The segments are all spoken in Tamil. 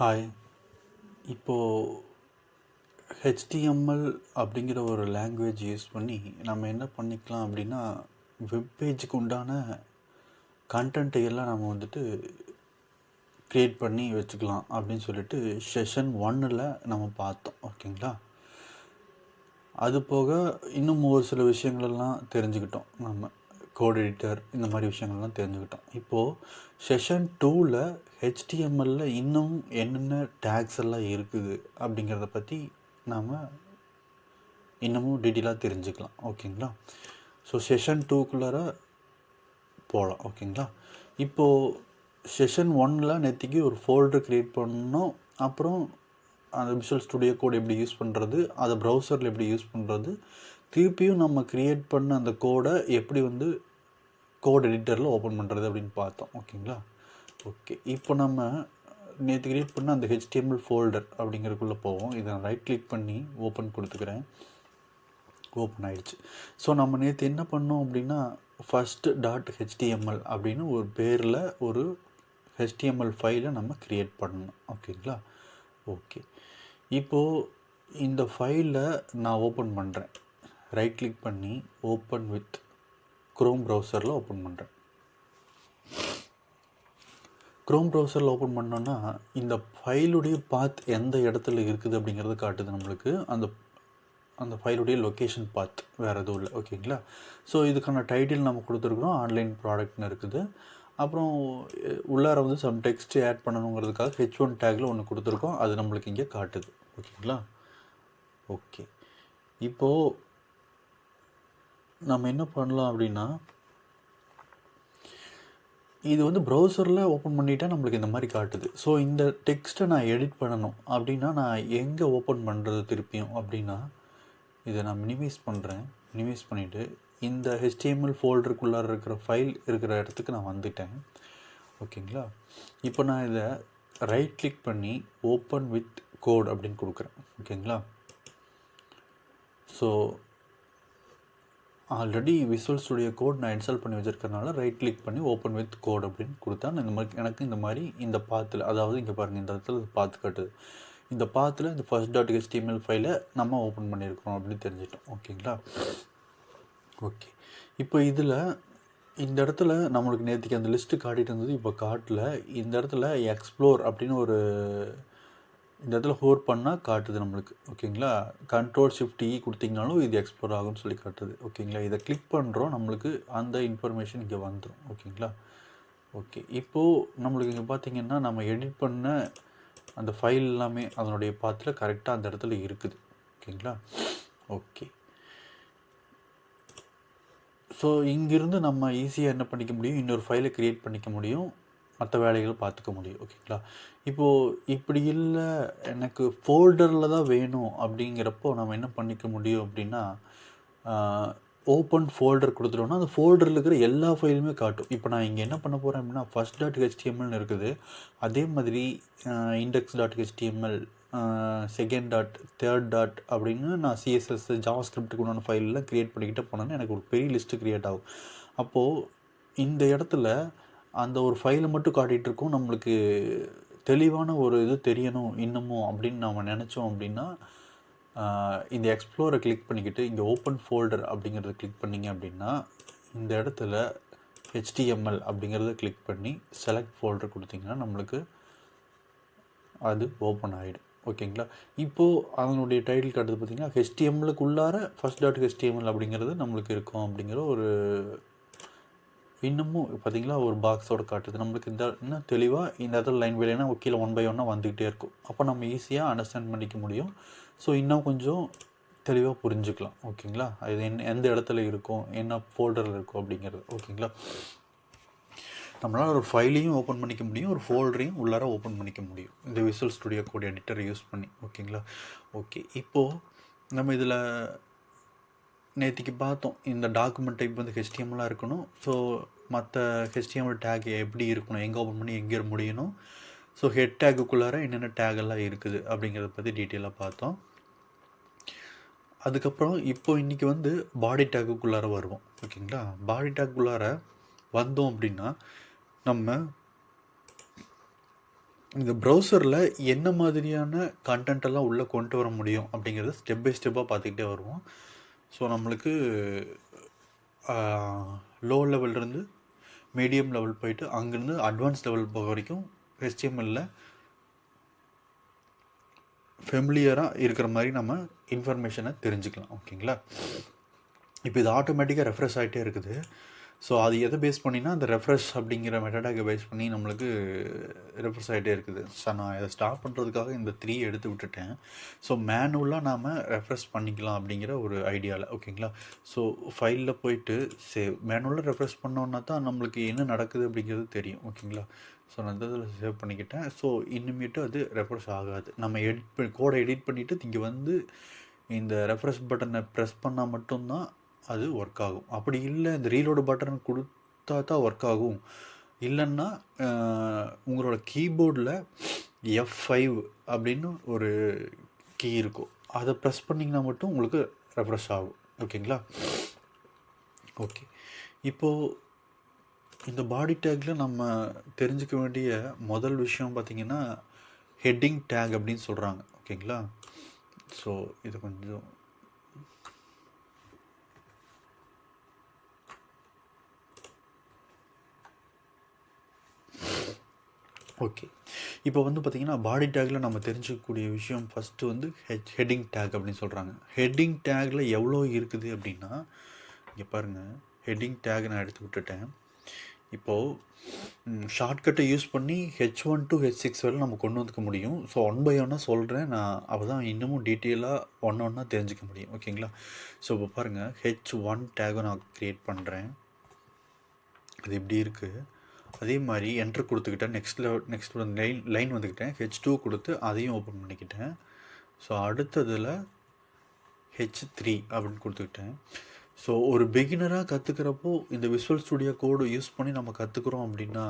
ஹாய். இப்போது ஹெச்டிஎம்எல் அப்படிங்கிற ஒரு லாங்குவேஜ் யூஸ் பண்ணி நம்ம என்ன பண்ணிக்கலாம் அப்படின்னா, வெப்பேஜுக்கு உண்டான கண்டென்ட்டை எல்லாம் நம்ம க்ரியேட் பண்ணி வச்சுக்கலாம் அப்படின்னு சொல்லிட்டு செஷன் 1ல் நம்ம பார்த்தோம். ஓகேங்களா? அது போக இன்னும் ஒரு சில விஷயங்களெல்லாம் தெரிஞ்சுக்கிட்டோம். நம்ம கோட் எடிட்டர் இந்த மாதிரி விஷயங்கள்லாம் தெரிஞ்சுக்கிட்டோம். இப்போது செஷன் 2ல் ஹெச்டிஎம்எல்ல இன்னும் என்னென்ன டேக்ஸ் எல்லாம் இருக்குது அப்படிங்கிறத பற்றி நாம் இன்னமும் டீட்டெயிலாக தெரிஞ்சுக்கலாம். ஓகேங்களா? ஸோ செஷன் 2க்குள்ளார போகலாம். ஓகேங்களா? இப்போது செஷன் 1ல் நேற்றுக்கு ஒரு ஃபோல்டர் க்ரியேட் பண்ணோம். அப்புறம் அந்த விஷுவல் ஸ்டுடியோ கோட் எப்படி யூஸ் பண்ணுறது, அதை ப்ரௌசரில் எப்படி யூஸ் பண்ணுறது, திருப்பியும் நம்ம க்ரியேட் பண்ண அந்த கோடை எப்படி கோட் எடிட்டரில் ஓப்பன் பண்ணுறது அப்படின்னு பார்த்தோம். ஓகேங்களா? ஓகே, இப்போ நம்ம நேற்று க்ரியேட் பண்ண அந்த ஹெச்டிஎம்எல் ஃபோல்டர் அப்படிங்கிறதுக்குள்ளே போவோம். இதை நான் ரைட் கிளிக் பண்ணி ஓப்பன் கொடுத்துக்கிறேன். ஓப்பன் ஆகிடுச்சு. ஸோ நம்ம நேற்று என்ன பண்ணோம் அப்படின்னா, first.html அப்படின்னு ஒரு பேரில் ஒரு ஹெச்டிஎம்எல் ஃபைலை நம்ம க்ரியேட் பண்ணணும். ஓகேங்களா? ஓகே, இப்போது இந்த ஃபைலை நான் ஓப்பன் பண்ணுறேன். ரைட் கிளிக் பண்ணி ஓப்பன் வித் க்ரோம் ப்ரௌசரில் ஓப்பன் பண்ணுறேன். க்ரோம் ப்ரௌசரில் ஓப்பன் பண்ணோன்னா இந்த ஃபைலுடைய பாத் எந்த இடத்துல இருக்குது அப்படிங்கிறது காட்டுது நம்மளுக்கு. அந்த ஃபைலுடைய லொக்கேஷன் பாத் வேறு எதுவும் இல்லை. ஓகேங்களா? ஸோ இதுக்கான டைட்டில் நம்ம கொடுத்துருக்குறோம், ஆன்லைன் ப்ராடக்ட்னு இருக்குது. அப்புறம் உள்ளார சம் டெக்ஸ்ட் ஆட் பண்ணணுங்கிறதுக்காக H1 டேக்கில் ஒன்று கொடுத்துருக்கோம், அது நம்மளுக்கு இங்கே காட்டுது. ஓகேங்களா? ஓகே, இப்போது நம்ம என்ன பண்ணலாம் அப்படின்னா, இது ப்ரௌசரில் ஓப்பன் பண்ணிட்டால் நம்மளுக்கு இந்த மாதிரி காட்டுது. ஸோ இந்த டெக்ஸ்ட்டை நான் எடிட் பண்ணணும் அப்படின்னா நான் எங்கே ஓப்பன் பண்ணுறது திருப்பியும் அப்படின்னா, இதை நான் மினிமைஸ் பண்ணுறேன். மினிமைஸ் பண்ணிவிட்டு இந்த HTML ஃபோல்டருக்குள்ளார இருக்கிற ஃபைல் இருக்கிற இடத்துக்கு நான் வந்துட்டேன். ஓகேங்களா? இப்போ நான் இதை ரைட் கிளிக் பண்ணி ஓப்பன் வித் கோட் அப்படின்னு கொடுக்குறேன். ஓகேங்களா? So already Visual Studio Code நான் இன்ஸ்டால் பண்ணி வச்சுருக்கறனால ரைட் கிளிக் பண்ணி ஓப்பன் வித் கோட் அப்படின்னு கொடுத்தா எனக்கு இந்த மாதிரி இந்த பாத்தில், அதாவது இங்கே பாருங்கள், இந்த இடத்துல பாத்து காட்டுது. இந்த பாத்தில் இந்த first.html ஃபைலை நம்ம ஓப்பன் பண்ணியிருக்கிறோம் அப்படின்னு தெரிஞ்சிட்டோம். ஓகேங்களா? ஓகே, இப்போ இதில் இந்த இடத்துல நம்மளுக்கு நேற்றுக்கு அந்த லிஸ்ட்டு காட்டிகிட்டு இருந்தது, இப்போ காட்டல. இந்த இடத்துல எக்ஸ்ப்ளோர் அப்படின்னு இந்த இடத்துல ஹோர் பண்ணால் காட்டுது நம்மளுக்கு. ஓகேங்களா? Ctrl+Shift+E கொடுத்தீங்கனாலும் இது எக்ஸ்ப்ளோர் ஆகும்னு சொல்லி காட்டுது. ஓகேங்களா? இதை கிளிக் பண்ணுறோம், நம்மளுக்கு அந்த இன்ஃபர்மேஷன் இங்கே வந்துடும். ஓகேங்களா? ஓகே, இப்போது நம்மளுக்கு இங்கே பார்த்தீங்கன்னா நம்ம எடிட் பண்ண அந்த ஃபைல் எல்லாமே அதனுடைய பாத்தில் கரெக்டாக அந்த இடத்துல இருக்குது. ஓகேங்களா? ஓகே, ஸோ இங்கிருந்து நம்ம ஈஸியாக என்ன பண்ணிக்க முடியும், இன்னொரு ஃபைலை க்ரியேட் பண்ணிக்க முடியும், மற்ற வேலைகள் பார்த்துக்க முடியும். ஓகேங்களா? இப்போது இப்படி இல்லை, எனக்கு ஃபோல்டரில் தான் வேணும் அப்படிங்கிறப்போ நம்ம என்ன பண்ணிக்க முடியும் அப்படின்னா, ஓப்பன் ஃபோல்டர் கொடுத்துட்டோம்னா அந்த ஃபோல்டரில் இருக்கிற எல்லா ஃபைலுமே காட்டும். இப்போ நான் இங்கே என்ன பண்ண போகிறேன் அப்படின்னா, first.html இருக்குது, அதே மாதிரி index.html, second dot, third dot அப்படின்னு நான் CSS ஜாவாஸ்கிரிப்டுக்கு உண்டான ஃபைலெலாம் க்ரியேட் பண்ணிக்கிட்டே போனேன்னா எனக்கு ஒரு பெரிய லிஸ்ட்டு க்ரியேட் ஆகும். அப்போது இந்த இடத்துல அந்த ஒரு ஃபைலை மட்டும் காட்டிகிட்ருக்கோம். நம்மளுக்கு தெளிவான ஒரு இது தெரியணும் இன்னமும் அப்படின்னு நாம் நினச்சோம் அப்படின்னா, இந்த எக்ஸ்ப்ளோரை கிளிக் பண்ணிக்கிட்டு இங்கே ஓப்பன் ஃபோல்டர் அப்படிங்கிறத கிளிக் பண்ணிங்க அப்படின்னா, இந்த இடத்துல HTML அப்படிங்கிறத கிளிக் பண்ணி செலக்ட் ஃபோல்டர் கொடுத்திங்கன்னா நம்மளுக்கு அது ஓப்பன் ஆகிடும். ஓகேங்களா? இப்போது அதனுடைய டைட்டில் காட்டுது பார்த்திங்கன்னா, HTMLக்குள்ளார first.html அப்படிங்கிறது நம்மளுக்கு இருக்கும் அப்படிங்கிற ஒரு இன்னமும் பார்த்திங்களா ஒரு பாக்ஸோடு காட்டுது நம்மளுக்கு. இன்னும் தெளிவாக இந்த இடத்துல லைன் வேலைனா கீழே 1 by 1 வந்துக்கிட்டே இருக்கும். அப்போ நம்ம ஈஸியாக அண்டர்ஸ்டாண்ட் பண்ணிக்க முடியும். ஸோ இன்னும் கொஞ்சம் தெளிவாக புரிஞ்சுக்கலாம். ஓகேங்களா? அது எந்த இடத்துல இருக்கும், என்ன ஃபோல்டரில் இருக்கும் அப்படிங்கிறது. ஓகேங்களா? நம்மளால் ஒரு ஃபைலையும் ஓப்பன் பண்ணிக்க முடியும், ஒரு ஃபோல்டரையும் உள்ளார ஓப்பன் பண்ணிக்க முடியும் இந்த விஷுவல் ஸ்டுடியோ கோட் எடிட்டரை யூஸ் பண்ணி. ஓகேங்களா? ஓகே, இப்போது நம்ம இதில் நேற்றுக்கு பார்த்தோம், இந்த டாக்குமெண்ட் டைப் HTML இருக்கணும். ஸோ மற்ற HTML டேக் எப்படி இருக்கணும், எங்கே ஓப்பன் பண்ணி எங்கே முடியணும், ஸோ ஹெட் டேக்குக்குள்ளார என்னென்ன டேகெல்லாம் இருக்குது அப்படிங்கிறத பற்றி டீட்டெயிலாக பார்த்தோம். அதுக்கப்புறம் இப்போ இன்றைக்கி பாடி டேக்குக்குள்ளார வருவோம். ஓகேங்களா? பாடி டேக்குள்ளார வந்தோம் அப்படின்னா நம்ம இந்த ப்ரௌசரில் என்ன மாதிரியான கண்டென்ட் எல்லாம் உள்ளே கொண்டு வர முடியும் அப்படிங்கிறத ஸ்டெப் பை ஸ்டெப்பாக பார்த்துக்கிட்டே வருவோம். ஸோ நம்மளுக்கு லோ லெவல்லேருந்து மீடியம் லெவல் போயிட்டு அங்கேருந்து அட்வான்ஸ் லெவல் போக வரைக்கும் HTML ஃபெமிலியராக இருக்கிற மாதிரி நம்ம இன்ஃபர்மேஷனை தெரிஞ்சுக்கலாம். ஓகேங்களா? இப்போ இது ஆட்டோமேட்டிக்காக ரெஃப்ரெஷ் ஆகிட்டே இருக்குது. ஸோ அது எதை பேஸ் பண்ணினா அந்த ரெஃப்ரெஷ் அப்படிங்கிற மெத்தடாக பேஸ் பண்ணி நம்மளுக்கு ரெஃப்ரெஷ் ஆகிட்டே இருக்குது. ஸோ நான் இதை ஸ்டாப் பண்ணுறதுக்காக இந்த 3 எடுத்து விட்டுட்டேன். ஸோ மேனுவலாக நாம் ரெஃப்ரெஷ் பண்ணிக்கலாம் அப்படிங்கிற ஒரு ஐடியாவில். ஓகேங்களா? ஸோ ஃபைலில் போயிட்டு மேனுவலாக ரெஃப்ரெஷ் பண்ணோன்னா தான் நம்மளுக்கு என்ன நடக்குது அப்படிங்கிறது தெரியும். ஓகேங்களா? ஸோ நான் இதில் சேவ் பண்ணிக்கிட்டேன். ஸோ இனிமேட்டு அது ரெஃப்ரெஷ் ஆகாது. நம்ம கோடை எடிட் பண்ணிவிட்டு இங்கே வந்து இந்த ரெஃப்ரெஷ் பட்டனை ப்ரெஸ் பண்ணால் மட்டும்தான் அது ஒர்க் ஆகும். அப்படி இல்லை இந்த ரீலோடு பட்டன் கொடுத்தா தான் ஒர்க் ஆகும். இல்லைன்னா உங்களோட கீபோர்டில் F5 அப்படின்னு ஒரு கீ இருக்கும். அதை ப்ரெஸ் பண்ணிங்கன்னா மட்டும் உங்களுக்கு ரெஃப்ரெஷ் ஆகும். ஓகேங்களா? ஓகே, இப்போது இந்த பாடி டேக்கில் நம்ம தெரிஞ்சுக்க வேண்டிய முதல் விஷயம் பார்த்திங்கன்னா ஹெட்டிங் டேக் அப்படின்னு சொல்கிறாங்க. ஓகேங்களா? ஸோ இது கொஞ்சம் ஓகே. இப்போ வந்து பார்த்திங்கன்னா பாடி டேக்கில் நம்ம தெரிஞ்சுக்கக்கூடிய விஷயம் ஃபஸ்ட்டு வந்து ஹெட்டிங் டேக் அப்படின்னு சொல்கிறாங்க. ஹெட்டிங் டேக்கில் எவ்வளோ இருக்குது அப்படின்னா, இங்கே பாருங்கள், ஹெட்டிங் டேக் நான் எடுத்து விட்டுட்டேன். இப்போது ஷார்ட்கட்டை யூஸ் பண்ணி H1 to H6 வரை நம்ம கொண்டு வந்துக்க முடியும். ஸோ 1 by 1 சொல்கிறேன் நான், அப்போ தான் இன்னமும் டீட்டெயிலாக ஒன்றா தெரிஞ்சுக்க முடியும். ஓகேங்களா? ஸோ இப்போ பாருங்கள், H1 டேகை நான் க்ரியேட் பண்ணுறேன். அது எப்படி இருக்குது. அதே மாதிரி என்ட்ரு கொடுத்துக்கிட்டேன். நெக்ஸ்ட் லைன் வந்துக்கிட்டேன். H2 கொடுத்து அதையும் ஓப்பன் பண்ணிக்கிட்டேன். ஸோ அடுத்ததில் H3 அப்படின்னு கொடுத்துக்கிட்டேன். ஸோ ஒரு பிகினராக கற்றுக்கிறப்போ இந்த விஷுவல் ஸ்டுடியோ கோடு யூஸ் பண்ணி நம்ம கற்றுக்குறோம் அப்படின்னா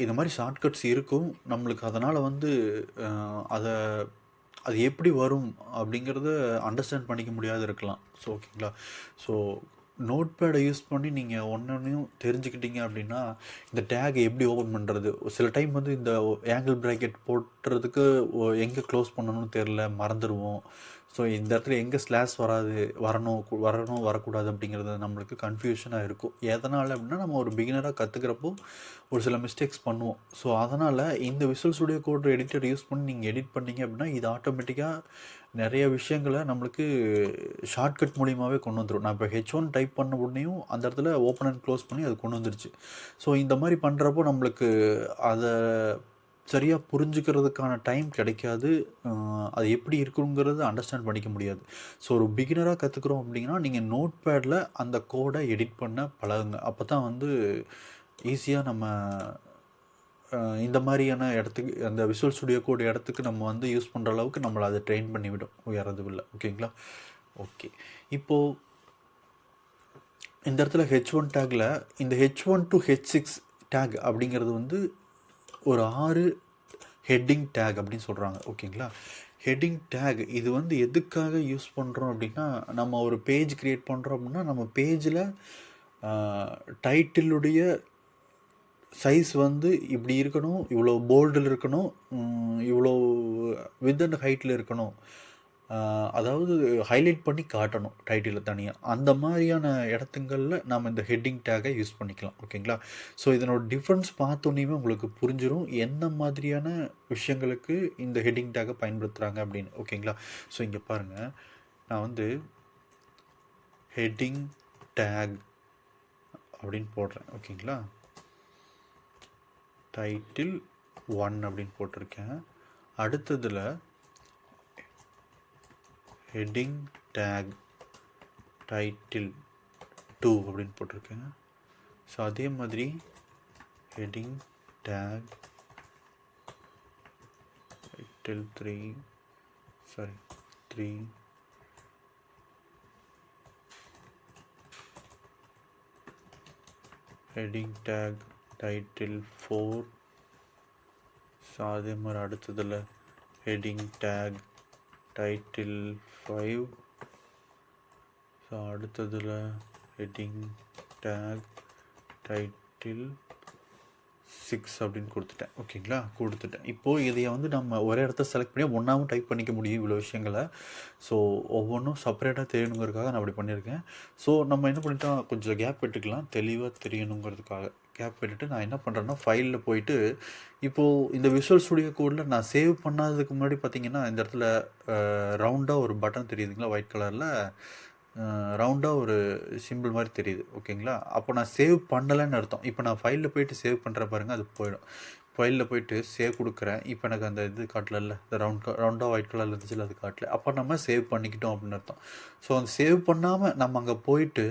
இந்த மாதிரி ஷார்ட்கட்ஸ் இருக்கும் நம்மளுக்கு. அதனால் வந்து அது எப்படி வரும் அப்படிங்கிறத அண்டர்ஸ்டாண்ட் பண்ணிக்க முடியாது இருக்கலாம். ஸோ ஓகேங்களா? ஸோ நோட் பேடை யூஸ் பண்ணி நீங்கள் ஒன்றையும் தெரிஞ்சுக்கிட்டீங்க அப்படின்னா இந்த டேக் எப்படி ஓப்பன் பண்ணுறது, சில டைம் வந்து இந்த ஆங்கிள் ப்ராக்கெட் போட்டுறதுக்கு எங்கே க்ளோஸ் பண்ணணும்னு தெரில, மறந்துடுவோம். ஸோ இந்த இடத்துல எங்கே ஸ்லாஷ் வரணும் வரக்கூடாது அப்படிங்கிறது நம்மளுக்கு கன்ஃபியூஷனாக இருக்கும். எதனால் அப்படின்னா நம்ம ஒரு பிகினராக கற்றுக்கிறப்போ ஒரு சில மிஸ்டேக்ஸ் பண்ணுவோம். ஸோ அதனால் இந்த Visual Studio Code editor use பண்ணி நீங்கள் எடிட் பண்ணிங்க அப்படின்னா இது ஆட்டோமேட்டிக்காக நிறைய விஷயங்களை நம்மளுக்கு ஷார்ட்கட் மூலியமாகவே கொண்டு வந்துடும். நான் இப்போ H1 டைப் பண்ண உடனேயும் அந்த இடத்துல ஓப்பன் அண்ட் க்ளோஸ் பண்ணி அது கொண்டு வந்துருச்சு. ஸோ இந்த மாதிரி பண்ணுறப்போ நம்மளுக்கு அதை சரியாக புரிஞ்சுக்கிறதுக்கான டைம் கிடைக்காது. அது எப்படி இருக்குங்கிறது அண்டர்ஸ்டாண்ட் பண்ணிக்க முடியாது. ஸோ ஒரு பிகினராக கற்றுக்குறோம் அப்படின்னா நீங்கள் நோட் பேடில் அந்த கோடை எடிட் பண்ண பழகுங்க. அப்போ தான் வந்து ஈஸியாக நம்ம இந்த மாதிரியான இடத்துக்கு, அந்த விஷுவல் ஸ்டுடியோ கோட் இடத்துக்கு நம்ம வந்து யூஸ் பண்ணுற அளவுக்கு நம்மளை அதை ட்ரெயின் பண்ணிவிடும் உயரதுவில். ஓகேங்களா? ஓகே, இப்போது இந்த இடத்துல H1 டேக்கில் இந்த H1 to H6 டேக் அப்படிங்கிறது வந்து ஒரு 6 ஹெட்டிங் டேக் அப்படின்னு சொல்கிறாங்க. ஓகேங்களா? ஹெட்டிங் டேக் இது வந்து எதுக்காக யூஸ் பண்ணுறோம் அப்படின்னா, நம்ம ஒரு பேஜ் க்ரியேட் பண்ணுறோம் அப்படின்னா நம்ம பேஜில் டைட்டிலுடைய சைஸ் வந்து இப்படி இருக்கணும், இவ்வளோ போல்டில் இருக்கணும், இவ்வளோ வித் அண்ட் ஹைட்டில் இருக்கணும், அதாவது ஹைலைட் பண்ணி காட்டணும் டைட்டில் தனியாக. அந்த மாதிரியான இடத்துங்களில் நம்ம இந்த ஹெட்டிங் டேக்கை யூஸ் பண்ணிக்கலாம். ஓகேங்களா? ஸோ இதனோட டிஃப்ரென்ஸ் பார்த்தோன்னே உங்களுக்கு புரிஞ்சிடும் எந்த மாதிரியான விஷயங்களுக்கு இந்த ஹெட்டிங் டேக்கை பயன்படுத்துகிறாங்க அப்படின்னு. ஓகேங்களா? ஸோ இங்கே பாருங்கள், நான் வந்து ஹெட்டிங் டேக் அப்படின்னு போடுறேன். ஓகேங்களா? டைட்டில் 1 அப்படின்னு போட்டிருக்கேன். அடுத்ததில் ஹெட்டிங் டேக் டைட்டில் 2 அப்படின்னு போட்டிருக்கேன். ஸோ அதே மாதிரி heading tag title 3 heading tag title 4. So அதே மாதிரி அடுத்ததில் ஹெட்டிங் டேக் டைட்டில் 5. ஸோ அடுத்ததில் ஹெட்டிங் டேக் டைட்டில் 6 அப்படின்னு கொடுத்துட்டேன். ஓகேங்களா, கொடுத்துட்டேன். இப்போது இதையை வந்து நம்ம ஒரே இடத்த செலக்ட் பண்ணி ஒன்றாவும் டைப் பண்ணிக்க முடியும் இவ்வளோ விஷயங்களை. ஸோ ஒவ்வொன்றும் செப்பரேட்டாக தெரியணுங்கிறதுக்காக நான் அப்படி பண்ணியிருக்கேன். ஸோ நம்ம என்ன பண்ணிட்டோம், கொஞ்சம் கேப் விட்டுக்கலாம், தெளிவாக தெரியணுங்கிறதுக்காக கேப் விட்டுட்டு நான் என்ன பண்ணுறேன்னா ஃபைலில் போயிட்டு இப்போது இந்த விஷுவல் ஸ்டுடியோ கோடில் நான் சேவ் பண்ணாததுக்கு முன்னாடி பார்த்தீங்கன்னா இந்த இடத்துல ரவுண்டாக ஒரு பட்டன் தெரியுதுங்களா, ஒயிட் கலரில் ரவுண்டாக ஒரு சிம்பிள் மாதிரி தெரியுது. ஓகேங்களா, அப்போ நான் சேவ் பண்ணலைன்னு அர்த்தம். இப்போ நான் ஃபைலில் போயிட்டு சேவ் பண்ணுற பாருங்கள், அது போயிடும். ஃபைலில் போயிட்டு சேவ் கொடுக்குறேன். இப்போ எனக்கு அந்த இது காட்டல, இந்த ரவுண்டாக ஒயிட் கலரில் இருந்துச்சு, அது காட்டல. அப்போ நம்ம சேவ் பண்ணிக்கிட்டோம் அப்படின்னு அர்த்தம். ஸோ அந்த சேவ் பண்ணாமல் நம்ம அங்கே போயிட்டு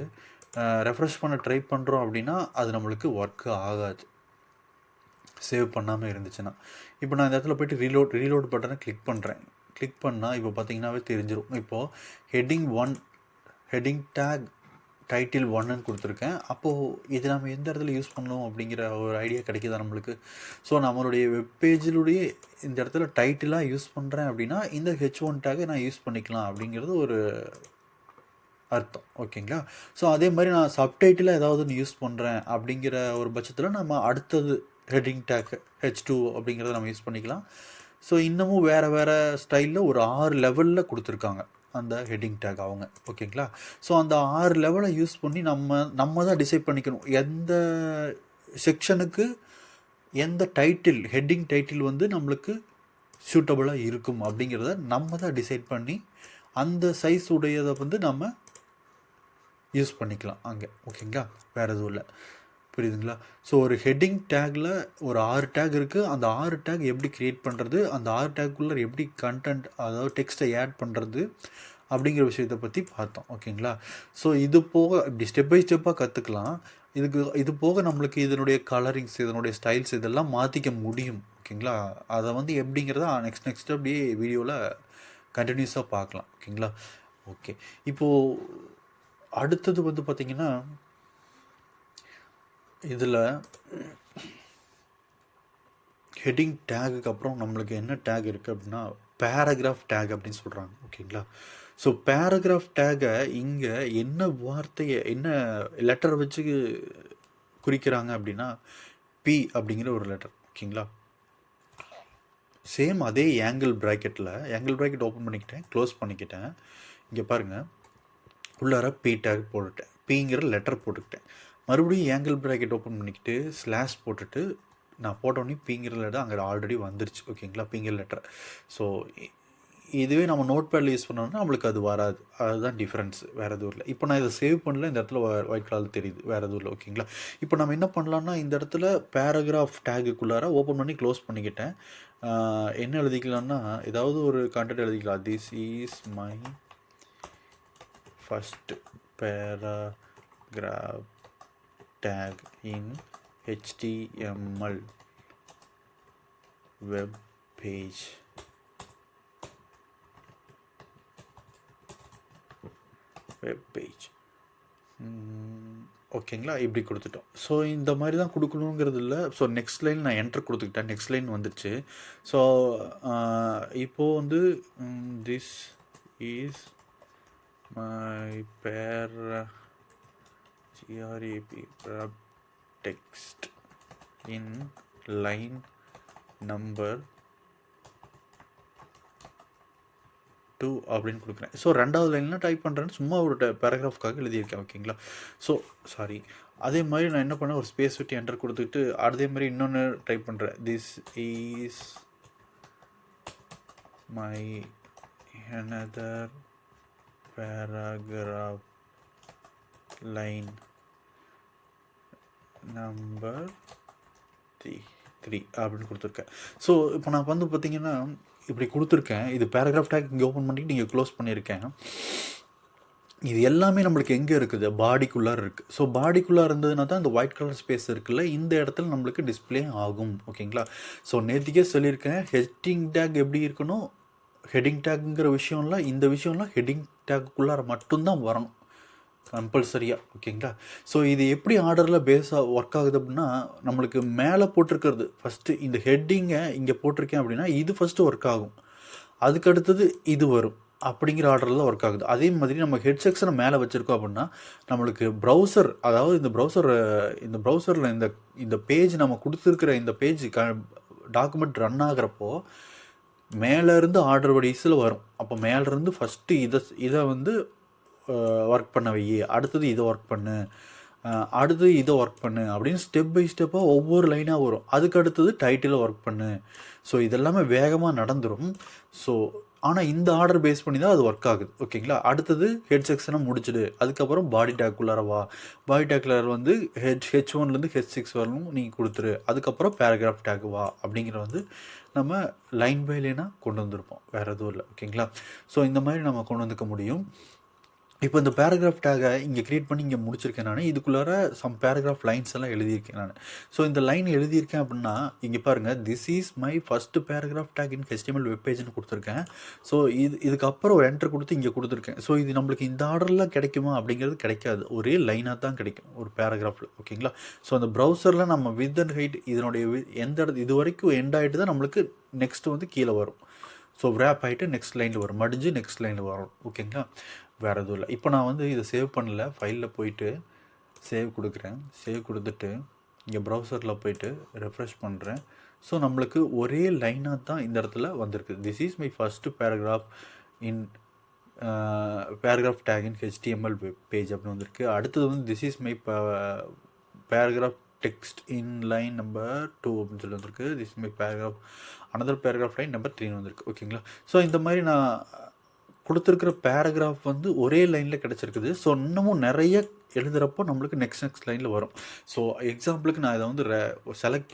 ரெஃப்ரெஷ் பண்ண ட்ரை பண்ணுறோம் அப்படின்னா அது நம்மளுக்கு ஒர்க்கு ஆகாது, சேவ் பண்ணாமல் இருந்துச்சுன்னா. இப்போ நான் இந்த இடத்துல போய்ட்டு ரீலோட் பட்டனை கிளிக் பண்ணுறேன். கிளிக் பண்ணால் இப்போ பார்த்தீங்கன்னாவே தெரிஞ்சிடும். இப்போது ஹெட்டிங் டேக் டைட்டில் 1ன்னு கொடுத்துருக்கேன். அப்போது இது நம்ம எந்த இடத்துல யூஸ் பண்ணணும் அப்படிங்கிற ஒரு ஐடியா கிடைக்கிதா நம்மளுக்கு. ஸோ நம்மளுடைய வெப்பேஜிலுடைய இந்த இடத்துல டைட்டிலாக யூஸ் பண்ணுறேன் அப்படின்னா இந்த H1 டேக்கை நான் யூஸ் பண்ணிக்கலாம் அப்படிங்கிறது ஒரு அர்த்தம். ஓகேங்களா, ஸோ அதே மாதிரி நான் சப்டைட்டிலாக ஏதாவது ஒன்று யூஸ் பண்ணுறேன் அப்படிங்கிற ஒரு பட்சத்தில் நம்ம அடுத்தது ஹெட்டிங் டேக் H2 அப்படிங்கிறத நம்ம யூஸ் பண்ணிக்கலாம். ஸோ இன்னமும் வேறு ஸ்டைலில் ஒரு 6 லெவலில் கொடுத்துருக்காங்க அந்த ஹெட்டிங் டேக் அவங்க. ஓகேங்களா, ஸோ அந்த 6 லெவலை யூஸ் பண்ணி நம்ம தான் டிசைட் பண்ணிக்கணும் எந்த செக்ஷனுக்கு எந்த டைட்டில் ஹெட்டிங் டைட்டில் வந்து நம்மளுக்கு சூட்டபுளாக இருக்கும் அப்படிங்கிறத நம்ம தான் டிசைட் பண்ணி அந்த சைஸ் உடையதை வந்து நம்ம யூஸ் பண்ணிக்கலாம் அங்கே. ஓகேங்களா, வேறு எதுவும் இல்லை, புரியுதுங்களா. ஸோ ஒரு ஹெட்டிங் டேக்கில் ஒரு 6 டேக் இருக்குது. அந்த 6 டேக் எப்படி க்ரியேட் பண்ணுறது, அந்த 6 டேக்குள்ளே எப்படி கண்டென்ட் அதாவது டெக்ஸ்ட்டை ஆட் பண்ணுறது அப்படிங்கிற விஷயத்தை பற்றி பார்த்தோம். ஓகேங்களா, ஸோ இது போக இப்படி ஸ்டெப் பை ஸ்டெப்பாக கற்றுக்கலாம். இது போக நம்மளுக்கு இதனுடைய கலரிங்ஸ், இதனுடைய ஸ்டைல்ஸ் இதெல்லாம் மாற்றிக்க முடியும். ஓகேங்களா, அதை வந்து எப்படிங்கிறத நெக்ஸ்ட் அப்படியே வீடியோவில் கண்டினியூஸாக பார்க்கலாம். ஓகேங்களா, ஓகே. இப்போது அடுத்தது வந்து பார்த்திங்கன்னா இதில் ஹெட்டிங் டேகுக்கு அப்புறம் நம்மளுக்கு என்ன டேக் இருக்குது அப்படின்னா பேராகிராஃப் டேக் அப்படின்னு சொல்கிறாங்க. ஓகேங்களா, ஸோ பேராகிராஃப் டேகை இங்கே என்ன வார்த்தையை என்ன லெட்டரை வச்சு குறிக்கிறாங்க அப்படின்னா பி அப்படிங்கிற ஒரு லெட்டர். ஓகேங்களா, சேம் அதே ஆங்கிள் ப்ராக்கெட் ஓப்பன் பண்ணிக்கிட்டேன், க்ளோஸ் பண்ணிக்கிட்டேன். இங்கே பாருங்கள், உள்ளார பி டேக் போட்டுட்டேன், பிங்கிற லெட்டர் போட்டுக்கிட்டேன். மறுபடியும் ஆங்கிள் ப்ராக்கெட் ஓப்பன் பண்ணிக்கிட்டு ஸ்லாஷ் போட்டுட்டு நான் போட்டோன்னே பிங்கிற லெட்டர் அங்கே ஆல்ரெடி வந்துருச்சு. ஓகேங்களா, பிங்கிற லெட்டர். ஸோ இதுவே நம்ம நோட் பேடில் யூஸ் பண்ணோம்னா நம்மளுக்கு அது வராது, அதுதான் டிஃப்ரென்ஸ், வேறு எதுவும் இல்லை. இப்போ நான் இதை சேவ் பண்ணல, இந்த இடத்துல ஒயிட் கலர் தெரியுது, வேறு எதுவும் இல்லை. ஓகேங்களா, இப்போ நம்ம என்ன பண்ணலான்னா இந்த இடத்துல பேராகிராஃப் டேகுக்குள்ளார ஓப்பன் பண்ணி க்ளோஸ் பண்ணிக்கிட்டேன். என்ன எழுதிக்கலாம்னா ஏதாவது ஒரு கண்டென்ட் எழுதிக்கலாம். This is my first paragraph tag in HTML web page. ஓகேங்களா, இப்படி கொடுத்துட்டோம். ஸோ இந்த மாதிரி தான் கொடுக்கணுங்கிறது இல்லை. ஸோ நெக்ஸ்ட் லைன் நான் என்டர் கொடுத்துக்கிட்டேன், நெக்ஸ்ட் லைன் வந்துடுச்சு. ஸோ இப்போது வந்து this is my text in line number 2 அப்படின்னு கொடுக்குறேன். ஸோ 2வது லைனில் டைப் பண்ணுறேன்னு சும்மா ஒரு பேராகிராஃப்காக எழுதியிருக்கேன். ஓகேங்களா, ஸோ சாரி, அதே மாதிரி நான் என்ன பண்ணேன், ஒரு ஸ்பேஸ் விட்டு என்டர் கொடுத்துட்டு அதே மாதிரி இன்னொன்று டைப் பண்ணுறேன். This is my another paragraph line number 3 அப்படின்னு கொடுத்துருக்கேன். ஸோ இப்போ நான் வந்து பார்த்தீங்கன்னா இப்படி கொடுத்துருக்கேன். இது பேராகிராஃப் டேக் இங்கே ஓப்பன் பண்ணிட்டு நீங்கள் க்ளோஸ் பண்ணியிருக்கேன். இது எல்லாமே நம்மளுக்கு எங்கே இருக்குது, பாடிக்குள்ளார இருக்குது. ஸோ பாடிக்குள்ளார இருந்ததுனா தான் இந்த ஒயிட் கலர் ஸ்பேஸ் இருக்குல்ல, இந்த இடத்துல நம்மளுக்கு டிஸ்பிளே ஆகும். ஓகேங்களா, ஸோ நேற்றுக்கே சொல்லியிருக்கேன் ஹெட்டிங் டேக் எப்படி இருக்கணும், ஹெட்டிங் டேக்குங்கிற விஷயம்லாம் இந்த விஷயம்லாம் ஹெட்டிங் டேக்குள்ளார மட்டும்தான் வரணும் கம்பல்சரியாக. ஓகேங்களா, ஸோ இது எப்படி ஆர்டரில் பேஸாக ஒர்க் ஆகுது அப்படின்னா நம்மளுக்கு மேலே போட்டிருக்கிறது ஃபஸ்ட்டு இந்த ஹெட்டிங்கை இங்கே போட்டிருக்கேன் அப்படின்னா இது ஃபஸ்ட்டு ஒர்க் ஆகும், அதுக்கு அடுத்தது இது வரும். அப்படிங்கிற ஆர்டரில் தான் ஒர்க் ஆகுது. அதே மாதிரி நம்ம ஹெட் செக்ஷனை மேலே வச்சுருக்கோம் அப்படின்னா நம்மளுக்கு ப்ரௌசர், அதாவது இந்த ப்ரௌசரில் இந்த பேஜ் நம்ம கொடுத்துருக்கிற இந்த பேஜ் டாக்குமெண்ட் ரன் ஆகிறப்போ மேலேருந்து ஆர்டர் வைஸில் வரும். அப்போ மேலேருந்து ஃபஸ்ட்டு இதை வந்து ஒர்க் பண்ண வை, அடுத்தது இதை ஒர்க் பண்ணு, அடுத்தது இதை ஒர்க் பண்ணு அப்படின்னு ஸ்டெப் பை ஸ்டெப்பாக ஒவ்வொரு லைனாக வரும். அதுக்கு அடுத்தது டைட்டிலை ஒர்க் பண்ணு. ஸோ இதெல்லாமே வேகமாக நடந்துடும். ஸோ ஆனால் இந்த ஆர்டர் பேஸ் பண்ணி தான் அது ஒர்க் ஆகுது. ஓகேங்களா? அடுத்தது ஹெட் செக்ஷனை முடிச்சுடு, அதுக்கப்புறம் பாடி டேக்குள்ளார வா. பாடி டேக்குள்ளார வந்து H1லேருந்து H6 வரணும் நீங்கள் கொடுத்துரு, அதுக்கப்புறம் பேராகிராஃப் டேக் வா அப்படிங்கிற வந்து நம்ம லைன் பை லைனாக கொண்டு வந்திருப்போம். வேறு எதுவும் இல்லை. ஓகேங்களா? ஸோ இந்த மாதிரி நம்ம கொண்டு வந்துக்க முடியும். இப்போ இந்த பேராகிராஃப் டேகை இங்கே க்ரியேட் பண்ணி இங்கே முடிச்சிருக்கேன் நான். இதுக்குள்ளார சம் பேராகிராஃப் லைன்ஸ் எல்லாம் எழுதியிருக்கேன் நான். ஸோ இந்த லைன் எழுதியிருக்கேன் அப்படின்னா இங்கே பாருங்கள், this is my first paragraph tag in HTML web பேஜ்னு கொடுத்துருக்கேன். ஸோ இதுக்கப்புறம் ஒரு என்ட்ரு கொடுத்து இங்கே கொடுத்துருக்கேன். ஸோ இது நம்மளுக்கு இந்த ஆர்டரில் கிடைக்குமா அப்படிங்கிறது கிடைக்காது. ஒரே லைனாக தான் கிடைக்கும் ஒரு பேராகிராஃபில். ஓகேங்களா? ஸோ அந்த ப்ரௌசரில் நம்ம வித் அண்ட் ஹைட் இதனுடைய எந்த இடத்து இது வரைக்கும் எண்ட் ஆகிட்டு தான் நம்மளுக்கு நெக்ஸ்ட்டு வந்து கீழே வரும். ஸோ ரேப் ஆகிட்டு நெக்ஸ்ட் லைனில் வரும், மடிஞ்சு நெக்ஸ்ட் லைனில் வரும். ஓகேங்களா? வேறு எதுவும் இல்லை. இப்போ நான் வந்து இதை சேவ் பண்ணல, ஃபைலில் போயிட்டு சேவ் கொடுக்குறேன். சேவ் கொடுத்துட்டு இங்கே ப்ரௌசரில் போயிட்டு ரெஃப்ரெஷ் பண்ணுறேன். ஸோ நம்மளுக்கு ஒரே லைனாக தான் இந்த இடத்துல வந்திருக்கு. This is my first paragraph in paragraph tag in HTML web page அப்படின்னு வந்திருக்கு. அடுத்தது வந்து this is my paragraph text in line number 2 அப்படின்னு சொல்லி வந்திருக்கு. This is my paragraph another paragraph line number 3 வந்திருக்கு. ஓகேங்களா? ஸோ இந்த மாதிரி நான் கொடுத்துருக்கிற பேராகிராஃப் வந்து ஒரே லைனில் கிடச்சிருக்குது. ஸோ இன்னமும் நிறைய எழுதுகிறப்போ நம்மளுக்கு நெக்ஸ்ட் லைனில் வரும். ஸோ எக்ஸாம்பிளுக்கு நான் இதை வந்து செலக்ட்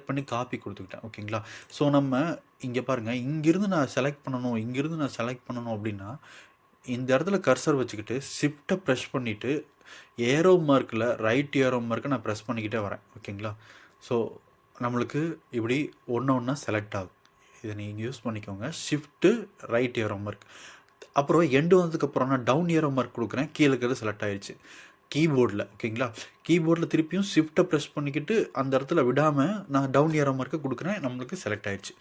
பண்ணி காப்பி கொடுத்துக்கிட்டேன். ஓகேங்களா? ஸோ நம்ம இங்கே பாருங்கள், இங்கேருந்து நான் செலக்ட் பண்ணணும் அப்படின்னா இந்த இடத்துல கர்சர் வச்சுக்கிட்டு ஷிஃப்ட்டை ப்ரெஸ் பண்ணிவிட்டு ஏரோ மார்க்கில் ரைட் ஏரோ மார்க்கை நான் ப்ரெஸ் பண்ணிக்கிட்டே வரேன். ஓகேங்களா? ஸோ நம்மளுக்கு இப்படி ஒன்றா செலக்ட் ஆகும். இதை நீங்கள் யூஸ் பண்ணிக்கோங்க. ஷிஃப்ட்டு ரைட் ஏரோ மார்க், அப்புறம் எண்டு வந்ததுக்கப்புறம் நான் டவுன் ஏரோ மார்க் கொடுக்குறேன். கீழே இருக்கிறது செலக்ட் ஆகிடுச்சு கீபோர்டில். ஓகேங்களா? கீபோர்டில் திருப்பியும் ஷிஃப்ட்டை ப்ரெஸ் பண்ணிக்கிட்டு அந்த இடத்துல விடாமல் நான் டவுன் ஏரோ மார்க்கை கொடுக்குறேன், நம்மளுக்கு செலக்ட் ஆகிடுச்சு.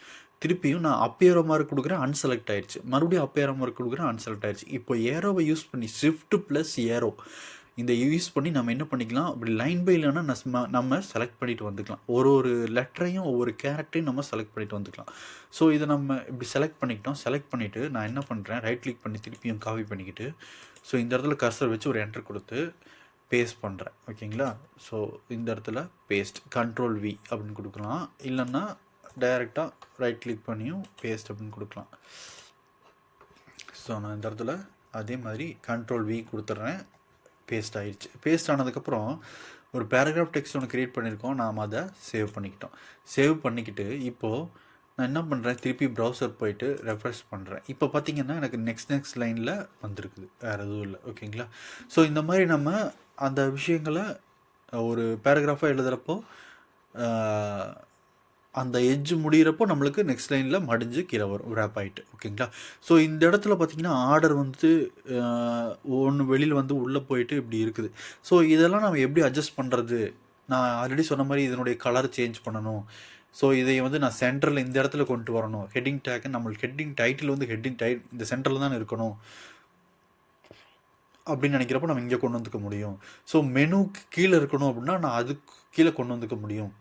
திருப்பியும் நான் அப் ஏரோ மார்க் கொடுக்குறேன், அன்செலக்ட் ஆகிடுச்சு. மறுபடியும் அப் ஏரோ மார்க் கொடுக்குறேன், அன்செலக்ட் ஆகிடுச்சு. இப்போ ஏரோவை யூஸ் பண்ணி ஷிஃப்ட் ப்ளஸ் ஏரோ இந்த யூஸ் பண்ணி நம்ம என்ன பண்ணிக்கலாம், அப்படி லைன் பை லைனாக நம்ம செலக்ட் பண்ணிட்டு வந்துக்கலாம். ஒரு லெட்டரையும் ஒவ்வொரு கேரக்டரையும் நம்ம செலக்ட் பண்ணிட்டு வந்துக்கலாம். ஸோ இதை நம்ம இப்படி செலக்ட் பண்ணிவிட்டு நான் என்ன பண்ணுறேன், ரைட் கிளிக் பண்ணி திருப்பியும் காப்பி பண்ணிக்கிட்டு ஸோ இந்த இடத்துல கர்சர் வச்சு ஒரு என்டர் கொடுத்து பேஸ்ட் பண்ணுறேன். ஓகேங்களா? ஸோ இந்த இடத்துல பேஸ்ட் Ctrl V அப்படின்னு கொடுக்கலாம், இல்லைன்னா டைரெக்டாக ரைட் கிளிக் பண்ணியும் பேஸ்ட் அப்படின்னு கொடுக்கலாம். ஸோ நான் இந்த இடத்துல அதே மாதிரி Ctrl V கொடுத்துட்றேன். பேஸ்ட் ஆகிடுச்சு. பேஸ்ட் ஆனதுக்கப்புறம் ஒரு பேராகிராஃப் டெக்ஸ்ட் ஒன்று க்ரியேட் பண்ணியிருக்கோம், நாம் அதை சேவ் பண்ணிக்கிட்டு இப்போது நான் என்ன பண்ணுறேன், திருப்பி ப்ரௌசர் போயிட்டு ரெஃப்ரெஷ் பண்ணுறேன். இப்போ பார்த்திங்கன்னா எனக்கு நெக்ஸ்ட் லைனில் வந்திருக்குது, வேறு எதுவும் இல்லை. ஓகேங்களா? ஸோ இந்த மாதிரி நம்ம அந்த விஷயங்களை ஒரு பேராகிராஃபாக எழுதுகிறப்போ அந்த எட்ஜ் முடிகிறப்போ நம்மளுக்கு நெக்ஸ்ட் லைனில் மடிஞ்சு கீழே வரும், ரேப் ஆகிட்டு. ஓகேங்களா? ஸோ இந்த இடத்துல பார்த்திங்கன்னா ஆர்டர் வந்து ஒன்று வெளியில் வந்து உள்ளே போயிட்டு இப்படி இருக்குது. ஸோ இதெல்லாம் நம்ம எப்படி அட்ஜஸ்ட் பண்ணுறது? நான் ஆல்ரெடி சொன்ன மாதிரி இதனுடைய கலர் சேஞ்ச் பண்ணணும். ஸோ இதை வந்து நான் சென்டரில் இந்த இடத்துல கொண்டு வரணும். ஹெட்டிங் டேக் நம்மளுக்கு ஹெட்டிங் டைட்டில் வந்து இந்த சென்டரில் தான் இருக்கணும் அப்படின்னு நினைக்கிறப்போ நம்ம இங்கே கொண்டு வந்துக்க முடியும். ஸோ மெனுக்கு கீழே இருக்கணும் அப்படின்னா நான் அதுக்கு கீழே கொண்டு வந்துக்க முடியும்.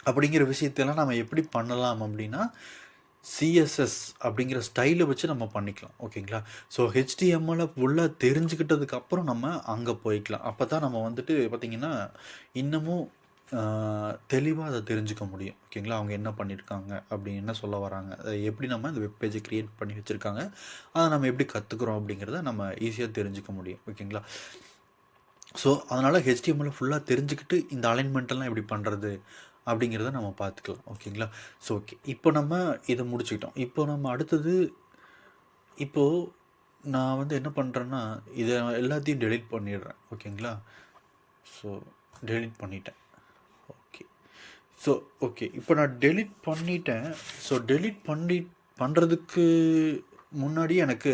அப்படிங்கிற விஷயத்தெல்லாம் நம்ம எப்படி பண்ணலாம் அப்படின்னா CSS அப்படிங்கிற ஸ்டைலை வச்சு நம்ம பண்ணிக்கலாம். ஓகேங்களா? ஸோ HTML ஃபுல்லாக தெரிஞ்சுக்கிட்டதுக்கப்புறம் நம்ம அங்கே போய்க்கலாம். அப்போ தான் நம்ம வந்துட்டு பார்த்திங்கன்னா இன்னமும் தெளிவாக அதை தெரிஞ்சுக்க முடியும். ஓகேங்களா? அவங்க என்ன பண்ணியிருக்காங்க, அப்படி என்ன சொல்ல வராங்க, அதை எப்படி நம்ம இந்த வெப் பேஜை க்ரியேட் பண்ணி வச்சுருக்காங்க, அதை நம்ம எப்படி கற்றுக்குறோம் அப்படிங்கிறத நம்ம ஈஸியாக தெரிஞ்சுக்க முடியும். ஓகேங்களா? ஸோ அதனால் HTML ஃபுல்லாக தெரிஞ்சுக்கிட்டு இந்த அலைன்மெண்ட்டெல்லாம் எப்படி பண்ணுறது அப்படிங்கிறத நம்ம பார்த்துக்கலாம். ஓகேங்களா? ஸோ ஓகே, இப்போ நம்ம இதை முடிச்சுக்கிட்டோம். இப்போ நம்ம அடுத்தது இப்போது நான் வந்து என்ன பண்ணுறேன்னா இதை எல்லாத்தையும் டெலீட் பண்ணிடுறேன். ஓகேங்களா? ஸோ டெலீட் பண்ணிட்டேன். ஓகே இப்போ நான் டெலீட் பண்ணிட்டேன். ஸோ டெலீட் பண்ணுறதுக்கு முன்னாடி எனக்கு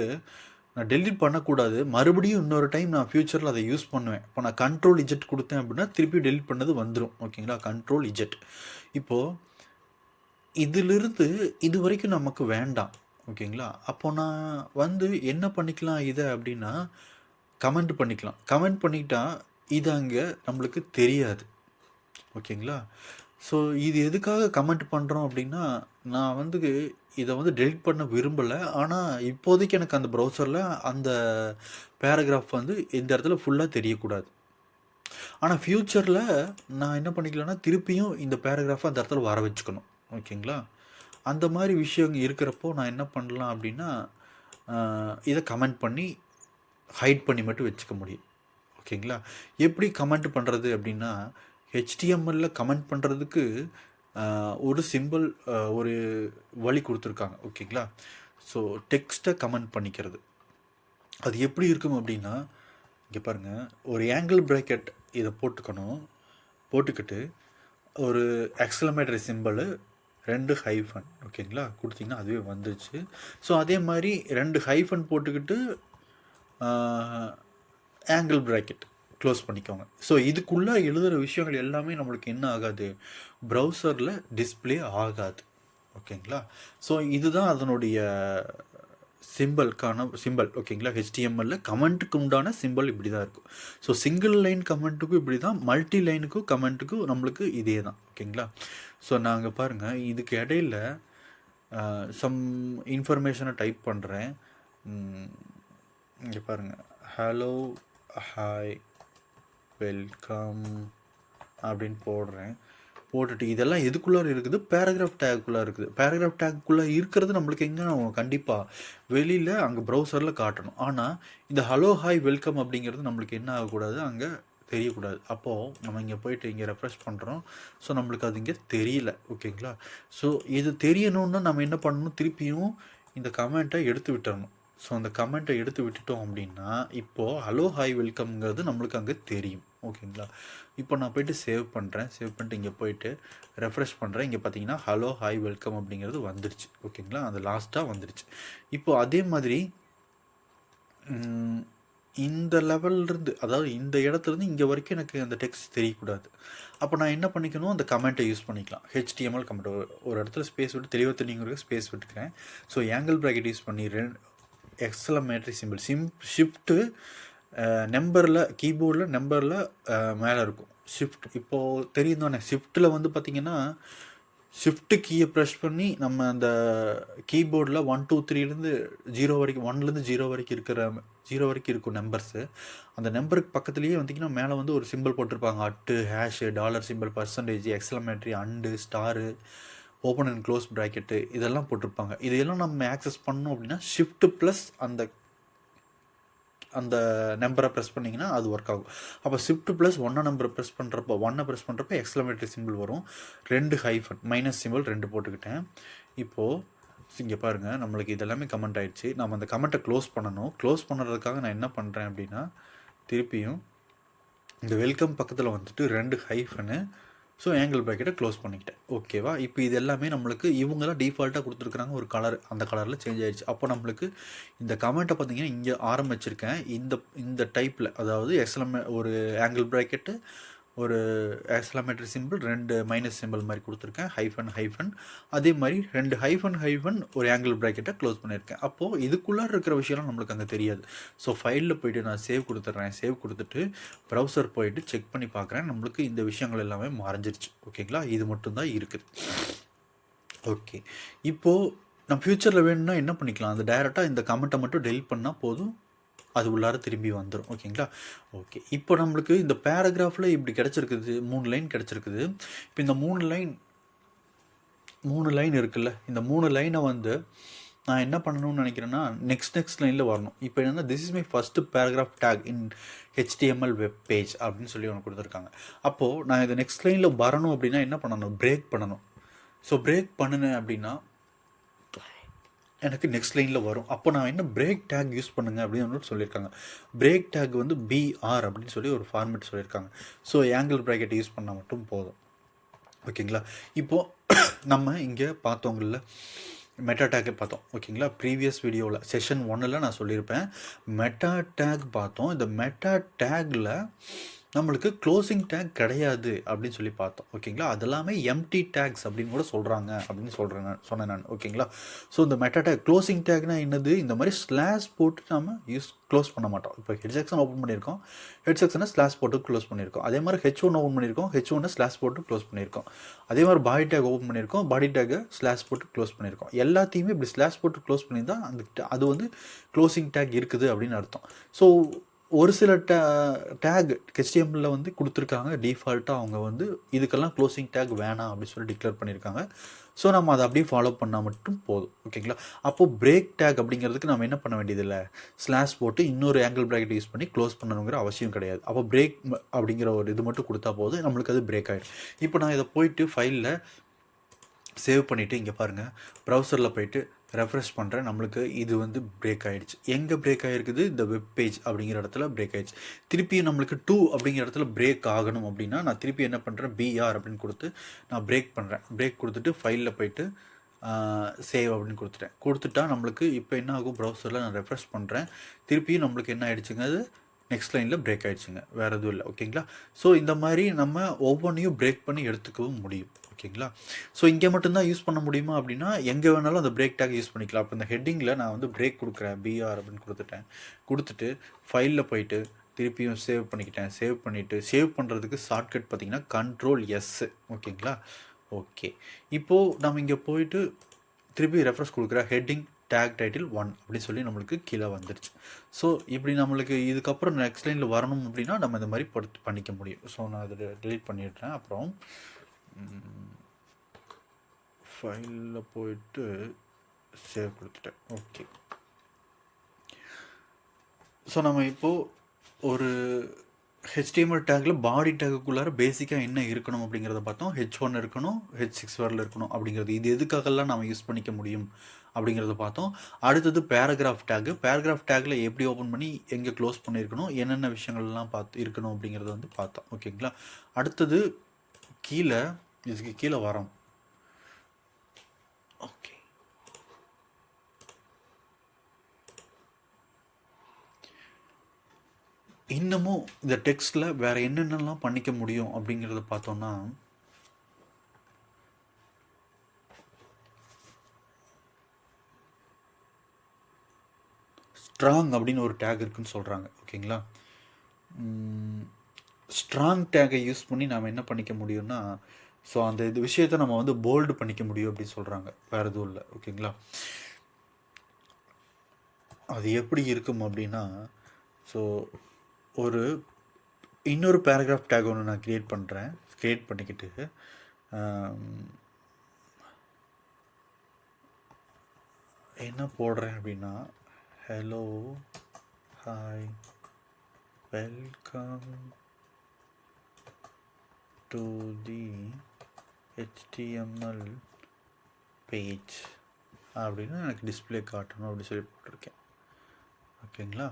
நான் டெலீட் பண்ணக்கூடாது, மறுபடியும் இன்னொரு டைம் நான் ஃப்யூச்சரில் அதை யூஸ் பண்ணுவேன். இப்போ நான் Ctrl Z கொடுத்தேன் அப்படின்னா திருப்பி டெலீட் பண்ணது வந்துடும். ஓகேங்களா? Ctrl Z. இப்போது இதிலிருந்து இது வரைக்கும் நமக்கு வேண்டாம். ஓகேங்களா? அப்போ நான் வந்து என்ன பண்ணிக்கலாம் இதை அப்படின்னா, கமெண்ட் பண்ணிக்கலாம். கமெண்ட் பண்ணிக்கிட்டா இது அங்கே நம்மளுக்கு தெரியாது. ஓகேங்களா? ஸோ இது எதுக்காக கமெண்ட் பண்ணுறோம் அப்படின்னா, நான் வந்து இதை வந்து டெலிட் பண்ண விரும்பலை. ஆனால் இப்போதைக்கு எனக்கு அந்த ப்ரௌசரில் அந்த பேராகிராஃப் வந்து இந்த இடத்துல ஃபுல்லாக தெரியக்கூடாது. ஆனால் ஃப்யூச்சரில் நான் என்ன பண்ணிக்கலாம்னா திருப்பியும் இந்த பேராகிராஃபை அந்த இடத்துல வர வச்சுக்கணும். ஓகேங்களா? அந்த மாதிரி விஷயம் இருக்கிறப்போ நான் என்ன பண்ணலாம் அப்படின்னா, இதை கமெண்ட் பண்ணி ஹைட் பண்ணி மட்டும் வச்சுக்க முடியும். ஓகேங்களா? எப்படி கமெண்ட் பண்ணுறது அப்படின்னா, ஹெச்டிஎம்எல்ல கமெண்ட் பண்ணுறதுக்கு ஒரு சிம்பிள் ஒரு வழி கொடுத்துருக்காங்க. ஓகேங்களா? ஸோ டெக்ஸ்ட்டை கமெண்ட் பண்ணிக்கிறது அது எப்படி இருக்கும் அப்படின்னா, இங்கே பாருங்கள், ஒரு ஆங்கிள் ப்ராக்கெட் இதை போட்டுக்கிட்டு ஒரு எக்ஸ்க்ளமேட்டரி சிம்பிள் 2 ஹைஃபன் ஓகேங்களா கொடுத்தீங்கன்னா அதுவே வந்துருச்சு. ஸோ அதே மாதிரி 2 ஹைஃபன் போட்டுக்கிட்டு ஆங்கிள் ப்ராக்கெட் க்ளோஸ் பண்ணிக்கோங்க. ஸோ இதுக்குள்ளே எழுதுகிற விஷயங்கள் எல்லாமே நம்மளுக்கு என்ன ஆகாது, ப்ரௌசரில் டிஸ்பிளே ஆகாது. ஓகேங்களா? ஸோ இதுதான் அதனுடைய சிம்பிள். ஓகேங்களா? ஹெச்டிஎம்எல்ல கமெண்ட்டுக்கு உண்டான சிம்பிள் இப்படி தான் இருக்கும். ஸோ சிங்கிள் லைன் கமெண்ட்டுக்கும் இப்படி தான், மல்டி லைனுக்கும் கமெண்ட்டுக்கும் நம்மளுக்கு இதே தான். ஓகேங்களா? ஸோ நாங்கள் பாருங்கள், இதுக்கு இடையில் சம் இன்ஃபர்மேஷனை டைப் பண்ணுறேன். இங்கே பாருங்கள், ஹலோ ஹாய் வெல்கம் அப்படின்னு போட்டுட்டு இதெல்லாம் எதுக்குள்ளார இருக்குது, பேராகிராஃப் டேக்குள்ளே இருக்குது. பேராகிராஃப் டேக்குள்ளே இருக்கிறது நம்மளுக்கு எங்கே கண்டிப்பாக வெளியில் அங்கே ப்ரௌசரில் காட்டணும். ஆனால் இந்த ஹலோ ஹாய் வெல்கம் அப்படிங்கிறது நம்மளுக்கு என்ன ஆகக்கூடாது, அங்கே தெரியக்கூடாது. அப்போது நம்ம இங்கே போயிட்டு இங்கே ரெஃப்ரெஷ் பண்ணுறோம். ஸோ நம்மளுக்கு அது இங்கே தெரியல. ஓகேங்களா? ஸோ இது தெரியணுன்னா நம்ம என்ன பண்ணணும், திருப்பியும் இந்த கமெண்ட்டை எடுத்து விட்டுறணும். ஸோ அந்த கமெண்ட்டை எடுத்து விட்டுட்டோம் அப்படின்னா இப்போது ஹலோ ஹாய் வெல்கம்ங்கிறது நம்மளுக்கு அங்கே தெரியும். ஓகேங்களா? இப்போ நான் போய்ட்டு சேவ் பண்ணிட்டு இங்கே போய்ட்டு ரெஃப்ரெஷ் பண்ணுறேன். இங்கே பார்த்தீங்கன்னா ஹலோ ஹாய் வெல்கம் அப்படிங்கிறது வந்துடுச்சு. ஓகேங்களா? அது லாஸ்ட்டாக வந்துடுச்சு. இப்போது அதே மாதிரி இந்த லெவல்லேருந்து, அதாவது இந்த இடத்துலேருந்து இங்கே வரைக்கும் எனக்கு அந்த டெக்ஸ்ட் தெரியக்கூடாது. அப்போ நான் என்ன பண்ணிக்கணும், அந்த கமெண்ட்டை யூஸ் பண்ணிக்கலாம். ஹெச்டிஎம்எல் கமெண்ட் ஒரு இடத்துல ஸ்பேஸ் விட்டு தெளிவாக தெரியுங்கிறது ஸ்பேஸ் விட்டுக்கிறேன். ஸோ ஆங்கிள் ப்ராக்கெட் யூஸ் பண்ணி எக்ஸ்க்ளமேட்டரி சிம்பிள் ஷிஃப்ட்டு நம்பரில் கீபோர்டில் நம்பரில் மேலே இருக்கும் ஷிஃப்ட். இப்போது தெரியும் தானே, ஷிஃப்ட்டில் வந்து பார்த்திங்கன்னா ஷிஃப்ட்டு கீயை ப்ரெஷ் பண்ணி நம்ம அந்த கீபோர்டில் 1 2 3லேருந்து 0 வரைக்கும், 1லேருந்து 0 வரைக்கும் இருக்கும் நம்பர்ஸு. அந்த நம்பருக்கு பக்கத்துலேயே வந்திங்கன்னா மேலே வந்து ஒரு சிம்பிள் போட்டிருப்பாங்க, at, hash, dollar simple, percentage, exclamatory, and, star, open and close bracket இதெல்லாம் போட்டிருப்பாங்க. இதையெல்லாம் நம்ம ஆக்சஸ் பண்ணோம் அப்படின்னா ஷிஃப்ட்டு ப்ளஸ் அந்த நம்பரை ப்ரெஸ் பண்ணிங்கன்னா அது ஒர்க் ஆகும். அப்போ ஷிஃப்ட் ப்ளஸ் 1 நம்பரை ப்ரெஸ் பண்ணுறப்போ எக்ஸ்க்ளமேட்டரி சிம்பிள் வரும், 2 ஹைஃபன் மைனஸ் சிம்பிள் 2 போட்டுக்கிட்டேன். இப்போது இங்கே பாருங்கள், நம்மளுக்கு இதெல்லாமே கமெண்ட் ஆகிடுச்சு. நம்ம அந்த கமெண்ட்டை க்ளோஸ் பண்ணணும். க்ளோஸ் பண்ணுறதுக்காக நான் என்ன பண்ணுறேன் அப்படின்னா, திருப்பியும் இந்த வெல்கம் பக்கத்தில் வந்துட்டு 2 ஹைஃபனு, ஸோ ஆங்கிள் ப்ராக்கெட்டை க்ளோஸ் பண்ணிக்கிட்டேன். ஓகேவா? இப்போ இது எல்லாமே நம்மளுக்கு இவங்கெல்லாம் டிஃபால்ட்டாக கொடுத்துருக்குறாங்க ஒரு கலர், அந்த கலரில் சேஞ்ச் ஆகிடுச்சு. அப்போ நம்மளுக்கு இந்த கமெண்ட்டை பார்த்தீங்கன்னா இங்கே ஆரம்பிச்சிருக்கேன் இந்த டைப்பில், அதாவது ஒரு ஆங்கிள் ப்ராக்கெட்டு, ஒரு எக்ஸ்க்ளமேட்டரி சிம்பிள், 2 மைனஸ் சிம்பிள் மாதிரி கொடுத்துருக்கேன், ஹைஃபன். அதே மாதிரி 2 ஹைஃபன் ஒரு ஆங்கிள் ப்ராக்கெட்டை க்ளோஸ் பண்ணியிருக்கேன். அப்போது இதுக்குள்ளார இருக்கிற விஷயம்லாம் நம்மளுக்கு அங்கே தெரியாது. ஸோ ஃபைலில் போய்ட்டு நான் சேவ் கொடுத்துட்டு ப்ரௌசர் போயிட்டு செக் பண்ணி பார்க்குறேன். நம்மளுக்கு இந்த விஷயங்கள் எல்லாமே மறைஞ்சிருச்சு. ஓகேங்களா? இது மட்டும்தான் இருக்குது. ஓகே, இப்போது நம்ம ஃப்யூச்சரில் வேணும்னா என்ன பண்ணிக்கலாம், அந்த டைரெக்டாக இந்த கமெண்ட்டை மட்டும் டெலிட் பண்ணால் போதும், அது உள்ளார திரும்பி வந்துடும். ஓகேங்களா? ஓகே, இப்போ நம்மளுக்கு இந்த பேராகிராஃபில் இப்படி கிடச்சிருக்குது, 3 லைன் கிடச்சிருக்குது. இப்போ இந்த 3 லைன் இருக்குல்ல, இந்த 3 லைனை வந்து நான் என்ன பண்ணணும்னு நினைக்கிறேன்னா நெக்ஸ்ட் லைனில் வரணும். இப்போ என்னென்னா, this is my first paragraph tag in HTML web page அப்படின்னு சொல்லி ஒன்று கொடுத்துருக்காங்க. அப்போது நான் இதை நெக்ஸ்ட் லைனில் வரணும் அப்படின்னா என்ன பண்ணணும், பிரேக் பண்ணணும். ஸோ பிரேக் பண்ணினேன் அப்படின்னா எனக்கு நெக்ஸ்ட் லைனில் வரும். அப்போ நான் என்ன பிரேக் டேக் யூஸ் பண்ணுங்க அப்படின்னு சொல்லியிருக்காங்க. பிரேக் டேக் வந்து பிஆர் அப்படின்னு சொல்லி ஒரு ஃபார்மேட் சொல்லியிருக்காங்க. ஸோ ஆங்கிள் ப்ராக்கெட் யூஸ் பண்ணால் மட்டும் போதும். ஓகேங்களா? இப்போது நம்ம இங்கே பார்த்தவங்களில் மெட்டா டேக்கை பார்த்தோம். ஓகேங்களா? ப்ரீவியஸ் வீடியோவில் செஷன் 1ல் நான் சொல்லியிருப்பேன் மெட்டா டேக் பார்த்தோம். இந்த மெட்டா டேக்கில் நம்மளுக்கு க்ளோசிங் டேக் கிடையாது அப்படின்னு சொல்லி பார்த்தோம். ஓகேங்களா, அதெல்லாமே எம்டி டேக்ஸ் அப்படின்னு கூட சொல்கிறாங்க அப்படின்னு சொன்னேன் நான். ஓகேங்களா, ஸோ இந்த மெட்டா டேக் க்ளோசிங் டேக்னா என்னது, இந்த மாதிரி ஸ்லாஷ் போட்டு நம்ம க்ளோஸ் பண்ண மாட்டோம். இப்போ ஹெட் செக்ஷன் ஓப்பன் பண்ணியிருக்கோம், ஹெட் செக்ஷனை ஸ்லாஷ் போட்டு க்ளோஸ் பண்ணியிருக்கோம். அதே மாதிரி H1 ஓப்பன் பண்ணியிருக்கோம், H1 ஸ்லாஷ் போட்டு க்ளோஸ் பண்ணியிருக்கோம். அதே மாதிரி பாடி டேக் ஓப்பன் பண்ணியிருக்கோம், பாடி டேக்கை ஸ்லாஷ் போட்டு க்ளோஸ் பண்ணியிருக்கோம். எல்லாத்தையுமே இப்படி ஸ்லாஷ் போட்டு க்ளோஸ் பண்ணி தான் அது வந்து க்ளோசிங் டேக் இருக்குது அப்படின்னு அர்த்தம். ஸோ ஒரு சில டேக் HTML வந்து கொடுத்துருக்காங்க டிஃபால்ட்டாக, அவங்க வந்து இதுக்கெல்லாம் க்ளோசிங் டேக் வேணாம் அப்படின்னு சொல்லி டிக்ளேர் பண்ணியிருக்காங்க. ஸோ நம்ம அதை அப்படியே ஃபாலோ பண்ணால் மட்டும் போதும். ஓகேங்களா, அப்போது பிரேக் டேக் அப்படிங்கிறதுக்கு நம்ம என்ன பண்ண வேண்டியதில்லை, ஸ்லாஷ் போட்டு இன்னொரு ஆங்கிள் ப்ராக்கெட் யூஸ் பண்ணி க்ளோஸ் பண்ணணுங்கிற அவசியம் கிடையாது. அப்போ பிரேக் அப்படிங்கிற ஒரு இது மட்டும் கொடுத்தா போதும், நம்மளுக்கு அது பிரேக் ஆகிடும். இப்போ நான் இதை போயிட்டு ஃபைலில் சேவ் பண்ணிவிட்டு இங்கே பாருங்கள், ப்ரௌசரில் போயிட்டு ரெஃப்ரெஷ் பண்ணுறேன். நம்மளுக்கு இது வந்து பிரேக் ஆகிடுச்சு. எங்கே பிரேக் ஆகிருக்குது, இந்த வெப் பேஜ் அப்படிங்கிற இடத்துல பிரேக் ஆகிடுச்சு. திருப்பியும் நம்மளுக்கு 2 அப்படிங்கிற இடத்துல பிரேக் ஆகணும் அப்படின்னா நான் திருப்பி என்ன பண்ணுறேன், BR அப்படின்னு கொடுத்து நான் பிரேக் பண்ணுறேன். பிரேக் கொடுத்துட்டு ஃபைலில் போயிட்டு சேவ் அப்படின்னு கொடுத்துட்டா நம்மளுக்கு இப்போ என்ன ஆகும், ப்ரௌசரில் நான் ரெஃப்ரெஷ் பண்ணுறேன், திருப்பியும் நம்மளுக்கு என்ன ஆகிடுச்சுங்க, அது நெக்ஸ்ட் லைனில் பிரேக் ஆகிடுச்சுங்க, வேறு எதுவும் இல்லை. ஓகேங்களா, ஸோ இந்த மாதிரி நம்ம ஒவ்வொன்றையும் பிரேக் பண்ணி எடுத்துக்கவும் முடியும். ஓகேங்களா, ஸோ இங்கே மட்டும்தான் யூஸ் பண்ண முடியுமா அப்படின்னா எங்கே வேணாலும் அந்த பிரேக் டேக் யூஸ் பண்ணிக்கலாம். அப்போ இந்த ஹெட்டிங்கில் நான் வந்து பிரேக் கொடுக்குறேன், BR அப்படின்னு கொடுத்துட்டு ஃபைலில் போயிட்டு திருப்பியும் சேவ் பண்ணிக்கிட்டேன். சேவ் பண்ணிவிட்டு சேவ் பண்ணுறதுக்கு ஷார்ட்கட் பார்த்திங்கன்னா Ctrl+S. ஓகேங்களா, ஓகே. இப்போது நம்ம இங்கே போயிட்டு திருப்பி ரெஃப்ரெஷ் கொடுக்குற ஹெட்டிங் டேக் டைட்டில் 1 அப்படின்னு சொல்லி நம்மளுக்கு கீழே வந்துடுச்சு. ஸோ இப்படி நம்மளுக்கு இதுக்கப்புறம் நெக்ஸ்ட் லைனில் வரணும் அப்படின்னா நம்ம இந்த மாதிரி பண்ணிக்க முடியும். ஸோ நான் அதை டெலீட் பண்ணிடுறேன். அப்புறம் ஃபைலில் போயிட்டு சேவ் கொடுத்துட்டேன். ஓகே, ஸோ நம்ம இப்போது ஒரு HTML டேக்கில் பாடி டேக்குக்குள்ளார பேசிக்காக என்ன இருக்கணும் அப்படிங்கிறத பார்த்தோம். H1 இருக்கணும், H6 வரல இருக்கணும் அப்படிங்கிறது. இது எதுக்காகலாம் நம்ம யூஸ் பண்ணிக்க முடியும் அப்படிங்கிறத பார்த்தோம். அடுத்தது பேராகிராஃப் டேக்கு. பேராகிராஃப் டேக்கில் எப்படி ஓப்பன் பண்ணி எங்கே க்ளோஸ் பண்ணியிருக்கணும், என்னென்ன விஷயங்கள்லாம் இருக்கணும் அப்படிங்கிறத வந்து பார்த்தோம். ஓகேங்களா, அடுத்தது இதுக்கு கீழே வரோம். ஓகே, இன்னமும் இந்த டெக்ஸ்ட்டில் வேறு என்னென்னலாம் பண்ணிக்க முடியும் அப்படிங்கிறத பார்த்தோன்னா, ஸ்ட்ராங் அப்படின்னு ஒரு டேக் இருக்குன்னு சொல்கிறாங்க. ஓகேங்களா, ஸ்ட்ராங் டேக்கை யூஸ் பண்ணி நாம் என்ன பண்ணிக்க முடியும்னா, ஸோ அந்த இது விஷயத்தை நம்ம வந்து போல்டு பண்ணிக்க முடியும் அப்படின்னு சொல்கிறாங்க, வேறு எதுவும் இல்லை. ஓகேங்களா, அது எப்படி இருக்கும் அப்படின்னா, ஸோ இன்னொரு பேராகிராஃப் டேக் ஒன்று நான் க்ரியேட் பண்ணிக்கிட்டு என்ன போடுறேன் அப்படின்னா, hello hi welcome to the HTML page அப்படின்னு எனக்கு டிஸ்பிளே காட்டணும் அப்படி சொல்லி போட்டிருக்கேன். ஓகேங்களா,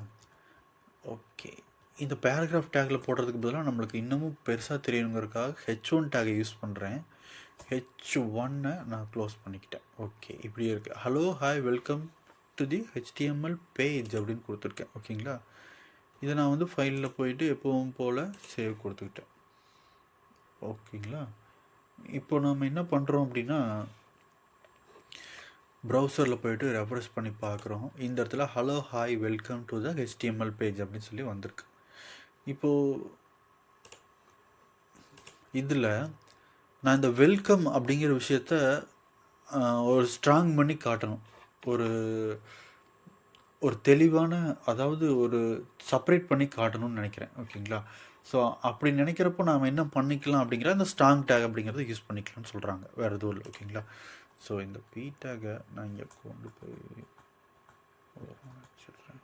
ஓகே. இந்த பேராகிராஃப் டேக்கில் போடுறதுக்கு பதிலாக நம்மளுக்கு இன்னமும் பெருசாக தெரியணுங்கிறதுக்காக H1 டேக்கை யூஸ் பண்ணுறேன். H1 நான் க்ளோஸ் பண்ணிக்கிட்டேன். ஓகே, இப்படியே இருக்குது. Hello hi welcome to the HTML page அப்படின்னு கொடுத்துருக்கேன். ஓகேங்களா, இதை நான் வந்து ஃபைலில் போயிட்டு எப்பவும் போல் சேவ் கொடுத்துக்கிட்டேன். ஓகேங்களா, இப்போ நம்ம என்ன பண்ணுறோம் அப்படின்னா, ப்ரௌசரில் போயிட்டு ரெஃப்ரெஷ் பண்ணி பார்க்குறோம். இந்த இடத்துல hello hi welcome to the HTML page அப்படின்னு சொல்லி வந்திருக்கு. இப்போது இதில் நான் இந்த வெல்கம் அப்படிங்கிற விஷயத்த ஒரு ஸ்ட்ராங் பண்ணி காட்டணும், ஒரு தெளிவான, அதாவது ஒரு செப்பரேட் பண்ணி காட்டணும்னு நினைக்கிறேன். ஓகேங்களா, ஸோ அப்படி நினைக்கிறப்போ நாம் என்ன பண்ணிக்கலாம் அப்படிங்கிற அந்த ஸ்ட்ராங் டேக் அப்படிங்கிறத யூஸ் பண்ணிக்கலாம்னு சொல்கிறாங்க, வேறு எதுவும் இல்லை. ஓகேங்களா, ஸோ இந்த P டேக்கை நான் இங்கே கொண்டு போய் வச்சுடுறேன்.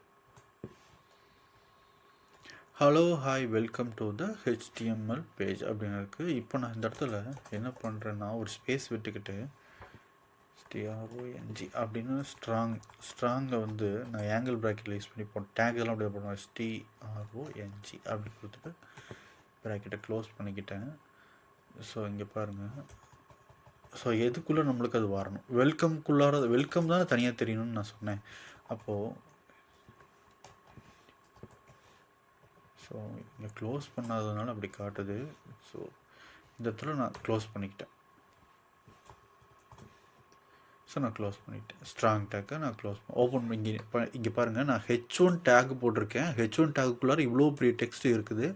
Hello hi welcome to the HTML page அப்படின்னு இருக்குது. இப்போ நான் இந்த இடத்துல என்ன பண்ணுறேன்னா, ஒரு ஸ்பேஸ் விட்டுக்கிட்டு STRONG அப்படின்னு ஸ்ட்ராங்கை வந்து நான் ஆங்கிள் ப்ராக்கெட்டில் யூஸ் பண்ணி டேக் எல்லாம் அப்படியே போடுவேன். STRONG அப்படி கொடுத்துட்டு ப்ராக்கெட்டை க்ளோஸ் பண்ணிக்கிட்டேன். ஸோ இங்கே பாருங்கள், ஸோ எதுக்குள்ளே நம்மளுக்கு அது வரணும், வெல்கம் தானே தனியாக தெரியணும்னு நான் சொன்னேன். அப்போது ஸோ இங்கே க்ளோஸ் பண்ணாததுனால அப்படி காட்டுது. ஸோ இந்த இடத்துல நான் க்ளோஸ் பண்ணிக்கிட்டேன். ஸோ நான் க்ளோஸ் பண்ணிவிட்டேன். ஸ்ட்ராங் டேக்கை நான் க்ளோஸ் ஓப்பன் இங்கே பாருங்கள், நான் H1 டேக் போட்டிருக்கேன். H1 டேக்குள்ளார இவ்வளோ பெரிய டெக்ஸ்ட் இருக்குது.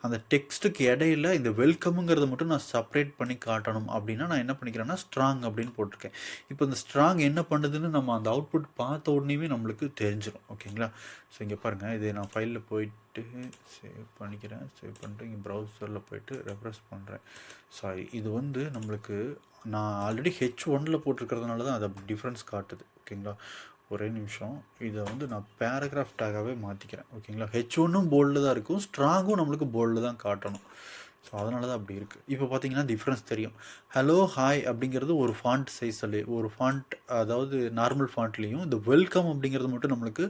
அந்த டெக்ஸ்ட்டுக்கு இடையில இந்த வெல்கம்ங்கிறத மட்டும் நான் செப்பரேட் பண்ணி காட்டணும் அப்படின்னா நான் என்ன பண்ணிக்கிறேன்னா ஸ்ட்ராங் அப்படின்னு போட்டிருக்கேன். இப்போ இந்த ஸ்ட்ராங் என்ன பண்ணுதுன்னு நம்ம அந்த அவுட்புட் பார்த்த உடனேவே நம்மளுக்கு தெரிஞ்சிடும். ஓகேங்களா? ஸோ இங்கே பாருங்கள், இது நான் ஃபைலில் போயிட்டு சேவ் பண்ணிக்கிறேன். சேவ் பண்ணிட்டு இங்கே ப்ரௌசரில் போயிட்டு ரெஃப்ரெஷ் பண்ணுறேன். சாரி, இது வந்து நம்மளுக்கு நான் ஆல்ரெடி H1 போட்டிருக்கிறதுனால தான் அது டிஃப்ரென்ஸ் காட்டுது. ஓகேங்களா? ஒரே நிமிஷம், இதை வந்து நான் பேராகிராஃப் டேக்காகவே மாற்றிக்கிறேன். ஓகேங்களா? H1ம் போல்டு தான் இருக்கும், ஸ்ட்ராங்கும் நம்மளுக்கு போல்டு தான் காட்டணும். ஸோ அதனால தான் அப்படி இருக்குது. இப்போ பார்த்தீங்கன்னா டிஃப்ரென்ஸ் தெரியும். ஹலோ ஹாய் அப்படிங்கிறது ஒரு ஃபாண்ட் சைஸில், ஒரு ஃபாண்ட் அதாவது நார்மல் ஃபாண்ட்லேயும், இந்த வெல்கம் அப்படிங்கிறது மட்டும் நம்மளுக்கு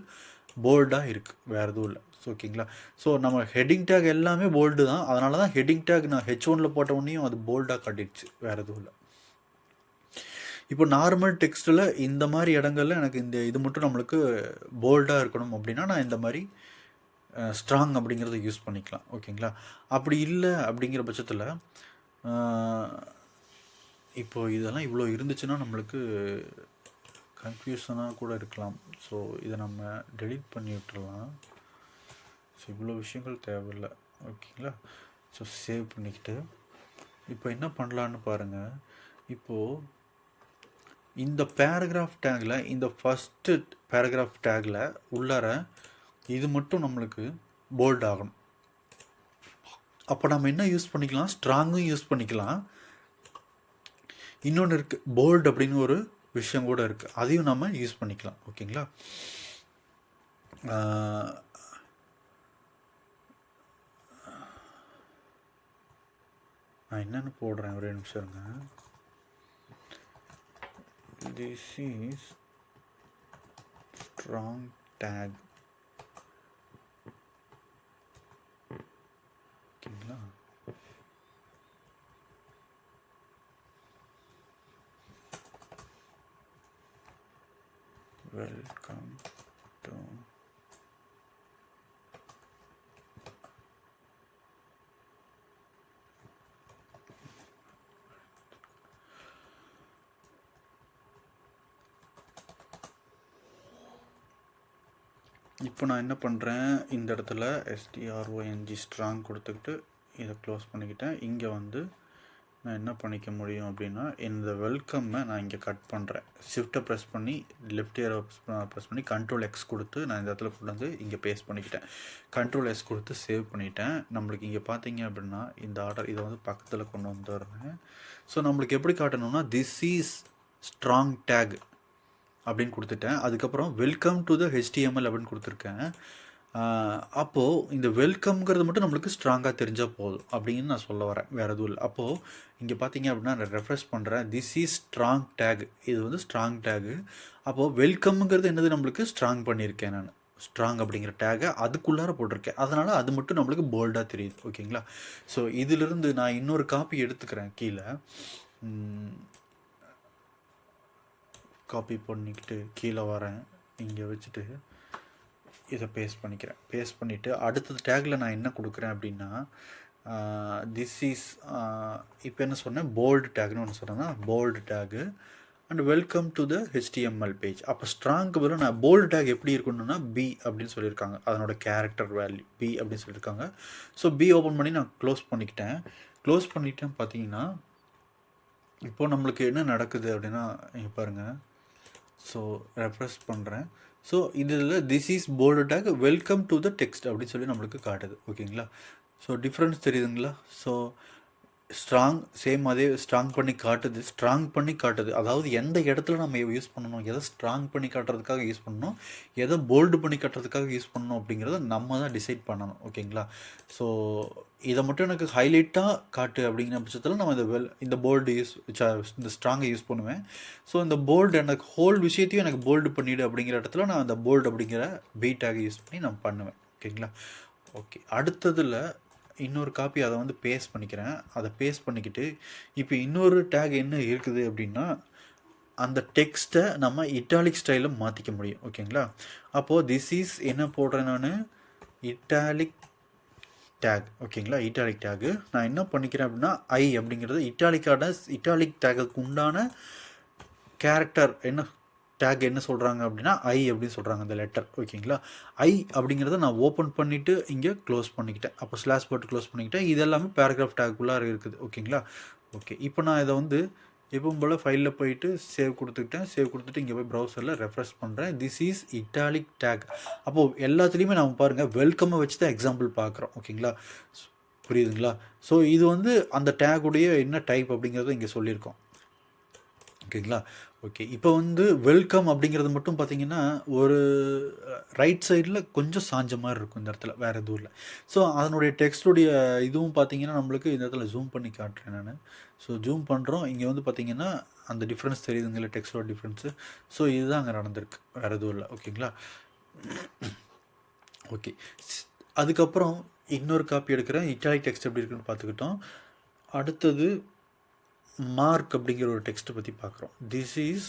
போல்டாக இருக்குது, வேறு எதுவும் இல்லை. ஓகேங்களா? ஸோ நம்ம ஹெட்டிங் டேக் எல்லாமே போல்டு தான். அதனால தான் ஹெட்டிங் டேக் நான் H1 போட்ட உடனேயும் அது போல்டாக காட்டிடுச்சு, வேறு எதுவும் இல்லை. இப்போ நார்மல் டெக்ஸ்ட்டில் இந்த மாதிரி இடங்கள்ல எனக்கு இந்த இது மட்டும் நம்மளுக்கு போல்டாக இருக்கணும் அப்படின்னா நான் இந்த மாதிரி ஸ்ட்ராங் அப்படிங்கிறத யூஸ் பண்ணிக்கலாம். ஓகேங்களா? அப்படி இல்லை அப்படிங்கிற பட்சத்தில் இப்போது இதெல்லாம் இவ்வளோ இருந்துச்சுன்னா நம்மளுக்கு கன்ஃபியூஷனாக கூட இருக்கலாம். ஸோ இதை நம்ம டெலீட் பண்ணி விட்டுடலாம். ஸோ இவ்வளோ விஷயங்கள் தேவையில்லை. ஓகேங்களா? ஸோ சேவ் பண்ணிக்கிட்டு இப்போ என்ன பண்ணலான்னு பாருங்கள். இப்போது இந்த பேராகிராஃப் டேக்கில், இந்த ஃபஸ்ட்டு பேராகிராஃப் டேக்கில் உள்ளார இது மட்டும் நம்மளுக்கு போல்ட் ஆகணும். அப்போ நம்ம என்ன யூஸ் பண்ணிக்கலாம்? ஸ்ட்ராங்கும் யூஸ் பண்ணிக்கலாம். இன்னொன்று இருக்குது, போல்ட் அப்படின்னு ஒரு விஷயம் கூட இருக்குது, அதையும் நம்ம யூஸ் பண்ணிக்கலாம். ஓகேங்களா? நான் என்னென்னு போடுறேன், ஒரே நிமிஷம் இருங்க. This is strong tag. ஓகேங்களா? வெல்கம் டு இப்போ நான் என்ன பண்ணுறேன், இந்த இடத்துல strong ஸ்ட்ராங் கொடுத்துக்கிட்டு இதை க்ளோஸ் பண்ணிக்கிட்டேன். இங்கே வந்து நான் என்ன பண்ணிக்க முடியும் அப்படின்னா, இந்த வெல்கம்மை நான் இங்கே கட் பண்ணுறேன். ஷிஃப்ட்டை ப்ரெஸ் பண்ணி லெஃப்ட் ஏரோ ப்ரெஸ் பண்ணி Ctrl+X கொடுத்து நான் இந்த இடத்துல கொண்டு வந்து இங்கே பேஸ்ட் பண்ணிக்கிட்டேன். Ctrl+S கொடுத்து சேவ் பண்ணிட்டேன். நம்மளுக்கு இங்கே பார்த்தீங்க அப்படின்னா இந்த ஆர்டர் இதை வந்து பக்கத்தில் கொண்டு வந்துடுறேன். ஸோ நம்மளுக்கு எப்படி காட்டணும்னா, திஸ் இஸ் ஸ்ட்ராங் டேக் அப்படின்னு கொடுத்துட்டேன். அதுக்கப்புறம் வெல்கம் டு த HTML அப்படின்னு கொடுத்துருக்கேன். அப்போது இந்த வெல்கம்ங்கிறது மட்டும் நம்மளுக்கு ஸ்ட்ராங்காக தெரிஞ்சால் போதும் அப்படின்னு நான் சொல்ல வரேன், வேறு எதுவும் இல்லை. அப்போது இங்கே பார்த்தீங்க அப்படின்னா நான் ரெஃப்ரெஷ் பண்ணுறேன். திஸ் இஸ் ஸ்ட்ராங் டேக், இது வந்து ஸ்ட்ராங் டேகு. அப்போது வெல்கம்ங்கிறது என்னது, நம்மளுக்கு ஸ்ட்ராங் பண்ணியிருக்கேன் நான். ஸ்ட்ராங் அப்படிங்கிற டேகை அதுக்குள்ளார போட்டிருக்கேன், அதனால் அது மட்டும் நம்மளுக்கு போல்டாக தெரியுது. ஓகேங்களா? ஸோ இதிலிருந்து நான் இன்னொரு காப்பி எடுத்துக்கிறேன். கீழே காப்பி பண்ணிக்கிட்டு கீழே வரேன், இங்கே வச்சுட்டு இதை பேஸ்ட் பண்ணிக்கிறேன். பேஸ்ட் பண்ணிவிட்டு அடுத்தது டேக்கில் நான் என்ன கொடுக்குறேன் அப்படின்னா, திஸ் இஸ் இப்போ என்ன சொன்னேன், போல்டு டேக்னு ஒன்று சொன்னேன்னா, bold tag and welcome to the HTML page. அப்போ ஸ்ட்ராங்க்கு பதிலாக நான் போல்டு டேக் எப்படி இருக்கணும்னா B அப்படின்னு சொல்லியிருக்காங்க, அதனோட கேரக்டர் வேல்யூ B அப்படின்னு சொல்லியிருக்காங்க. ஸோ B ஓப்பன் பண்ணி நான் க்ளோஸ் பண்ணிக்கிட்டேன். க்ளோஸ் பண்ணிட்டேன். பார்த்தீங்கன்னா இப்போது நம்மளுக்கு என்ன நடக்குது அப்படின்னா, இங்கே பாருங்கள். ஸோ ரெஃப்ரெஷ் பண்ணுறேன். ஸோ இதில் this is bold tag welcome to the text அப்படின்னு சொல்லி நம்மளுக்கு காட்டுது. ஓகேங்களா? ஸோ டிஃப்ரென்ஸ் தெரியுதுங்களா? ஸோ ஸ்ட்ராங் சேம் அதே ஸ்ட்ராங் பண்ணி காட்டுது, ஸ்ட்ராங் பண்ணி காட்டுது. அதாவது எந்த இடத்துல நம்ம யூஸ் பண்ணணும், எதை ஸ்ட்ராங் பண்ணி காட்டுறதுக்காக யூஸ் பண்ணணும், எதை போல்டு பண்ணி காட்டுறதுக்காக யூஸ் பண்ணணும் அப்படிங்கிறத நம்ம தான் டிசைட் பண்ணணும். ஓகேங்களா? ஸோ இதை மட்டும் எனக்கு ஹைலைட்டாக காட்டு அப்படிங்கிற பட்சத்தில் நம்ம இந்த போல்டு இந்த ஸ்ட்ராங்கை யூஸ் பண்ணுவேன். ஸோ இந்த போல்டு எனக்கு ஹோல் விஷயத்தையும் எனக்கு போல்டு பண்ணிவிடு அப்படிங்கிற இடத்துல நான் அந்த போல்டு அப்படிங்கிற B டேகை யூஸ் பண்ணி நான் பண்ணுவேன். ஓகேங்களா? ஓகே, அடுத்ததில் இன்னொரு காப்பி அதை வந்து பேஸ்ட் பண்ணிக்கிறேன். அதை பேஸ்ட் பண்ணிக்கிட்டு இப்போ இன்னொரு டேக் என்ன இருக்குது அப்படின்னா, அந்த டெக்ஸ்ட்டை நம்ம இட்டாலிக் ஸ்டைலில் மாற்றிக்க முடியும். ஓகேங்களா? அப்போது திஸ் இஸ் என்ன போடுறேன் நான், இட்டாலிக் டேக். ஓகேங்களா, இட்டாலிக் டேகு. நான் என்ன பண்ணிக்கிறேன் அப்படின்னா ஐ அப்படிங்கிறது இட்டாலிக் டேகுக்கு உண்டான கேரக்டர் என்ன டேக் என்ன சொல்கிறாங்க அப்படின்னா ஐ அப்படின்னு சொல்கிறாங்க அந்த லெட்டர். ஓகேங்களா, ஐ அப்படிங்கிறத நான் ஓப்பன் பண்ணிவிட்டு இங்கே க்ளோஸ் பண்ணிக்கிட்டேன். அப்போ ஸ்லாஷ் போட்டு க்ளோஸ் பண்ணிக்கிட்டேன். இது எல்லாமே பேராகிராஃப் டேக்குள்ளார இருக்குது. ஓகேங்களா, ஓகே. இப்போ நான் இதை வந்து எப்பவும் போல் ஃபைலில் போயிட்டு சேவ் கொடுத்துக்கிட்டேன். சேவ் கொடுத்துட்டு இங்கே போய் ப்ரௌசரில் ரெஃப்ரெஷ் பண்ணுறேன். This is italic take. அப்போது எல்லாத்துலேயுமே நம்ம பாருங்கள் வெல்கம்மை வச்சு தான் எக்ஸாம்பிள் பார்க்குறோம். ஓகேங்களா, புரியுதுங்களா? ஸோ இது வந்து அந்த டேக்குடைய என்ன டைப் அப்படிங்கிறத இங்கே சொல்லியிருக்கோம். ஓகேங்களா, ஓகே. இப்போ வந்து வெல்கம் அப்படிங்கிறது மட்டும் பார்த்தீங்கன்னா ஒரு ரைட் சைடில் கொஞ்சம் சாஞ்ச மாதிரி இருக்கும் இந்த இடத்துல, வேறு எதுவும் இல்லை. ஸோ அதனுடைய டெக்ஸ்டுடைய இதுவும் பார்த்தீங்கன்னா நம்மளுக்கு இந்த இடத்துல ஜூம் பண்ணி காட்டுறேன் நான். ஸோ ஜூம் பண்ணுறோம். இங்கே வந்து பார்த்தீங்கன்னா அந்த டிஃப்ரென்ஸ் தெரியுதுங்களா, டெக்ஸ்டோட டிஃப்ரென்ஸு. ஸோ இதுதான் அங்கே நடந்திருக்கு, வேறு எதுவும் இல்லை. ஓகேங்களா, ஓகே. அதுக்கப்புறம் இன்னொரு காப்பி எடுக்கிறேன். இட்டாலிக் டெக்ஸ்ட் எப்படி இருக்குன்னு பார்த்துக்கிட்டோம். அடுத்தது மார்க் அப்படிங்கிற ஒரு டெக்ஸ்ட்டை பற்றி பார்க்குறோம். திஸ் இஸ்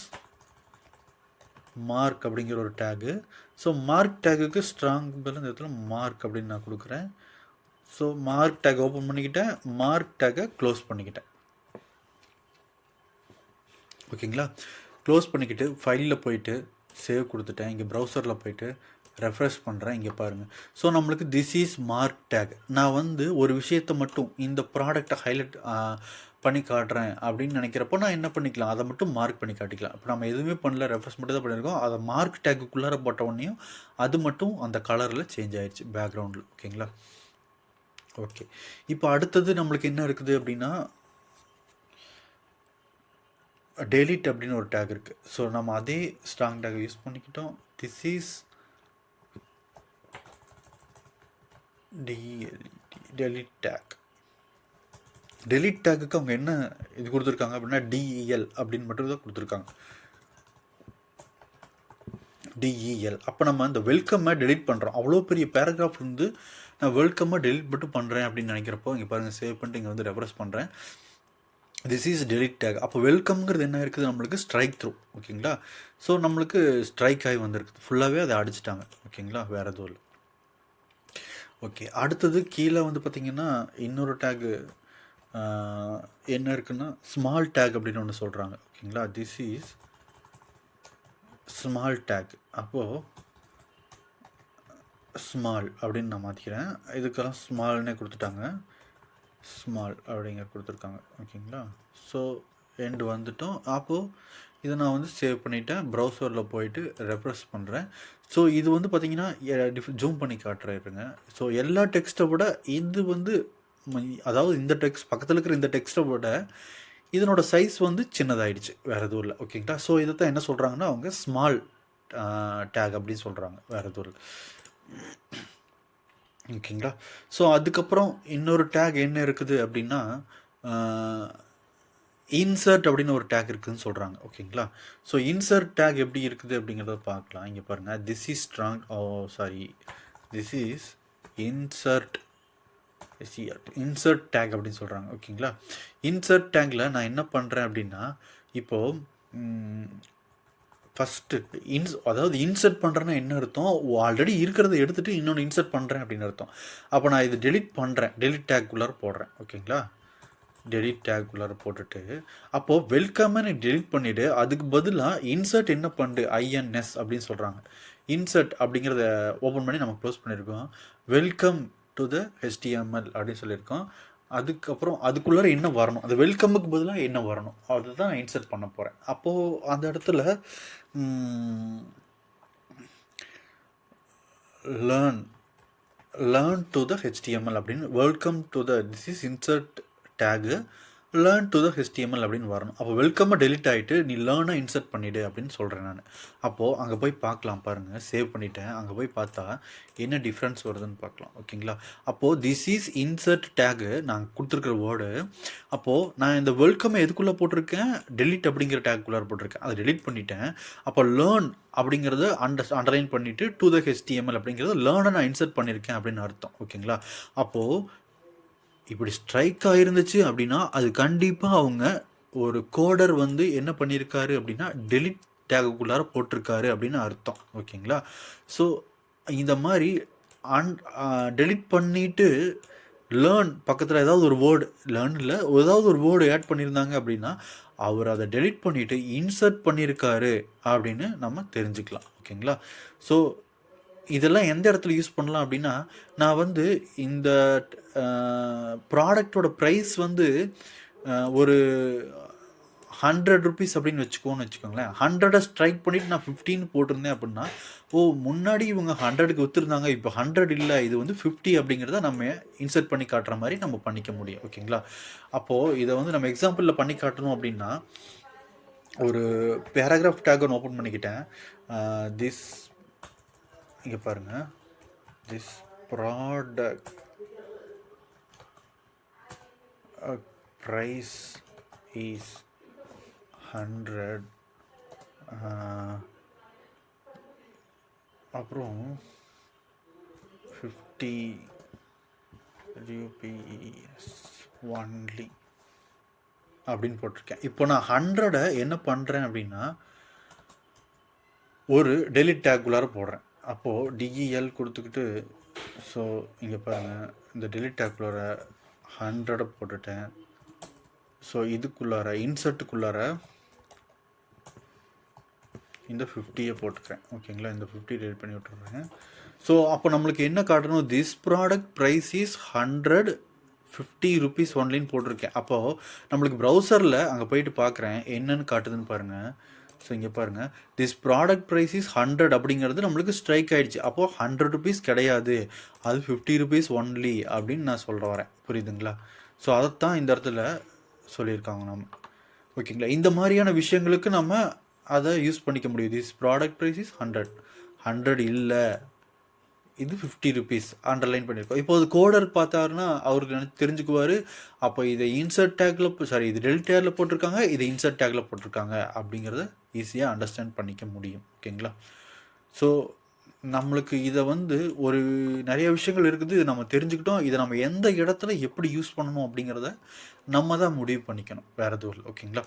மார்க் அப்படிங்கிற ஒரு டேகு. ஸோ மார்க் டேகுக்கு ஸ்ட்ராங் பதில் இந்த இடத்துல மார்க் அப்படின்னு நான் கொடுக்குறேன். ஸோ மார்க் டேக் ஓப்பன் பண்ணிக்கிட்டேன், மார்க் டேக்கை க்ளோஸ் பண்ணிக்கிட்டேன். ஓகேங்களா, க்ளோஸ் பண்ணிக்கிட்டு ஃபைலில் போயிட்டு சேவ் கொடுத்துட்டேன். இங்கே ப்ரௌசரில் போயிட்டு ரெஃப்ரெஷ் பண்ணுறேன். இங்கே பாருங்கள். ஸோ நம்மளுக்கு திஸ் இஸ் மார்க் டேக். நான் வந்து ஒரு விஷயத்தை மட்டும் இந்த ப்ராடக்டை ஹைலைட் பண்ணி காட்டுறேன் அப்படின்னு நினைக்கிறப்போ நான் என்ன பண்ணிக்கலாம், அதை மட்டும் மார்க் பண்ணி காட்டிக்கலாம். இப்போ நம்ம எதுவுமே பண்ணல, ரெஃப்ரெஷ் மட்டும் தான் பண்ணியிருக்கோம். அதை மார்க் டேக்குள்ளார போட்ட உடனேயும் அது மட்டும் அந்த கலரில் சேஞ்ச் ஆயிடுச்சு பேக்ரவுண்டில். ஓகேங்களா, ஓகே. இப்போ அடுத்தது நம்மளுக்கு என்ன இருக்குது அப்படின்னா டெலிட் அப்படின்னு ஒரு டேக் இருக்குது. ஸோ நம்ம அதே ஸ்ட்ராங் டேக் யூஸ் பண்ணிக்கிட்டோம். This is delete tag. Delete டேக்குக்கு அவங்க என்ன இது கொடுத்துருக்காங்க அப்படின்னா டிஇஎல் அப்படின்னு மட்டும் தான் கொடுத்துருக்காங்க, டிஇஎல். அப்போ நம்ம இந்த வெல்கம்மை டெலிட் பண்ணுறோம். அவ்வளோ பெரிய பேராகிராஃப் இருந்து நான் வெல்கம்மை டெலிட் மட்டும் பண்ணுறேன் அப்படின்னு நினைக்கிறப்போ இங்கே பாருங்கள், சேவ் பண்ணிட்டு இங்கே வந்து ரெஃப்ரெஷ் பண்ணுறேன். This is delete take. அப்போ வெல்கம்ங்கிறது என்ன இருக்குது நம்மளுக்கு ஸ்ட்ரைக் த்ரூ. ஓகேங்களா, ஸோ நம்மளுக்கு ஸ்ட்ரைக் ஆகி வந்திருக்குது, ஃபுல்லாகவே அதை அடிச்சிட்டாங்க. ஓகேங்களா, வேறு எதுவும் இல்லை. ஓகே, அடுத்தது கீழே வந்து பார்த்திங்கன்னா இன்னொரு டேகு என்ன இருக்குன்னா ஸ்மால் டேக் அப்படின்னு ஒன்று சொல்கிறாங்க. ஓகேங்களா, திஸ் இஸ் ஸ்மால் டேக். அப்போது ஸ்மால் அப்படின்னு நான் மாற்றிக்கிறேன். இதுக்கெல்லாம் ஸ்மால்னே கொடுத்துட்டாங்க, ஸ்மால் அப்படிங்கிற கொடுத்துருக்காங்க. ஓகேங்களா, ஸோ எண்டு வந்துட்டோம். அப்போது இதை நான் வந்து சேவ் பண்ணிவிட்டேன். ப்ரௌசரில் போயிட்டு ரெஃப்ரெஷ் பண்ணுறேன். ஸோ இது வந்து பார்த்திங்கன்னா ஜூம் பண்ணி காட்டுறேங்க. ஸோ எல்லா டெக்ஸ்ட்டை விட இது வந்து அதாவது இந்த டெக்ஸ்ட் பக்கத்தில் இருக்கிற இந்த டெக்ஸ்ட்டை விட இதனோட சைஸ் வந்து சின்னதாகிடுச்சு, வேறு எதுவும் இல்லை. ஓகேங்களா, ஸோ இதை தான் என்ன சொல்கிறாங்கன்னா அவங்க ஸ்மால் டேக் அப்படின்னு சொல்கிறாங்க, வேறு எதுவும் இல்லை. ஓகேங்களா, ஸோ அதுக்கப்புறம் இன்னொரு டேக் என்ன இருக்குது அப்படின்னா இன்சர்ட் அப்படின்னு ஒரு டேக் இருக்குதுன்னு சொல்கிறாங்க. ஓகேங்களா, ஸோ இன்சர்ட் டேக் எப்படி இருக்குது அப்படிங்கிறத பார்க்கலாம். இங்கே பாருங்கள், this is strong this is insert take அப்படின்னு சொல்கிறாங்க. ஓகேங்களா, இன்சர்ட் டேக்கில் நான் என்ன பண்ணுறேன் அப்படின்னா இப்போது ஃபஸ்ட்டு அதாவது இன்சர்ட் பண்ணுறேன்னா என்ன அர்த்தம், ஆல்ரெடி இருக்கிறத எடுத்துகிட்டு இன்னொன்று இன்சர்ட் பண்ணுறேன் அப்படின்னு அர்த்தம். அப்போ நான் இது டெலிட் பண்ணுறேன், டெலிட் டேக்குள்ளார போடுறேன். ஓகேங்களா, டெலிட் டேக்குள்ளார போட்டுட்டு அப்போது வெல்கம்மை நீ டெலிட் பண்ணிவிட்டு அதுக்கு பதிலாக இன்சர்ட் என்ன பண்ணு ஐஎன்எஸ் அப்படின்னு சொல்கிறாங்க. இன்சர்ட் அப்படிங்கிறத ஓப்பன் பண்ணி நம்ம க்ளோஸ் பண்ணியிருக்கோம். வெல்கம் டு த HTML அப்படின்னு சொல்லியிருக்கோம். அதுக்கப்புறம் அதுக்குள்ளார என்ன வரணும், அது வெல்கமுக்கு பதிலாக என்ன வரணும் அதுதான் நான் இன்சர்ட் பண்ண போகிறேன். அப்போது அந்த இடத்துல லேர்ன் டு த HTML அப்படின்னு welcome to the this is insert tag learn to the HTML அப்படின்னு வரணும். அப்போ வெல்கம்மை டெலிட் ஆகிட்டு நீ லேர்னை இன்சர்ட் பண்ணிவிடு அப்படின்னு சொல்கிறேன் நான். அப்போது அங்கே போய் பார்க்கலாம் பாருங்கள், சேவ் பண்ணிவிட்டேன். அங்கே போய் பார்த்தா என்ன டிஃப்ரென்ஸ் வருதுன்னு பார்க்கலாம். ஓகேங்களா, அப்போது திஸ் இஸ் இன்சர்ட் டேகு நான் கொடுத்துருக்குற வேர்டு. அப்போது நான் இந்த வெல்கம்மை எதுக்குள்ளே போட்டிருக்கேன், டெலிட் அப்படிங்கிற டேக்குள்ளார போட்டிருக்கேன். அதை டெலிட் பண்ணிவிட்டேன். அப்போ லேர்ன் அப்படிங்கிறத அண்டர்லைன் பண்ணிவிட்டு டு த HTML அப்படிங்கிறத லேர்னை நான் இன்சர்ட் பண்ணியிருக்கேன் அப்படின்னு அர்த்தம். ஓகேங்களா, அப்போது இப்படி ஸ்ட்ரைக் ஆகிருந்துச்சு அப்படின்னா அது கண்டிப்பாக அவங்க ஒரு கோடர் வந்து என்ன பண்ணியிருக்காரு அப்படின்னா டெலிட் டேகுக்குள்ளார போட்டிருக்காரு அப்படின்னு அர்த்தம். ஓகேங்களா, ஸோ இந்த மாதிரி டெலிட் பண்ணிவிட்டு லேர்ன் பக்கத்தில் ஏதாவது ஒரு வேர்டு, லேர்ன் இல்லை, ஏதாவது ஒரு வேர்டு ஆட் பண்ணியிருந்தாங்க அப்படின்னா அவர் அதை டெலிட் பண்ணிவிட்டு இன்சர்ட் பண்ணியிருக்காரு அப்படின்னு நம்ம தெரிஞ்சுக்கலாம். ஓகேங்களா? ஸோ இதெல்லாம் எந்த இடத்துல யூஸ் பண்ணலாம் அப்படின்னா, நான் வந்து இந்த ப்ராடக்டோட ப்ரைஸ் வந்து ஒரு 100 rupees அப்படின்னு வச்சுக்கோங்களேன். 100 ஸ்ட்ரைக் பண்ணிவிட்டு நான் 15 போட்டிருந்தேன் அப்படின்னா, முன்னாடி இவங்க 100க்கு விற்றுருந்தாங்க, இப்போ 100 இல்லை, இது வந்து 50 அப்படிங்கிறத நம்ம இன்சர்ட் பண்ணி காட்டுற மாதிரி நம்ம பண்ணிக்க முடியும். ஓகேங்களா? அப்போது இதை வந்து நம்ம எக்ஸாம்பிளில் பண்ணி காட்டணும் அப்படின்னா, ஒரு பேராகிராஃப் டேக் ஒன்று ஓப்பன் பண்ணிக்கிட்டேன். திஸ் இங்கே பாருங்கள், திஸ் ப்ராடக்ட் ப்ரைஸ் இஸ் 100, அப்புறம் 50 rupees only அப்படின்னு போட்டிருக்கேன். இப்போ நான் 100 என்ன பண்ணுறேன் அப்படின்னா, ஒரு டெலிட் டேக்குள்ளார போடுறேன். அப்போது DEL கொடுத்துக்கிட்டு, ஸோ இங்கே பாருங்கள், இந்த டெலிட் டேக்குள்ளார 100 போட்டுட்டேன். ஸோ இதுக்குள்ளார இன்சர்ட்டுக்குள்ளார இந்த 50 போட்டுக்கிறேன். ஓகேங்களா? இந்த 50 டெலிட் பண்ணி விட்டுறேன். ஸோ அப்போ நம்மளுக்கு என்ன காட்டணும், this product price is 150 rupees ஒன்லின்னு போட்டிருக்கேன். அப்போது நம்மளுக்கு ப்ரௌசரில் அங்கே போயிட்டு பார்க்குறேன் என்னென்னு காட்டுதுன்னு பாருங்கள். ஸோ இங்கே பாருங்கள், திஸ் ப்ராடக்ட் ப்ரைஸ் இஸ் 100 அப்படிங்கிறது நம்மளுக்கு ஸ்ட்ரைக் ஆகிடுச்சு. அப்போது 100 rupees கிடையாது, அது 50 rupees ஒன்லி அப்படின்னு நான் சொல்ல வரேன். புரியுதுங்களா? ஸோ அதைத்தான் இந்த இடத்துல சொல்லியிருக்காங்க நம்ம. ஓகேங்களா? இந்த மாதிரியான விஷயங்களுக்கு நம்ம அதை யூஸ் பண்ணிக்க முடியும். திஸ் ப்ராடக்ட் ப்ரைஸ் இஸ் 100 இல்லை, இது 50 rupees அண்டர்லைன் பண்ணியிருக்கோம். இப்போ அது கோடர் பார்த்தாருன்னா அவருக்கு தெரிஞ்சுக்குவார், அப்போ இதை இன்சர்ட் டேக்கில் இது டெலிட் டேக்கில் போட்டிருக்காங்க, இதை இன்சர்ட் டேக்கில் போட்டிருக்காங்க அப்படிங்கிறத ஈஸியாக அண்டர்ஸ்டாண்ட் பண்ணிக்க முடியும். ஓகேங்களா? ஸோ நம்மளுக்கு இதை வந்து ஒரு நிறைய விஷயங்கள் இருக்குது, இதை நம்ம தெரிஞ்சுக்கிட்டோம். இதை நம்ம எந்த இடத்துல எப்படி யூஸ் பண்ணணும் அப்படிங்கிறத நம்ம தான் முடிவு பண்ணிக்கணும், வேறு எதுவும் இல்லை. ஓகேங்களா?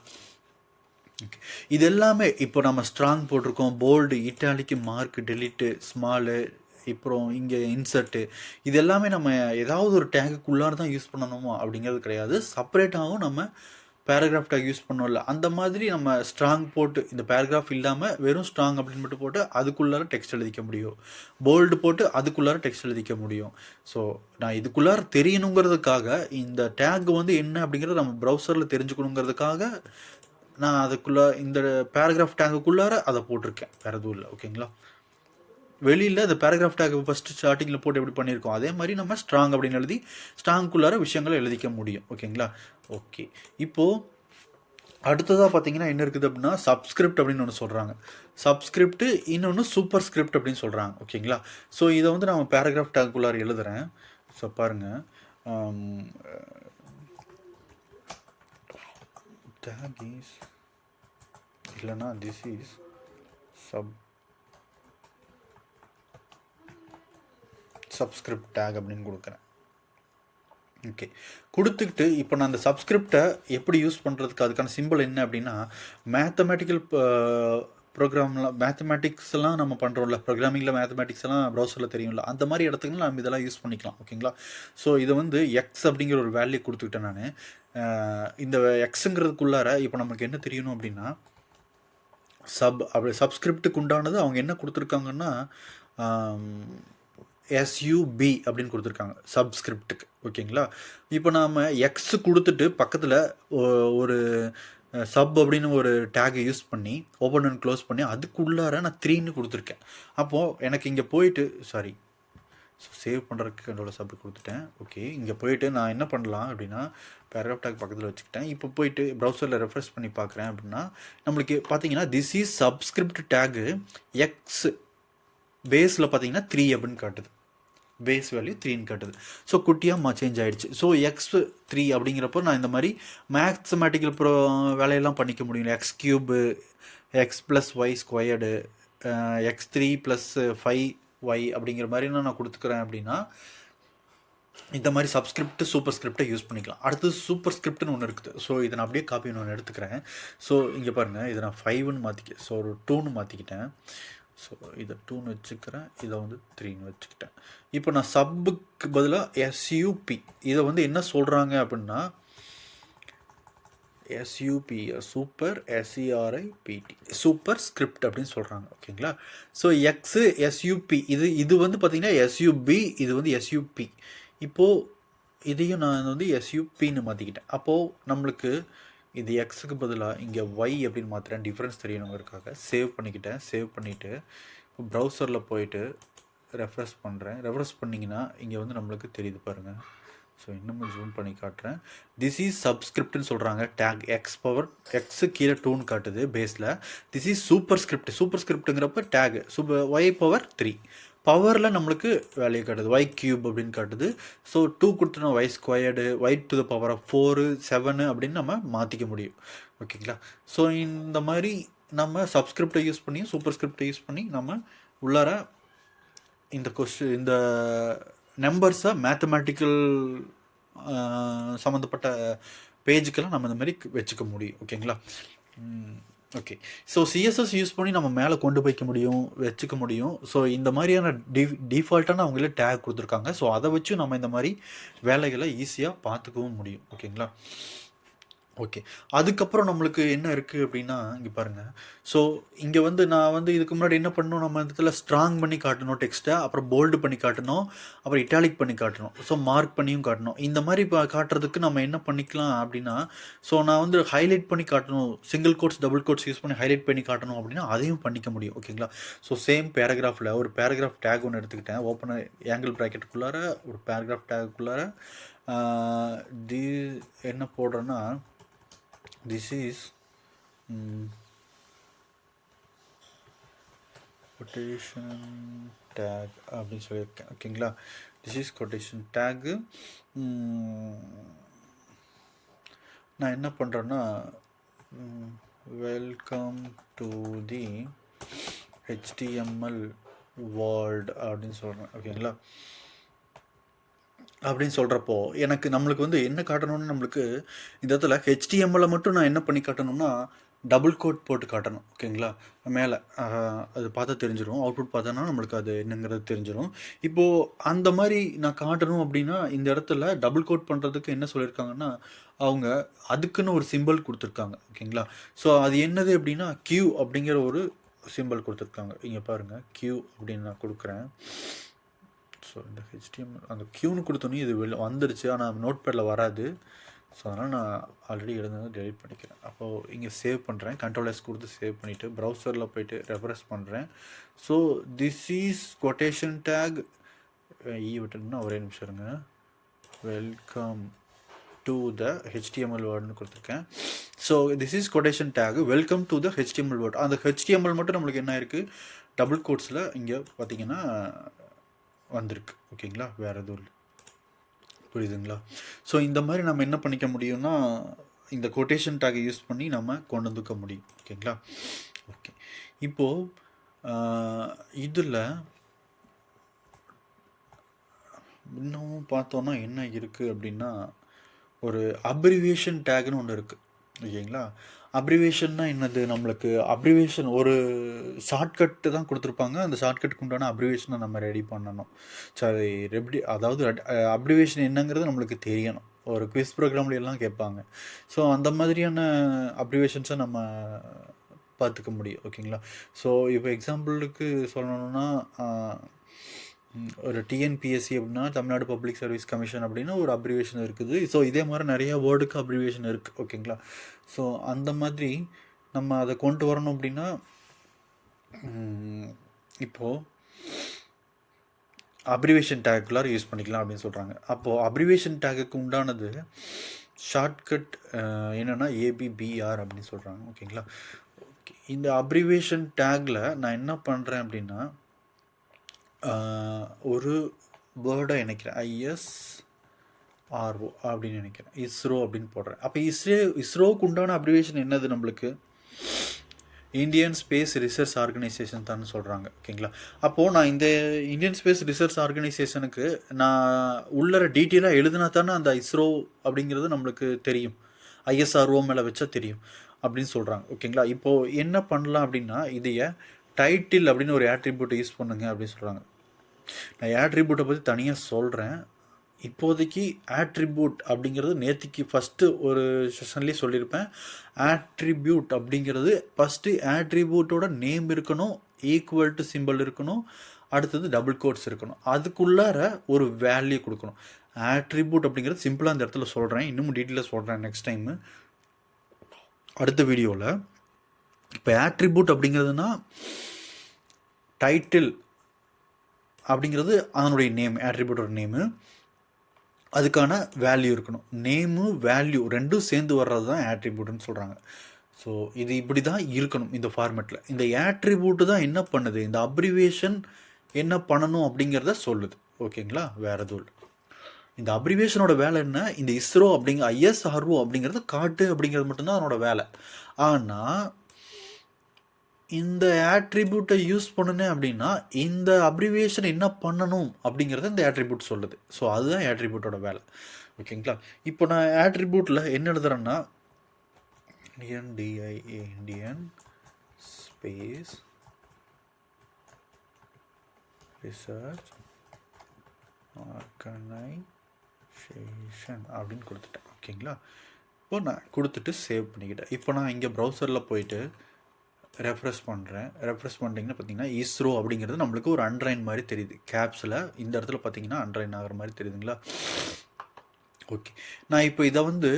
ஓகே, இது எல்லாமே இப்போ நம்ம ஸ்ட்ராங் போட்டிருக்கோம், போல்டு, இட்டாலிக்கு, மார்க், டெலிட்டு, ஸ்மாலு, அப்புறம் இங்கே இன்சர்ட்டு, இது எல்லாமே நம்ம ஏதாவது ஒரு டேங்குக்குள்ளார தான் யூஸ் பண்ணணுமோ அப்படிங்கிறது கிடையாது. செப்பரேட்டாகவும் நம்ம பேராகிராஃப் டேக் யூஸ் பண்ணோம்ல, அந்த மாதிரி நம்ம ஸ்ட்ராங் போட்டு, இந்த பேராகிராஃப் இல்லாமல் வெறும் ஸ்ட்ராங் அப்படின்னு மட்டும் போட்டு அதுக்குள்ளார டெக்ஸ்ட் எழுதிக்க முடியும், போல்டு போட்டு அதுக்குள்ளார டெக்ஸ்ட் எழுதிக்க முடியும். ஸோ நான் இதுக்குள்ளார தெரியணுங்கிறதுக்காக, இந்த டேக் வந்து என்ன அப்படிங்கிறத நம்ம ப்ரௌசரில் தெரிஞ்சுக்கணுங்கிறதுக்காக நான் அதுக்குள்ளே இந்த பேராகிராஃப் டேங்குக்குள்ளார அதை போட்டிருக்கேன், வேறு எதுவும் இல்லை. ஓகேங்களா? வெளியில் இந்த பேராகிராஃப் டேக் ஃபஸ்ட்டு ஸ்டார்டிங்கில் போட்டு எப்படி பண்ணியிருக்கோம், அதே மாதிரி நம்ம ஸ்ட்ராங் அப்படின்னு எழுதி ஸ்ட்ராங்குள்ளார விஷயங்களை எழுதிக்க முடியும். ஓகேங்களா? ஓகே, இப்போது அடுத்ததாக பார்த்தீங்கன்னா என்ன இருக்குது அப்படின்னா, சப்ஸ்கிரிப்ட் அப்படின்னு ஒன்று சொல்கிறாங்க. சப்ஸ்கிரிப்ட், இன்னொன்று சூப்பர் ஸ்கிரிப்ட் அப்படின்னு சொல்கிறாங்க. ஓகேங்களா? ஸோ இதை வந்து நம்ம பேராகிராஃப் டேக்குள்ளார எழுதுகிறேன். ஸோ பாருங்கள், tag is இல்லைனா this is சப்ஸ்கிரிப்ட் டேக் அப்படின்னு கொடுக்குறேன். ஓகே, கொடுத்துக்கிட்டு இப்போ நான் அந்த சப்ஸ்கிரிப்டை எப்படி யூஸ் பண்ணுறதுக்கு அதுக்கான சிம்பிள் என்ன அப்படின்னா, மேத்தமேட்டிக்கல் ப்ரோக்ராமில் மேத்தமேட்டிக்ஸ்லாம் நம்ம பண்ணுறோம்ல, ப்ரோக்ராமிங்கில் மேத்தமேட்டிக்ஸ் எல்லாம் ப்ரௌசரில் தெரியும்ல, அந்த மாதிரி இடத்துக்கு நம்ம இதெல்லாம் யூஸ் பண்ணிக்கலாம். ஓகேங்களா? ஸோ இதை வந்து எக்ஸ் அப்படிங்கிற ஒரு வேல்யூ கொடுத்துக்கிட்டேன் நான். இந்த எக்ஸுங்கிறதுக்குள்ளார இப்போ நமக்கு என்ன தெரியணும் அப்படின்னா, சப்ஸ்கிரிப்டுக்கு உண்டானது அவங்க என்ன கொடுத்துருக்காங்கன்னா, SUB அப்படின்னு கொடுத்துருக்காங்க சப்ஸ்கிரிப்டுக்கு. ஓகேங்களா? இப்போ நாம் எக்ஸ் கொடுத்துட்டு பக்கத்தில் ஒரு சப் அப்படின்னு ஒரு டேகை யூஸ் பண்ணி ஓப்பன் அண்ட் க்ளோஸ் பண்ணி அதுக்குள்ளார நான் 3ன்னு கொடுத்துருக்கேன். அப்போது எனக்கு இங்கே போயிட்டு சேவ் பண்ணுறதுக்கு என்னோட சப் கொடுத்துட்டேன். ஓகே, இங்கே போயிட்டு நான் என்ன பண்ணலாம் அப்படின்னா, பேராகிராஃப் டேக் பக்கத்தில் வச்சுக்கிட்டேன். இப்போ போயிட்டு ப்ரௌசரில் ரெஃப்ரெஷ் பண்ணி பார்க்குறேன் அப்படின்னா, நம்மளுக்கு பார்த்தீங்கன்னா this is subscript tag X பேஸில் பார்த்தீங்கன்னா 3 அப்படின்னு காட்டுது, பேஸ் வேல்யூ 3ன்னு காட்டுது. ஸோ குட்டியாக சேஞ்ச் ஆகிடுச்சு. ஸோ x3 அப்படிங்கிறப்போ நான் இந்த மாதிரி மேக்ஸமேட்டிக்கல் வேலையெல்லாம் பண்ணிக்க முடியும். x³ x+y², x3 + 5y அப்படிங்கிற மாதிரி நான் கொடுத்துக்கிறேன் அப்படின்னா, இந்த மாதிரி சப்ஸ்கிரிப்ட் சூப்பர் ஸ்கிரிப்டை யூஸ் பண்ணிக்கலாம். அடுத்தது சூப்பர் ஸ்கிரிப்ட்னு ஒன்று இருக்குது. ஸோ இதை நான் அப்படியே காப்பி ஒன்று எடுத்துக்கிறேன். ஸோ இங்கே பாருங்கள், இதை நான் 5ன்னு மாற்றிக்க, ஸோ ஒரு 2ன்னு மாற்றிக்கிட்டேன். ஸோ இதை 2ன்னு வச்சுக்கிறேன், இதை வந்து 3ன்னு வச்சுக்கிட்டேன். இப்போ நான் சப்புக்கு பதிலாக எஸ்யூபி இதை வந்து என்ன சொல்கிறாங்க அப்படின்னா எஸ்யூபி சூப்பர் எஸ்இஆர்ஐபிடி சூப்பர் ஸ்கிரிப்ட் அப்படின்னு சொல்கிறாங்க. ஓகேங்களா? ஸோ எக்ஸு எஸ்யூபி இது வந்து பார்த்திங்கன்னா எஸ்யூபி, இது வந்து எஸ்யூபி. இப்போது இதையும் நான் வந்து எஸ்யூபின்னு மாற்றிக்கிட்டேன். அப்போது நம்மளுக்கு இது எக்ஸுக்கு பதிலாக இங்கே ஒய் அப்படின்னு மாற்றுறேன், டிஃப்ரென்ஸ் தெரியணுங்கிறதுக்காக. சேவ் பண்ணிக்கிட்டேன். சேவ் பண்ணிவிட்டு இப்போ ப்ரௌசரில் போயிட்டு ரெஃப்ரெஷ் பண்ணுறேன். ரெஃப்ரெஷ் பண்ணிங்கன்னா இங்கே வந்து நம்மளுக்கு தெரியுது பாருங்கள். ஸோ இன்னமும் ஜூம் பண்ணி காட்டுறேன். திஸ் இஸ் சப்ஸ்கிரிப்ட்னு சொல்கிறாங்க. டேக் எக்ஸ் பவர் எக்ஸு கீழே 2ன்னு காட்டுது பேஸில். This is superscript. சூப்பர் ஸ்கிரிப்ட்டுங்கிறப்ப டேக் ஒய் பவர் 3. பவரில் நம்மளுக்கு வேல்யூ காட்டுது ஒய் கியூப் அப்படின்னு காட்டுது. ஸோ 2 கொடுத்தோன்னா y squared, y to the power of 4 7 அப்படின்னு நம்ம மாற்றிக்க முடியும். ஓகேங்களா? ஸோ இந்த மாதிரி நம்ம சப்ஸ்கிரிப்டை யூஸ் பண்ணி சூப்பர் ஸ்கிரிப்டை யூஸ் பண்ணி நம்ம உள்ளார இந்த நம்பர்ஸை மேத்தமேட்டிக்கல் சம்மந்தப்பட்ட பேஜுக்கெல்லாம் நம்ம இந்த மாதிரி வச்சுக்க முடியும். ஓகேங்களா? ஓகே. ஸோ சிஎஸ்எஸ் யூஸ் பண்ணி நம்ம மேலே கொண்டு போய்க்க முடியும், வச்சுக்க முடியும். ஸோ இந்த மாதிரியான டிஃபால்ட்டான அவங்களே டேக் கொடுத்துருக்காங்க. ஸோ அதை வச்சு நம்ம இந்த மாதிரி வேலைகளை ஈஸியாக பார்த்துக்கவும் முடியும். ஓகேங்களா? ஓகே. அதுக்கப்புறம் நம்மளுக்கு என்ன இருக்குது அப்படின்னா இங்கே பாருங்கள். ஸோ இங்கே வந்து நான் வந்து இதுக்கு முன்னாடி என்ன பண்ணணும், நம்ம இந்த இடத்துல ஸ்ட்ராங் பண்ணி காட்டணும் டெக்ஸ்ட்டை, அப்புறம் போல்டு பண்ணி காட்டணும், அப்புறம் இட்டாலிக் பண்ணி காட்டணும், ஸோ மார்க் பண்ணியும் காட்டணும். இந்த மாதிரி இப்போ காட்டுறதுக்கு நம்ம என்ன பண்ணிக்கலாம் அப்படின்னா, ஸோ நான் வந்து ஹைலைட் பண்ணி காட்டணும், single quotes double quotes use பண்ணி ஹைலைட் பண்ணி காட்டணும் அப்படின்னா அதையும் பண்ணிக்க முடியும். ஓகேங்களா? ஸோ சேம் பேராகிராஃபில் ஒரு பேராகிராஃப் டேக் ஒன்று எடுத்துக்கிட்டேன். ஓப்பன் ஆங்கிள் ப்ராக்கெட்டுக்குள்ளார ஒரு பேராகிராஃப் டேக்குள்ளார என்ன போடுறேன்னா this is quotation tag அப்படின்னு சொல்லியிருக்கேன். ஓகேங்களா? this is quotation tag. நான் என்ன பண்ணுறேன்னா welcome to the HTML world அப்படின்னு சொல்கிறேன். ஓகேங்களா? அப்படின்னு சொல்கிறப்போ நம்மளுக்கு வந்து என்ன காட்டணும்னு நம்மளுக்கு இந்த இடத்துல ஹெச்டிஎம்எல்லை மட்டும் நான் என்ன பண்ணி காட்டணும்னா டபுள் கோட் போட்டு காட்டணும். ஓகேங்களா? மேலே அது பார்த்தா தெரிஞ்சிடும். அவுட்புட் பார்த்தோன்னா நம்மளுக்கு அது என்னங்கிறது தெரிஞ்சிடும். இப்போது அந்த மாதிரி நான் காட்டணும் அப்படின்னா இந்த இடத்துல டபுள் கோட் பண்ணுறதுக்கு என்ன சொல்லியிருக்காங்கன்னா அவங்க அதுக்குன்னு ஒரு சிம்பிள் கொடுத்துருக்காங்க. ஓகேங்களா? ஸோ அது என்னது அப்படின்னா கியூ அப்படிங்கிற ஒரு சிம்பிள் கொடுத்துருக்காங்க. இங்கே பாருங்கள், கியூ அப்படின்னு நான் கொடுக்குறேன். ஸோ இந்த ஹெச்டிஎம்எல் அந்த கியூன்னு கொடுத்தோன்னே இது வந்துடுச்சு, ஆனால் நோட் பேடில் வராது. ஸோ அதனால் நான் ஆல்ரெடி எழுதுனதை டெலிட் பண்ணிக்கிறேன். அப்போது இங்கே சேவ் பண்ணுறேன், Ctrl+S கொடுத்து சேவ் பண்ணிவிட்டு ப்ரௌசரில் போய்ட்டு ரெஃப்ரெஷ் பண்ணுறேன். So this is quotation tag விட்டுன்னா ஒரே நிமிஷம் இருங்க. வெல்கம் டு த HTML வேர்டுன்னு கொடுத்துருக்கேன். So this is quotation tag welcome to the HTML word. அந்த HTML மட்டும் நம்மளுக்கு என்ன இருக்குது, டபுள் கோட்ஸில் இங்கே பார்த்தீங்கன்னா வந்திருக்கு. ஓகேங்களா? வேறு எதுவும் இல்லை. புரியுதுங்களா? ஸோ இந்த மாதிரி நம்ம என்ன பண்ணிக்க முடியும்னா இந்த கொட்டேஷன் டேக்கை யூஸ் பண்ணி நம்ம கொண்டு வந்துக்க முடியும். ஓகேங்களா? ஓகே. இப்போது இதில் இன்னமும் பார்த்தோன்னா என்ன இருக்குது அப்படின்னா ஒரு அப்ரிவியேஷன் டேக்னு ஒன்று இருக்குது. ஓகேங்களா? அப்ரிவேஷன்னா என்னது, நம்மளுக்கு அப்ரிவேஷன் ஒரு ஷார்ட்கட்டு தான் கொடுத்துருப்பாங்க. அந்த ஷார்ட்கட்டுக்கு உண்டான அப்ரிவேஷனை நம்ம ரெடி பண்ணணும். சரி, அதாவது அப்ரிவேஷன் என்னங்கிறது நம்மளுக்கு தெரியணும். ஒரு குவிஸ் ப்ரோக்ராம்ல எல்லாம் கேட்பாங்க. ஸோ அந்த மாதிரியான அப்ரிவேஷன்ஸை நம்ம பார்த்துக்க முடியும். ஓகேங்களா? ஸோ இப்போ எக்ஸாம்பிளுக்கு சொல்லணும்னா ஒரு டிஎன்பிஎஸ்சி அப்படின்னா தமிழ்நாடு பப்ளிக் சர்வீஸ் கமிஷன் அப்படின்னு ஒரு அப்ரிவேஷன் இருக்குது. ஸோ இதே மாதிரி நிறையா வேர்டுக்கு அப்ரிவேஷன் இருக்குது. ஓகேங்களா? ஸோ அந்த மாதிரி நம்ம அதை கொண்டு வரணும் அப்படின்னா இப்போது அப்ரிவேஷன் டேக்குள்ளார யூஸ் பண்ணிக்கலாம் அப்படின்னு சொல்கிறாங்க. அப்போது அப்ரிவேஷன் டேக்குக்கு உண்டானது ஷார்ட்கட் என்னென்னா ஏபிபிஆர் அப்படின்னு சொல்கிறாங்க. ஓகேங்களா? ஓகே. இந்த அப்ரிவேஷன் டேக்கில் நான் என்ன பண்ணுறேன் அப்படின்னா ஒரு வேர்டை நினைக்கிறேன், ISRO அப்படின்னு நினைக்கிறேன், இஸ்ரோ அப்படின்னு போடுறேன். அப்போ இஸ்ரோவுக்கு உண்டான அப்ரிவேஷன் என்னது, நம்மளுக்கு இந்தியன் ஸ்பேஸ் ரிசர்ச் ஆர்கனைசேஷன் தான் சொல்கிறாங்க. ஓகேங்களா? அப்போது நான் இந்த இந்தியன் ஸ்பேஸ் ரிசர்ச் ஆர்கனைசேஷனுக்கு நான் உள்ளர டீட்டெயிலாக எழுதினா தானே அந்த இஸ்ரோ அப்படிங்கிறது நம்மளுக்கு தெரியும், ISRO மேலே வச்சா தெரியும் அப்படின்னு சொல்கிறாங்க. ஓகேங்களா? இப்போது என்ன பண்ணலாம் அப்படின்னா இதைய டைட்டில் அப்படின்னு ஒரு ஆட்ரிபியூட்டை யூஸ் பண்ணுங்க அப்படின்னு சொல்கிறாங்க. நான் ஆட்ரிபியூட்டை பற்றி தனியாக சொல்கிறேன். இப்போதைக்கு ஆட்ரிபியூட் அப்படிங்கிறது நேற்றுக்கு ஃபஸ்ட்டு ஒரு செஷன்லேயே சொல்லியிருப்பேன். ஆட்ரிபியூட் அப்படிங்கிறது ஃபஸ்ட்டு ஆட்ரிபியூட்டோட நேம் இருக்கணும், ஈக்குவல் டு சிம்பிள் இருக்கணும், அடுத்தது டபுள் கோட்ஸ் இருக்கணும், அதுக்குள்ளார ஒரு வேல்யூ கொடுக்கணும். ஆட்ரிபியூட் அப்படிங்கிறது சிம்பிளாக அந்த இடத்துல சொல்கிறேன், இன்னும் டீட்டெயிலாக சொல்கிறேன் நெக்ஸ்ட் டைமு அடுத்த வீடியோவில். இப்போ ஆட்ரிபியூட் அப்படிங்கிறதுனா டைட்டில் அப்படிங்கிறது அதனுடைய நேம், ஆட்ரிபியூட்டோட நேமு, அதுக்கான வேல்யூ இருக்கணும். நேமு வேல்யூ ரெண்டும் சேர்ந்து வர்றது தான் ஆட்ரிபியூட்னு சொல்கிறாங்க. ஸோ இது இப்படி தான் இருக்கணும் இந்த ஃபார்மேட்டில். இந்த ஆட்ரிபியூட்டு தான் என்ன பண்ணுது, இந்த அப்ரிவேஷன் என்ன பண்ணணும் அப்படிங்கிறத சொல்லுது. ஓகேங்களா, வேறு எதுவும் இல்லை. இந்த அப்ரிவேஷனோட வேலை என்ன, இந்த இஸ்ரோ அப்படிங்கிற ISRO அப்படிங்கிறது காட்டு அப்படிங்கிறது மட்டும்தான் அதனோட வேலை. ஆனால் இந்த ஆட்ரிபியூட்டை யூஸ் பண்ணுனேன் அப்படின்னா இந்த அப்ரிவேஷன் என்ன பண்ணணும் அப்படிங்கிறத இந்த ஆட்ரிபியூட் சொல்லுது. ஸோ அதுதான் ஆட்ரிபியூட்டோட வேலை. ஓகேங்களா, இப்போ நான் ஆட்ரிபியூட்டில் என்ன எழுதுறேன்னா இண்டியன் ஸ்பேஸ் ரிசர்ச் ஆர்கனைசேஷன் அப்படின்னு கொடுத்துட்டேன். ஓகேங்களா, இப்போ நான் கொடுத்துட்டு சேவ் பண்ணிக்கிட்டேன். இப்போ நான் இங்கே ப்ரௌசரில் போயிட்டு ரெஃப்ரெஷ் பண்ணுறேன். ரெஃப்ரெஷ் பண்ணிட்டீங்கன்னா பார்த்தீங்கன்னா இஸ்ரோ அப்படிங்கிறது நம்மளுக்கு ஒரு அண்ட்ரைன் மாதிரி தெரியுது. கேப்ஸில் இந்த இடத்துல பார்த்தீங்கன்னா அண்ட்ரைன் ஆகிற மாதிரி தெரியுதுங்களா. ஓகே, நான் இப்போ இதை வந்து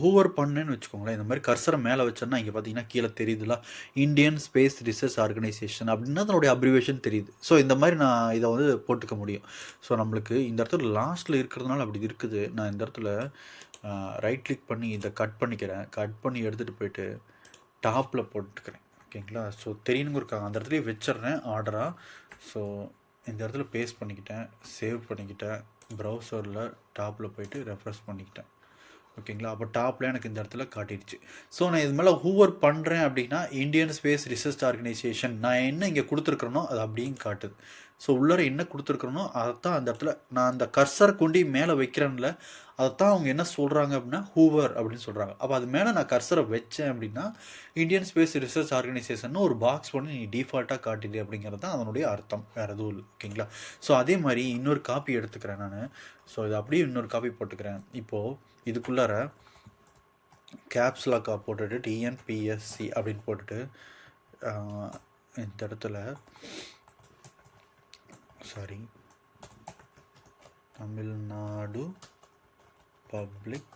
ஹூவர் பண்ணேன்னு வச்சுக்கோங்களேன். இந்த மாதிரி கர்சரை மேலே வச்சேன்னா இங்கே பார்த்தீங்கன்னா கீழே தெரியுதுல இந்தியன் ஸ்பேஸ் ரிசர்ச் ஆர்கனைசேஷன் அப்படின்னா அதனுடைய அப்ரிவேஷன் தெரியுது. ஸோ இந்த மாதிரி நான் இதை வந்து போட்டுக்க முடியும். ஸோ நம்மளுக்கு இந்த இடத்துல லாஸ்ட்டில் இருக்கிறதுனால அப்படி இருக்குது. நான் இந்த இடத்துல ரைட் கிளிக் பண்ணி இதை கட் பண்ணிக்கிறேன். கட் பண்ணி எடுத்துகிட்டு போயிட்டு டாப்பில் போட்டுக்கிறேன். ஓகேங்களா, ஸோ தெரியணுங்கிறக்காக அந்த இடத்துலையே வச்சிட்றேன் ஆர்டராக. ஸோ இந்த இடத்துல பேஸ்ட் பண்ணிக்கிட்டேன், சேவ் பண்ணிக்கிட்டேன், ப்ரௌசரில் டாப்பில் போயிட்டு ரெஃப்ரெஷ் பண்ணிக்கிட்டேன். ஓகேங்களா, அப்போ டாப்பில் எனக்கு இந்த இடத்துல காட்டிடுச்சு. ஸோ நான் இது மேலே ஹூவர் பண்ணுறேன் அப்படின்னா இந்தியன் ஸ்பேஸ் ரிசர்ச் ஆர்கனைசேஷன் நான் என்ன இங்கே கொடுத்துருக்குறனோ அது அப்படியும் காட்டுது. ஸோ உள்ளார என்ன கொடுத்துருக்குறனோ அதைத்தான் அந்த இடத்துல நான் அந்த கர்சரை கொண்டு மேலே வைக்கிறேன்ல அதைத்தான் அவங்க என்ன சொல்கிறாங்க அப்படின்னா ஹூவர் அப்படின்னு சொல்கிறாங்க. அப்போ அது மேலே நான் கர்சரை வச்சேன் அப்படின்னா இந்தியன் ஸ்பேஸ் ரிசர்ச் ஆர்கனைசேஷன் ஒரு பாக்ஸ் பண்ணி நீ டிஃபால்ட்டாக காட்டுது அப்படிங்கிறது தான் அதனுடைய அர்த்தம், வேறு எதுவும் இல்லை. ஓகேங்களா, ஸோ அதே மாதிரி இன்னொரு காப்பி எடுத்துக்கிறேன் நான். ஸோ இது அப்படியே இன்னொரு காப்பி போட்டுக்கிறேன். இப்போது இதுக்குள்ளார கேப்ஸ் லாக்காக போட்டுட்டு TNPSC அப்படின்னு போட்டுட்டு இந்த இடத்துல தமிழ்நாடு பப்ளிக்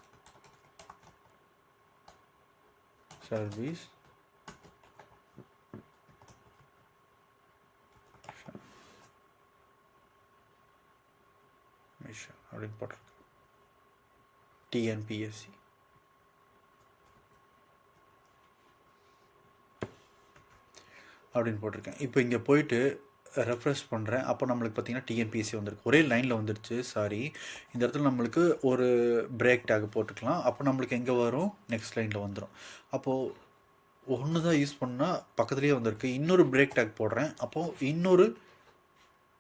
சர்வீஸ் மிஷன் அப்படின்னு போட்டிருக்கேன். TNPSC அப்படின்னு போட்டிருக்கேன். இப்போ இங்கே போயிட்டு ரெஃப்ரெஷ் பண்ணுறேன். அப்போ நம்மளுக்கு பார்த்தீங்கன்னா TNPSC வந்திருக்கு, ஒரே லைனில் வந்துடுச்சு. சாரி, இந்த இடத்துல நம்மளுக்கு ஒரு பிரேக் டேக் போட்டுக்கலாம். அப்போ நம்மளுக்கு எங்கே வரும், நெக்ஸ்ட் லைனில் வந்துடும். அப்போது ஒன்று தான் யூஸ் பண்ணால் பக்கத்துலேயே வந்திருக்கு. இன்னொரு பிரேக் டேக் போடுறேன், அப்போது இன்னொரு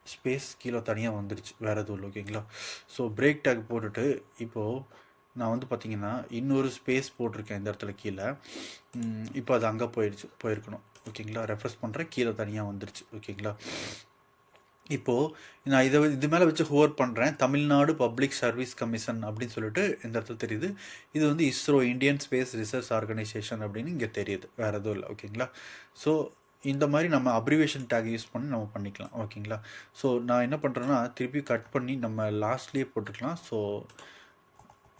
ஸ்பேஸ் கீழே தனியாக வந்துடுச்சு, வேறு எதுவும் இல்லை. ஓகேங்களா, ஸோ பிரேக் டேக் போட்டுட்டு இப்போது நான் வந்து பார்த்திங்கன்னா இன்னொரு ஸ்பேஸ் போட்டிருக்கேன் இந்த இடத்துல கீழே. இப்போ அது அங்கே போயிருக்கணும். ஓகேங்களா, ரெஃப்ரெஷ் பண்ணுறேன், கீழே தனியாக வந்துருச்சு. ஓகேங்களா, இப்போது நான் இது மேலே வச்சு ஹோவர் பண்ணுறேன். தமிழ்நாடு பப்ளிக் சர்வீஸ் கமிஷன் அப்படின்னு சொல்லிட்டு இந்த இடத்துல தெரியுது. இது வந்து ISRO Indian space research organisation அப்படின்னு இங்கே தெரியுது, வேறு எதுவும் இல்லை. ஓகேங்களா, ஸோ இந்த மாதிரி நம்ம அப்ரிவேஷன் டேக் யூஸ் பண்ணி நம்ம பண்ணிக்கலாம். ஓகேங்களா, ஸோ நான் என்ன பண்ணுறேன்னா திருப்பி கட் பண்ணி நம்ம லாஸ்ட்லேயே போட்டுக்கலாம். ஸோ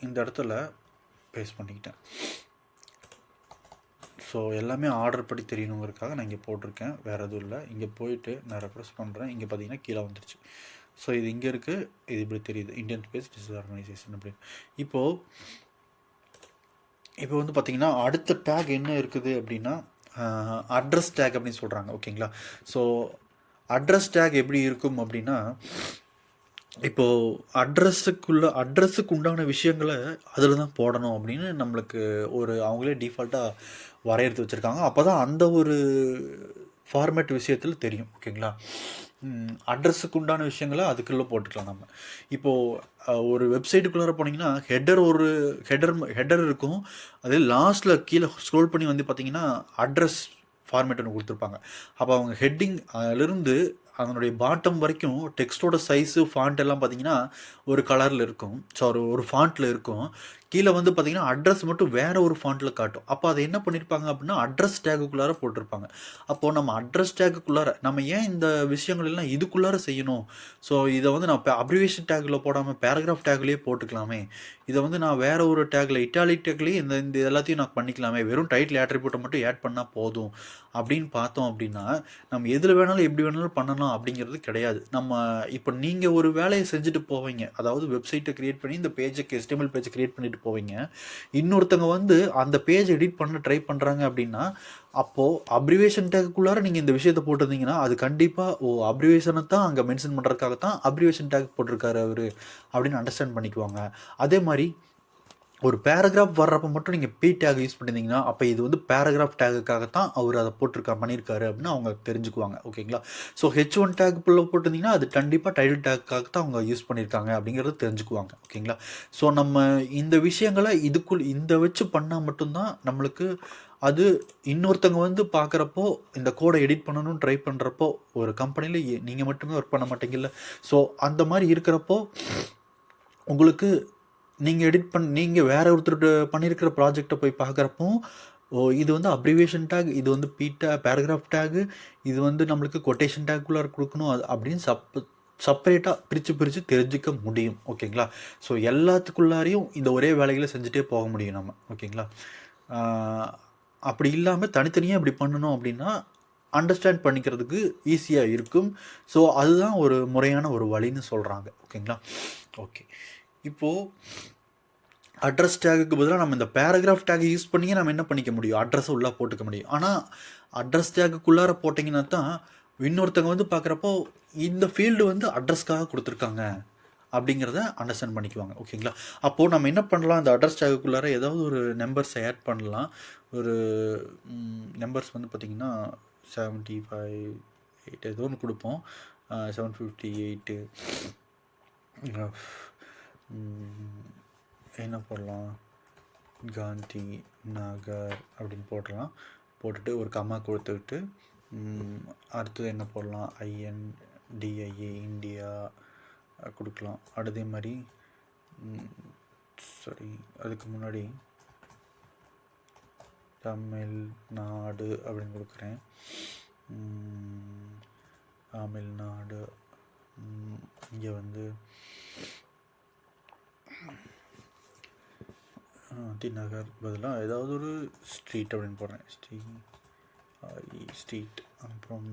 இந்த இடத்துல பேஸ்ட் பண்ணிக்கிட்டேன். ஸோ எல்லாமே ஆர்டர் படி தெரியணுங்கிறதுக்காக நான் இங்கே போட்டிருக்கேன், வேறு எதுவும் இல்லை. இங்கே போயிட்டு நான் ரெஃப்ரெஷ் பண்ணுறேன், இங்கே பார்த்தீங்கன்னா கீழே வந்துருச்சு. ஸோ இது இங்கே இருக்குது, இது இப்படி தெரியுது இந்தியன் ஸ்பேஸ் ரிசர்ச் ஆர்கனைசேஷன் அப்படின்னு. இப்போ வந்து பார்த்திங்கன்னா அடுத்த டேக் என்ன இருக்குது அப்படின்னா அட்ரஸ் டேக் அப்படின்னு சொல்கிறாங்க. ஓகேங்களா, ஸோ அட்ரஸ் டேக் எப்படி இருக்கும் அப்படின்னா இப்போது அட்ரஸுக்கு உண்டான விஷயங்களை அதில் தான் போடணும் அப்படின்னு நம்மளுக்கு அவங்களே டிஃபால்ட்டாக வரையறுத்து வச்சுருக்காங்க. அப்போ தான் அந்த ஒரு ஃபார்மேட் விஷயத்தில் தெரியும். ஓகேங்களா, அட்ரஸுக்கு உண்டான விஷயங்களை அதுக்குள்ளே போட்டுக்கலாம் நம்ம. இப்போது ஒரு வெப்சைட்டுக்குள்ளார போனீங்கன்னா ஹெடர் இருக்கும். அதே லாஸ்ட்டில் கீழே ஸ்க்ரோல் பண்ணி வந்து பார்த்தீங்கன்னா அட்ரஸ் ஃபார்மேட் ஒன்று கொடுத்துருப்பாங்க. அப்போ அவங்க ஹெட்டிங் அதிலிருந்து அதனுடைய பாட்டம் வரைக்கும் டெக்ஸ்ட்டோட சைஸு ஃபாண்ட் எல்லாம் பார்த்தீங்கன்னா ஒரு கலரில் இருக்கும். ஸோ ஒரு ஃபாண்ட்டில் இருக்கும். கீழே வந்து பார்த்தீங்கன்னா அட்ரஸ் மட்டும் வேறு ஒரு ஃபாண்ட்டில் காட்டும். அப்போ அதை என்ன பண்ணியிருப்பாங்க அப்படின்னா அட்ரஸ் டேகுக்குள்ளார போட்டிருப்பாங்க. அப்போது நம்ம அட்ரஸ் டேகுக்குள்ளார நம்ம ஏன் இந்த விஷயங்கள் எல்லாம் இதுக்குள்ளார செய்யணும்? ஸோ இதை வந்து நான் இப்போ அப்ரிவேஷன் டேக்கில் போடாமல் பேராகிராஃப் டேக்லேயே போட்டுக்கலாமே. இதை வந்து நான் வேறு ஒரு டேக்கில் இட்டாலிக் டேக்லேயே இந்த எல்லாத்தையும் நான் பண்ணிக்கலாமே. வெறும் டைட்டில் ஆட்ரிபியூட்டை மட்டும் ஆட் பண்ணால் போதும் அப்படின்னு பார்த்தோம் அப்படின்னா நம்ம எதில் வேணாலும் எப்படி வேணாலும் பண்ணலாம் அப்படிங்கிறது கிடையாது. நம்ம இப்போ நீங்கள் ஒரு வேலையை செஞ்சுட்டு போவீங்க. அதாவது வெப்சைட்டை க்ரியேட் பண்ணி இந்த பேஜுக்கு HTML பேஜை க்ரியேட் பண்ணிட்டு போவீங்க. இன்னொருத்தங்க வந்து அந்த பேஜ் எடிட் பண்ண ட்ரை பண்ணுறாங்க அப்படின்னா அப்போது அப்ரிவேஷன் டேக்குள்ளார நீங்கள் இந்த விஷயத்தை போட்டிருந்தீங்கன்னா அது கண்டிப்பாக அப்ரிவேஷனை தான் அங்கே மென்ஷன் பண்ணுறதுக்காக தான் அப்ரிவேஷன் டேக் போட்டிருக்காரு அவர் அப்படின்னு அண்டர்ஸ்டாண்ட் பண்ணிக்குவாங்க. அதே மாதிரி ஒரு பேராகிராஃப் வர்றப்ப மட்டும் நீங்கள் பி டேக் யூஸ் பண்ணியிருந்தீங்கன்னா அப்போ இது வந்து பேராகிராஃப் டேக்குக்காகத்தான் அவர் அதை பண்ணியிருக்காரு அப்படின்னு அவங்க தெரிஞ்சுக்குவாங்க. ஓகேங்களா? ஸோ H1 டேக் போட்டிருந்தீங்கன்னா அது கண்டிப்பாக டைட்டில் டேக்குக்காக தான் அவங்க யூஸ் பண்ணியிருக்காங்க அப்படிங்கிறது தெரிஞ்சுக்குவாங்க. ஓகேங்களா? ஸோ நம்ம இந்த விஷயங்களை இந்த வச்சு பண்ணால் மட்டும்தான் நம்மளுக்கு அது இன்னொருத்தவங்க வந்து பார்க்குறப்போ இந்த கோடை எடிட் பண்ணணும்னு ட்ரை பண்ணுறப்போ ஒரு கம்பெனியில் நீங்கள் மட்டுமே ஒர்க் பண்ண மாட்டீங்கல்ல. ஸோ அந்த மாதிரி இருக்கிறப்போ உங்களுக்கு நீங்கள் வேறு ஒருத்தர் பண்ணியிருக்கிற ப்ராஜெக்டை போய் பார்க்குறப்போ இது வந்து அப்ரிவேஷன் டேக், இது வந்து பேராகிராஃப் டேகு, இது வந்து நம்மளுக்கு கொட்டேஷன் டேக்குள்ளார கொடுக்கணும் அப்படின்னு செப்பரேட்டாக பிரித்து தெரிஞ்சிக்க முடியும். ஓகேங்களா? ஸோ எல்லாத்துக்குள்ளாரையும் இந்த ஒரே வேலைகளை செஞ்சுட்டே போக முடியும் நம்ம. ஓகேங்களா? அப்படி இல்லாமல் தனித்தனியாக இப்படி பண்ணணும் அப்படின்னா அண்டர்ஸ்டாண்ட் பண்ணிக்கிறதுக்கு ஈஸியாக இருக்கும். ஸோ அதுதான் ஒரு முறையான ஒரு வழின்னு சொல்கிறாங்க. ஓகேங்களா? ஓகே, இப்போது அட்ரஸ் டேகுக்கு பதிலாக நம்ம இந்த பேராகிராஃப் டேக் யூஸ் பண்ணியே நம்ம என்ன பண்ணிக்க முடியும்? அட்ரஸை உள்ளே போட்டுக்க முடியும். ஆனால் அட்ரஸ் டேக்குள்ளார போட்டிங்கன்னா தான் இன்னொருத்தங்க வந்து பார்க்குறப்போ இந்த ஃபீல்டு வந்து அட்ரஸ்க்காக கொடுத்துருக்காங்க அப்படிங்கிறத அண்டர்ஸ்டாண்ட் பண்ணிக்குவாங்க. ஓகேங்களா? அப்போது நம்ம என்ன பண்ணலாம்? அந்த அட்ரஸ் டேகுக்குள்ளார ஏதாவது ஒரு நம்பர்ஸை ஆட் பண்ணலாம். ஒரு நம்பர்ஸ் வந்து பார்த்திங்கன்னா 75 ஏதோ ஒன்று கொடுப்போம். 758 என்ன போடலாம்? காந்தி நகர் அப்படின்னு போடலாம். போட்டுட்டு ஒரு கம்மா கொடுத்துக்கிட்டு அடுத்தது என்ன போடலாம்? INDIA இந்தியா கொடுக்கலாம். அதே மாதிரி அதுக்கு முன்னாடி தமிழ்நாடு அப்படின்னு கொடுக்குறேன். தமிழ்நாடு இங்கே வந்து நகர் பதிலாக ஏதாவது ஒரு ஸ்ட்ரீட் அப்படின்னு போடுறேன். ஸ்ட்ரீட் அப்புறம்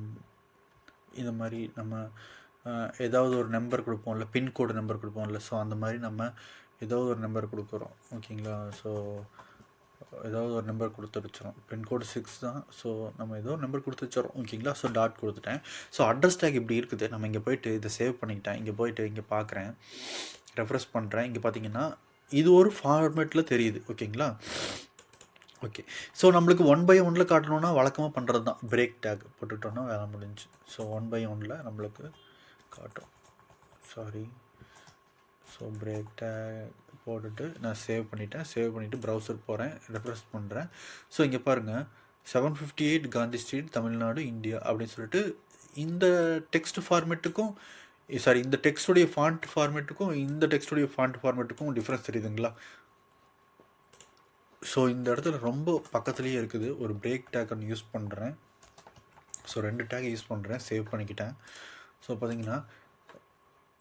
இந்த மாதிரி நம்ம ஏதாவது ஒரு நம்பர் கொடுப்போம்ல, பின்கோடு நம்பர் கொடுப்போம்ல. ஸோ அந்த மாதிரி நம்ம ஏதாவது ஒரு நம்பர் கொடுக்குறோம். ஓகேங்களா? ஸோ ஏதாவது ஒரு நம்பர் கொடுத்து வச்சிடும். பின்கோடு 6 தான். ஸோ நம்ம ஏதோ ஒரு நம்பர் கொடுத்து வச்சிடறோம். ஓகேங்களா? ஸோ டாட் கொடுத்துட்டேன். ஸோ அட்ரஸ் டேக் இப்படி இருக்குது. நம்ம இங்கே போயிட்டு இதை சேவ் பண்ணிக்கிட்டேன். இங்கே போயிட்டு இங்கே பார்க்குறேன், ரெஃப்ரெஷ் பண்ணுறேன். இங்கே பார்த்தீங்கன்னா இது ஒரு ஃபார்மேட்டில் தெரியுது. ஓகேங்களா? ஓகே, ஸோ நம்மளுக்கு 1/1 காட்டணுன்னா வழக்கமாக பண்ணுறது தான். பிரேக் டேக் போட்டுட்டோன்னா வேலை முடிஞ்சு. ஸோ 1/1 நம்மளுக்கு காட்டும். ஸோ பிரேக் டேக் போட்டுட்டு நான் சேவ் பண்ணிவிட்டு ப்ரௌசர் போகிறேன், ரெஃப்ரெஷ் பண்ணுறேன். ஸோ இங்கே பாருங்கள், 758 காந்தி ஸ்ட்ரீட், தமிழ்நாடு, இந்தியா அப்படின்னு சொல்லிட்டு இந்த டெக்ஸ்ட் ஃபார்மேட்டுக்கும் இந்த டெக்ஸ்டுடைய ஃபாண்ட் ஃபார்மேட்டுக்கும் இந்த டெக்ஸ்டுடைய ஃபாண்ட் ஃபார்மேட்டுக்கும் டிஃப்ரென்ஸ் தெரியுதுங்களா? ஸோ இந்த இடத்துல ரொம்ப பக்கத்துலேயே இருக்குது. ஒரு பிரேக் டேக் ஒன்று யூஸ் பண்ணுறேன். ஸோ 2 டேக் யூஸ் பண்ணுறேன், சேவ் பண்ணிக்கிட்டேன். ஸோ பார்த்தீங்கன்னா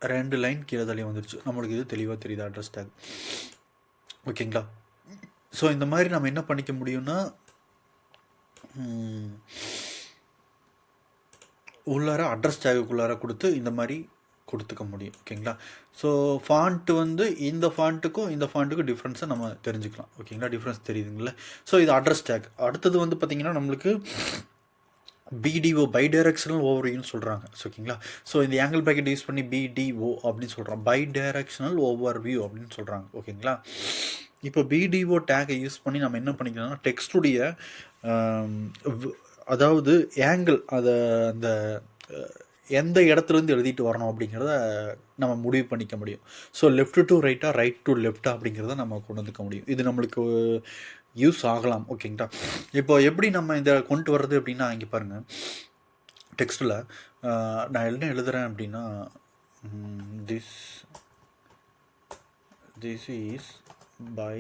2 லைன் கீழே தள்ளி வந்துருச்சு. நம்மளுக்கு இது தெளிவாக தெரியுது அட்ரஸ் டேக். ஓகேங்களா? ஸோ இந்த மாதிரி நம்ம என்ன பண்ணிக்க முடியும்னா உள்ளார அட்ரஸ் டேகுக்குள்ளார கொடுத்து இந்த மாதிரி கொடுத்துக்க முடியும். ஓகேங்களா? ஸோ ஃபாண்ட்டு வந்து இந்த ஃபாண்ட்டுக்கும் டிஃப்ரென்ஸை நம்ம தெரிஞ்சுக்கலாம். ஓகேங்களா? டிஃப்ரென்ஸ் தெரியுதுங்களா? ஸோ இது அட்ரஸ் டேக். அடுத்தது வந்து பார்த்திங்கன்னா நம்மளுக்கு BDO பை டைரக்ஷனல் ஓவர்வியூன்னு சொல்கிறாங்க. ஓகேங்களா? ஸோ இந்த ஆங்கிள் ப்ராக்கெட் யூஸ் பண்ணி BDO அப்படின்னு சொல்கிறோம். பை டைரக்ஷனல் ஓவர்வியூ அப்படின்னு சொல்கிறாங்க. ஓகேங்களா? இப்போ BDO டேக்கை யூஸ் பண்ணி நம்ம என்ன பண்ணிக்கலாம்னா டெக்ஸ்டுடைய அதாவது ஆங்கிள் அந்த எந்த இடத்துலேருந்து எழுதிட்டு வரணும் அப்படிங்கிறத நம்ம முடிவு பண்ணிக்க முடியும். ஸோ லெஃப்ட் டு ரைட்டாக, ரைட் டு லெஃப்டா அப்படிங்கிறத நம்ம கொண்டு வந்துக்க முடியும். இது நம்மளுக்கு யூஸ் ஆகலாம். ஓகேங்களா? இப்போ எப்படி நம்ம இதை கொண்டு வர்றது அப்படின்னா, இங்கே பாருங்கள் டெக்ஸ்ட்டில் நான் என்ன எழுதுகிறேன் அப்படின்னா, திஸ் இஸ் பை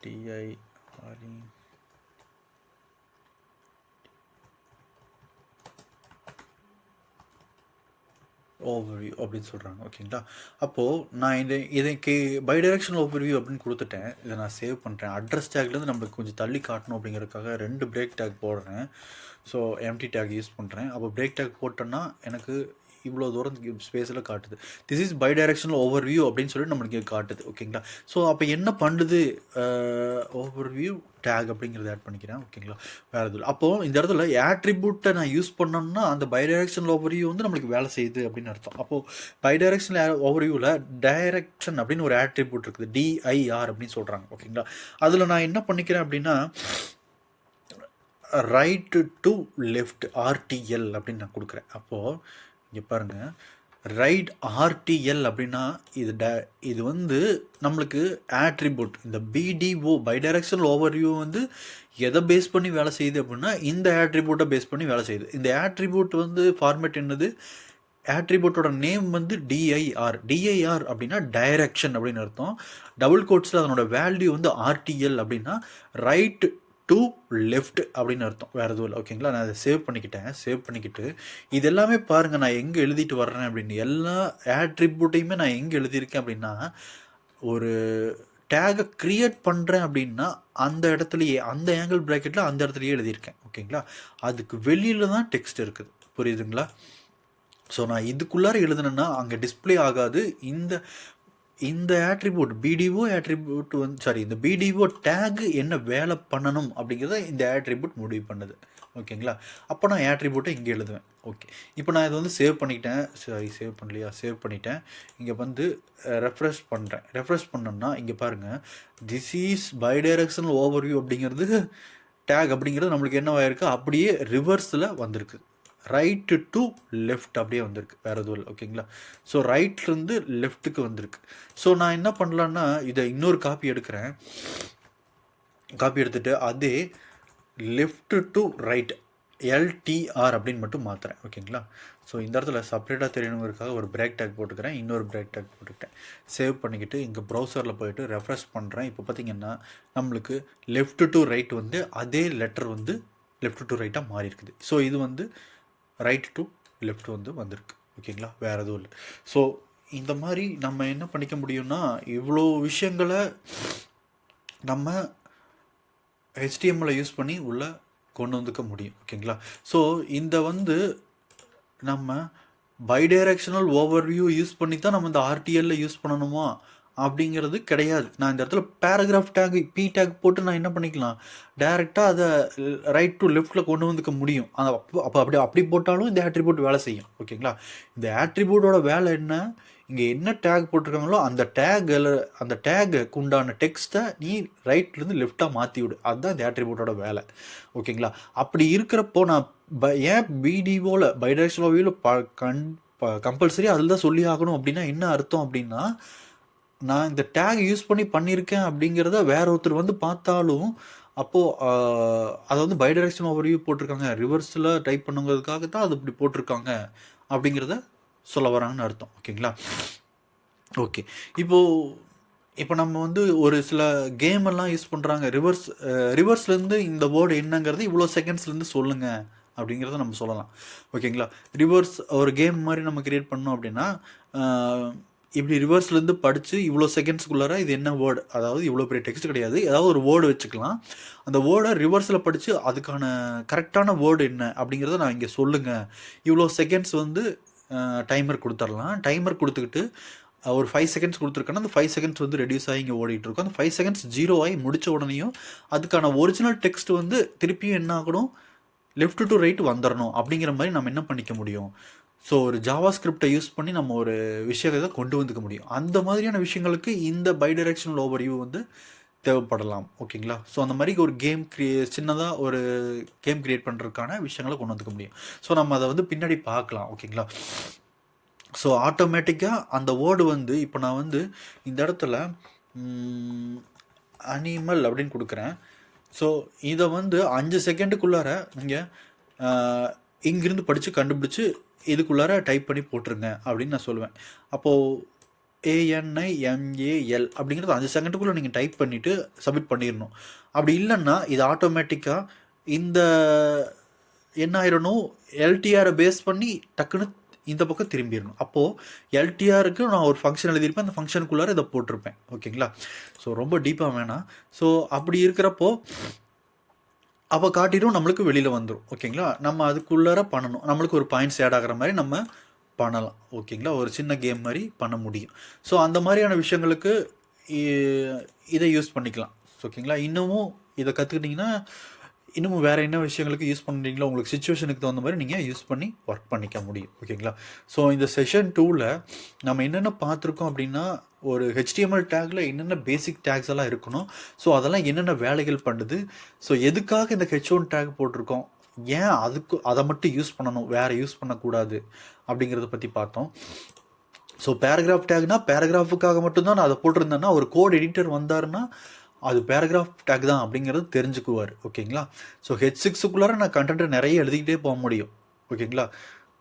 டிஐஆர்இ ஓவர்வியூ அப்படின்னு சொல்கிறாங்க. ஓகேங்களா? அப்போது நான் இதுக்கு பை டைரக்ஷனல் ஓவர்வியூ அப்படின்னு கொடுத்துட்டேன். இதை நான் சேவ் பண்ணுறேன். அட்ரஸ் டேக்லேருந்து நம்மளுக்கு கொஞ்சம் தள்ளி காட்டணும் அப்படிங்கிறதுக்காக 2 பிரேக் டேக் போடுறேன். ஸோ எம்டி டேக் யூஸ் பண்ணுறேன். அப்போ பிரேக் டேக் போட்டோன்னா எனக்கு இவ்வளோ தூரம் ஸ்பேஸில் காட்டுது. This is bidirectional overview அப்படின்னு சொல்லி நம்மளுக்கு காட்டுது. ஓகேங்களா? ஸோ அப்போ என்ன பண்ணுது, ஓவர்வியூ டேக் அப்படிங்கிறத ஆட் பண்ணிக்கிறேன். ஓகேங்களா? வேறு எதுவும் அப்போது இந்த இடத்துல ஆட்ரிபியூட்டை நான் யூஸ் பண்ணோம்னா அந்த பை டைரக்ஷனல் ஓவர்வியூ வந்து நம்மளுக்கு வேலை செய்யுது அப்படின்னு அர்த்தம். அப்போது பை டைரக்ஷனல் ஓவர்வியூவில் டைரக்ஷன் அப்படின்னு ஒரு ஆட்ரிபியூட் இருக்குது, டிஐஆர் அப்படின்னு சொல்கிறாங்க. ஓகேங்களா? அதில் நான் என்ன பண்ணிக்கிறேன் அப்படின்னா, ரைட்டு டு லெஃப்ட் ஆர்டிஎல் அப்படின்னு நான் கொடுக்குறேன். அப்போது இங்கே பாருங்கள், ரைட் ஆர்டிஎல் அப்படின்னா இது வந்து நம்மளுக்கு ஆட்ரிபியூட். இந்த பிடிஓ பை டைரக்ஷனல் ஓவர்வியூ வந்து எதை பேஸ் பண்ணி வேலை செய்யுது அப்படின்னா இந்த ஆட்ரிபியூட்டை பேஸ் பண்ணி வேலை செய்யுது. இந்த ஆட்ரிபியூட் வந்து ஃபார்மேட் என்னது, ஆட்ரிபியூட்டோட நேம் வந்து டிஐஆர் அப்படின்னா டைரக்ஷன் அப்படின்னு அர்த்தம். டபுள் கோட்ஸில் அதனோட வேல்யூ வந்து ஆர்டிஎல் அப்படின்னா ரைட் டு லெஃப்ட் அப்படின்னு அர்த்தம், வேறு எதுவும் இல்லை. ஓகேங்களா? நான் அதை சேவ் பண்ணிக்கிட்டு இது எல்லாமே பாருங்கள் நான் எங்கே எழுதிட்டு வர்றேன் அப்படின்னு. எல்லா ஆட்ரிபியூட்டையுமே நான் எங்கே எழுதியிருக்கேன் அப்படின்னா, ஒரு டேகை க்ரியேட் பண்ணுறேன் அப்படின்னா அந்த இடத்துலையே, அந்த ஆங்கிள் ப்ராக்கெட்டில் அந்த இடத்துலையே எழுதியிருக்கேன். ஓகேங்களா? அதுக்கு வெளியில் தான் டெக்ஸ்ட் இருக்குது. புரியுதுங்களா? ஸோ நான் இதுக்குள்ளார எழுதுனேன்னா அங்கே டிஸ்பிளே ஆகாது. இந்த ஆட்ரிபியூட் பிடிஓ ஆட்ரிபியூட் வந்து இந்த பிடிஓ டேக் என்ன வேலை பண்ணணும் அப்படிங்கிறத இந்த ஆட்ரிபியூட் முடிவு பண்ணுது. ஓகேங்களா? அப்போ நான் ஆட்ரிபியூட்டை இங்கே எழுதுவேன். ஓகே, இப்போ நான் இதை வந்து சேவ் பண்ணிக்கிட்டேன். சேவ் பண்ணிட்டேன். இங்கே வந்து ரெஃப்ரெஷ் பண்ணுறேன். ரெஃப்ரெஷ் பண்ணோம்னா இங்கே பாருங்கள், this is bidirectional overview அப்படிங்கிறது டேக் அப்படிங்கிறது நம்மளுக்கு என்னவாயிருக்கு, அப்படியே ரிவர்ஸில் வந்திருக்கு. ரைட்டு டு லெஃப்ட் அப்படியே வந்திருக்கு, வேறு எதுவும் இல்லை. ஓகேங்களா? ஸோ ரைட்லேருந்து லெஃப்ட்டுக்கு வந்திருக்கு. ஸோ நான் என்ன பண்ணலான்னா இதை இன்னொரு காப்பி எடுக்கிறேன். காப்பி எடுத்துகிட்டு அதே லெஃப்ட் டு ரைட் எல்டிஆர் அப்படின்னு மட்டும் மாற்றுறேன். ஓகேங்களா? ஸோ இந்த இடத்துல செப்பரேட்டாக தெரியணுங்கிறதுக்காக ஒரு பிரேக் டேக் போட்டுக்கிறேன், இன்னொரு பிரேக் டேக் போட்டுக்கிட்டேன். சேவ் பண்ணிக்கிட்டு இங்கே ப்ரௌசரில் போய்ட்டு ரெஃப்ரெஷ் பண்ணுறேன். இப்போ பார்த்திங்கன்னா நம்மளுக்கு லெஃப்ட் டு ரைட் வந்து அதே லெட்டர் வந்து லெஃப்ட் டு ரைட்டாக மாறி இருக்குது. ஸோ இது வந்து ரைட் டு லெஃப்ட் வந்து வந்திருக்கு. ஓகேங்களா? வேறு எதுவும் இல்லை. ஸோ இந்த மாதிரி நம்ம என்ன பண்ணிக்க முடியும்னா, இவ்வளோ விஷயங்களை நம்ம HTML யூஸ் பண்ணி உள்ளே கொண்டு வந்துக்க முடியும். ஓகேங்களா? ஸோ இந்த வந்து நம்ம பை டைரக்ஷனல் ஓவர்வியூ யூஸ் பண்ணி தான் நம்ம இந்த RTL யூஸ் பண்ணணுமா அப்படிங்கிறது கிடையாது. நான் இந்த இடத்துல பேராகிராஃப் டேக் பி டேக் போட்டு நான் என்ன பண்ணிக்கலாம், டைரெக்டாக அதை ரைட் டு லெஃப்ட்டில் கொண்டு வந்துக்க முடியும். அப்போ அப்படி போட்டாலும் இந்த ஆட்ரிபியூட் வேலை செய்யும். ஓகேங்களா? இந்த ஆட்ரிபியூட்டோட வேலை என்ன, இங்கே என்ன டேக் போட்டிருக்காங்களோ அந்த டேக்கு உண்டான டெக்ஸ்ட்டை நீ ரைட்லேருந்து லெஃப்டாக மாற்றி விடு. அதுதான் இந்த ஆட்ரிபியூட்டோட வேலை. ஓகேங்களா? அப்படி இருக்கிறப்போ நான் ஏன் பிடிஓவில் பை டைரக்ஷனல் ஓவர்வியூவில் கம்பல்சரி அதில் தான் சொல்லி ஆகணும் அப்படின்னா என்ன அர்த்தம் அப்படின்னா, நான் இந்த டேக் யூஸ் பண்ணி பண்ணியிருக்கேன் அப்படிங்கிறத வேற ஒருத்தர் வந்து பார்த்தாலும் அப்போது அதை வந்து பை டைரக்ஷன் ஓவர்வியூ போட்டிருக்காங்க, ரிவர்ஸில் டைப் பண்ணுங்கிறதுக்காக தான் அது இப்படி போட்டிருக்காங்க அப்படிங்கிறத சொல்ல வராங்கன்னு அர்த்தம். ஓகேங்களா? ஓகே, இப்போ நம்ம வந்து ஒரு சில கேம் எல்லாம் யூஸ் பண்ணுறாங்க, ரிவர்ஸ்லேருந்து இந்த வேர்டு என்னங்கிறது இவ்வளோ செகண்ட்ஸ்லேருந்து சொல்லுங்கள் அப்படிங்கிறத நம்ம சொல்லலாம். ஓகேங்களா? ரிவர்ஸ் ஒரு கேம் மாதிரி நம்ம கிரியேட் பண்ணோம் அப்படின்னா, இப்படி ரிவர்ஸ்லேருந்து படித்து இவ்வளோ செகண்ட்ஸ்குள்ளார இது என்ன வேர்டு, அதாவது இவ்வளோ பெரிய டெக்ஸ்ட் கிடையாது, ஏதாவது ஒரு வேர்டு வச்சுக்கலாம். அந்த வேர்டை ரிவர்ஸில் படித்து அதுக்கான கரெக்டான வேர்டு என்ன அப்படிங்கிறத நான் இங்கே சொல்லுங்கள். இவ்வளோ செகண்ட்ஸ் வந்து டைமர் கொடுத்துடலாம். டைமர் கொடுத்துக்கிட்டு ஒரு 5 செகண்ட்ஸ் கொடுத்துருக்கேன்னா அந்த 5 செகண்ட்ஸ் வந்து ரெடியூஸ் ஆகி இங்கே ஓடிட்டுருக்கோம். அந்த 5 செகண்ட்ஸ் 0 ஆகி முடித்த உடனேயும் அதுக்கான ஒரிஜினல் டெக்ஸ்ட் வந்து திருப்பியும் என்ன ஆகணும், லெஃப்ட் டு ரைட் வந்துடணும். அப்படிங்கிற மாதிரி நம்ம என்ன பண்ணிக்க முடியும், ஸோ ஒரு ஜாவா ஸ்கிரிப்டை யூஸ் பண்ணி நம்ம ஒரு விஷயத்தை கொண்டு வந்துக்க முடியும். அந்த மாதிரியான விஷயங்களுக்கு இந்த பை டைரக்ஷனல் ஓவர்வியூ வந்து தேவைப்படலாம். ஓகேங்களா? ஸோ அந்த மாதிரி ஒரு சின்னதாக ஒரு கேம் கிரியேட் பண்ணுறதுக்கான விஷயங்களை கொண்டு வந்துக்க முடியும். ஸோ நம்ம அதை வந்து பின்னாடி பார்க்கலாம். ஓகேங்களா? ஸோ ஆட்டோமேட்டிக்காக அந்த வேர்டு வந்து இப்போ நான் வந்து இந்த இடத்துல அனிமல் அப்படின்னு கொடுக்குறேன். ஸோ இதை வந்து 5 செகண்டுக்குள்ளார நீங்கள் இங்கிருந்து படித்து கண்டுபிடிச்சி இதுக்குள்ளார டைப் பண்ணி போட்டுருங்க அப்படின்னு நான் சொல்லுவேன். அப்போது ANIMAL அப்படிங்கிறது 5 செகண்டுக்குள்ளே நீங்கள் டைப் பண்ணிவிட்டு சப்மிட் பண்ணிடணும். அப்படி இல்லைன்னா இது ஆட்டோமேட்டிக்காக இந்த என்ன ஆயிரணும், எல்டிஆரை பேஸ் பண்ணி டக்குன்னு இந்த பக்கம் திரும்பிடணும். அப்போது எல்டிஆருக்கு நான் ஒரு ஃபங்க்ஷன் எழுதியிருப்பேன், அந்த ஃபங்க்ஷனுக்குள்ளார இதை போட்டிருப்பேன். ஓகேங்களா? ஸோ ரொம்ப டீப்பாக வேணாம். ஸோ அப்படி இருக்கிறப்போ அப்போ காட்டிடும், நம்மளுக்கு வெளியில் வந்துடும். ஓகேங்களா? நம்ம அதுக்குள்ளார பண்ணணும். நம்மளுக்கு ஒரு பாயிண்ட்ஸ் ஆட் ஆகிற மாதிரி நம்ம பண்ணலாம். ஓகேங்களா? ஒரு சின்ன கேம் மாதிரி பண்ண முடியும். ஸோ அந்த மாதிரியான விஷயங்களுக்கு இதை யூஸ் பண்ணிக்கலாம். ஓகேங்களா? இன்னமும் இதை கற்றுக்கிட்டிங்கன்னா இன்னமும் வேறு என்ன விஷயங்களுக்கு யூஸ் பண்ணுறீங்களோ உங்களுக்கு சுச்சுவேஷனுக்கு தகுந்த மாதிரி நீங்கள் யூஸ் பண்ணி ஒர்க் பண்ணிக்க முடியும். ஓகேங்களா? ஸோ இந்த செஷன் 2ல் நம்ம என்னென்ன பார்த்துருக்கோம் அப்படின்னா, ஒரு HTML டேக்கில் என்னென்ன பேசிக் டேக்ஸ் எல்லாம் இருக்கணும், ஸோ அதெல்லாம் என்னென்ன வேலைகள் பண்ணுது, ஸோ எதுக்காக இந்த H1 டேக் போட்டிருக்கோம், ஏன் அதை மட்டும் யூஸ் பண்ணணும், வேறு யூஸ் பண்ணக்கூடாது அப்படிங்கிறத பற்றி பார்த்தோம். ஸோ பேராகிராஃப் டேக்னா பேராகிராஃபுக்காக மட்டும்தான் நான் அதை போட்டிருந்தேன்னா ஒரு கோட் எடிட்டர் வந்தாருன்னா அது பேராகிராஃப் டேக் தான் அப்படிங்கிறது தெரிஞ்சுக்குவார். ஓகேங்களா? ஸோ H6க்குள்ளார நான் கண்டென்ட்டை நிறைய எழுதிக்கிட்டே போக முடியும். ஓகேங்களா?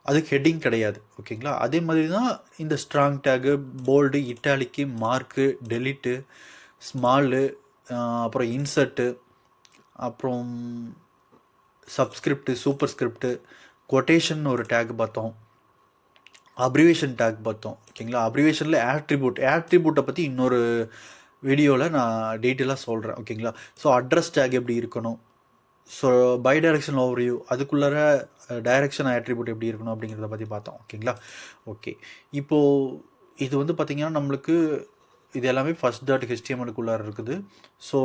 அதுக்கு ஹெட்டிங் கிடையாது. ஓகேங்களா? அதே மாதிரி தான் இந்த strong tag, bold, italic, mark, delete, small, அப்புறம் இன்சர்ட்டு, அப்புறம் சப்ஸ்கிரிப்டு, சூப்பர் ஸ்கிரிப்டு, கொட்டேஷன் ஒரு டேக் பார்த்தோம், அப்ரிவேஷன் டேக் பார்த்தோம். ஓகேங்களா? அப்ரிவேஷனில் ஆட்ரிபியூட்டை பற்றி இன்னொரு வீடியோவில் நான் டீட்டெயிலாக சொல்கிறேன். ஓகேங்களா? ஸோ அட்ரஸ் டேக் எப்படி இருக்கணும், ஸோ பை டைரக்ஷன் ஓவர்வியூ அதுக்குள்ளார டைரக்ஷன் ஆட்ரிபியூட் எப்படி இருக்கணும் அப்படிங்கிறத பற்றி பார்த்தோம். ஓகேங்களா? ஓகே, இப்போது இது வந்து பார்த்திங்கன்னா நம்மளுக்கு இது எல்லாமே ஃபர்ஸ்ட் டாட் HTMLக்குள்ளார இருக்குது. ஸோ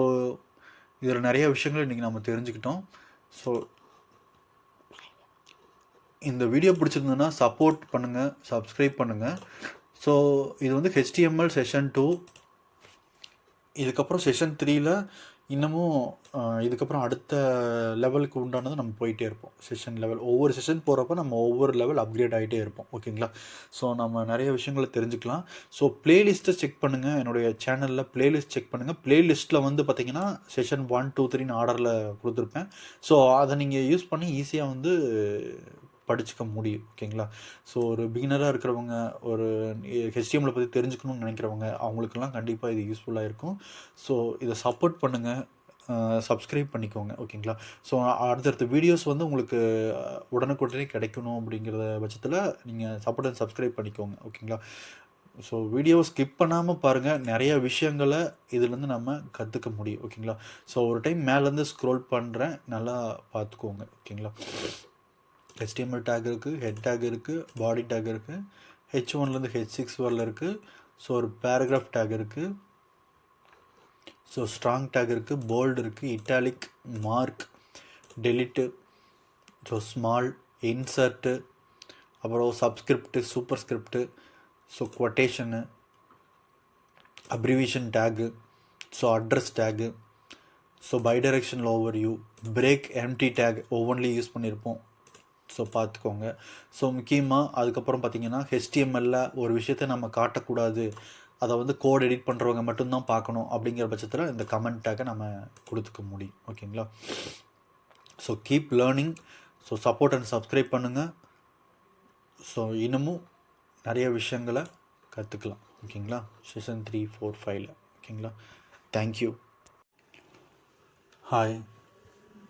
இதில் நிறைய விஷயங்கள் இன்றைக்கி நம்ம தெரிஞ்சுக்கிட்டோம். ஸோ இந்த வீடியோ பிடிச்சிருந்ததுன்னா சப்போர்ட் பண்ணுங்கள், சப்ஸ்கிரைப் பண்ணுங்கள். ஸோ இது வந்து HTML செஷன் 2. இதுக்கப்புறம் செஷன் 3ல் இன்னமும் இதுக்கப்புறம் அடுத்த லெவலுக்கு உண்டானது நம்ம போயிட்டே இருப்போம். செஷன் லெவல் ஒவ்வொரு செஷன் போகிறப்ப நம்ம ஒவ்வொரு லெவல் அப்கிரேட் ஆகிட்டே இருப்போம். ஓகேங்களா? ஸோ நம்ம நிறைய விஷயங்களை தெரிஞ்சுக்கலாம். ஸோ ப்ளேலிஸ்ட்டை செக் பண்ணுங்கள், என்னுடைய சேனலில் ப்ளேலிஸ்ட் செக் பண்ணுங்கள். ப்ளேலிஸ்ட்டில் வந்து பார்த்திங்கன்னா செஷன் 1, 2, 3 ஆர்டரில் கொடுத்துருப்பேன். ஸோ அதை நீங்கள் யூஸ் பண்ணி ஈஸியாக வந்து படிச்சுக்க முடியும். ஓகேங்களா? ஸோ ஒரு பிகினராக இருக்கிறவங்க, ஒரு HTML பற்றி தெரிஞ்சுக்கணும்னு நினைக்கிறவங்க, அவங்களுக்கெல்லாம் கண்டிப்பாக இது யூஸ்ஃபுல்லாக இருக்கும். ஸோ இதை சப்போர்ட் பண்ணுங்கள், சப்ஸ்கிரைப் பண்ணிக்கோங்க. ஓகேங்களா? ஸோ அடுத்தடுத்த வீடியோஸ் வந்து உங்களுக்கு உடனுக்குடனே கிடைக்கணும் அப்படிங்கிற பட்சத்தில் நீங்கள் சப்போர்ட் அண்ட் சப்ஸ்கிரைப் பண்ணிக்கோங்க. ஓகேங்களா? ஸோ வீடியோவை ஸ்கிப் பண்ணாமல் பாருங்கள், நிறைய விஷயங்களை இதுலேருந்து நம்ம கற்றுக்க முடியும். ஓகேங்களா? ஸோ ஒரு டைம் மேலேருந்து ஸ்க்ரோல் பண்ணுறேன், நல்லா பார்த்துக்கோங்க. ஓகேங்களா? HTML டேக் இருக்குது, ஹெட் டேக் இருக்குது, பாடி டேக் இருக்குது, H1லேருந்து H6 வரல இருக்குது. ஸோ ஒரு பேராகிராஃப் டேக் இருக்குது, ஸோ ஸ்ட்ராங் டேக் இருக்குது, போல்டு இருக்குது, italic, mark, delete, so small, insert, அப்புறம் subscript, superscript, so quotation, abbreviation tag, so address tag, so bidirectional overview, break, empty tag ஒவ்வொன்றிலையும் யூஸ் பண்ணியிருப்போம். ஸோ பார்த்துக்கோங்க. ஸோ முக்கியமாக அதுக்கப்புறம் பார்த்திங்கன்னா HTMLல ஒரு விஷயத்தை நம்ம காட்டக்கூடாது, அதை வந்து கோட் எடிட் பண்ணுறவங்க மட்டும்தான் பார்க்கணும் அப்படிங்கிற பட்சத்தில் இந்த கமெண்ட் டேக்கை நம்ம கொடுத்துக்க முடியும். ஓகேங்களா? So keep learning. So support and subscribe பண்ணுங்கள். ஸோ இன்னமும் நிறைய விஷயங்களை கற்றுக்கலாம். ஓகேங்களா? செஷன் 3, 4, 5ல். ஓகேங்களா? தேங்க்யூ. ஹாய்.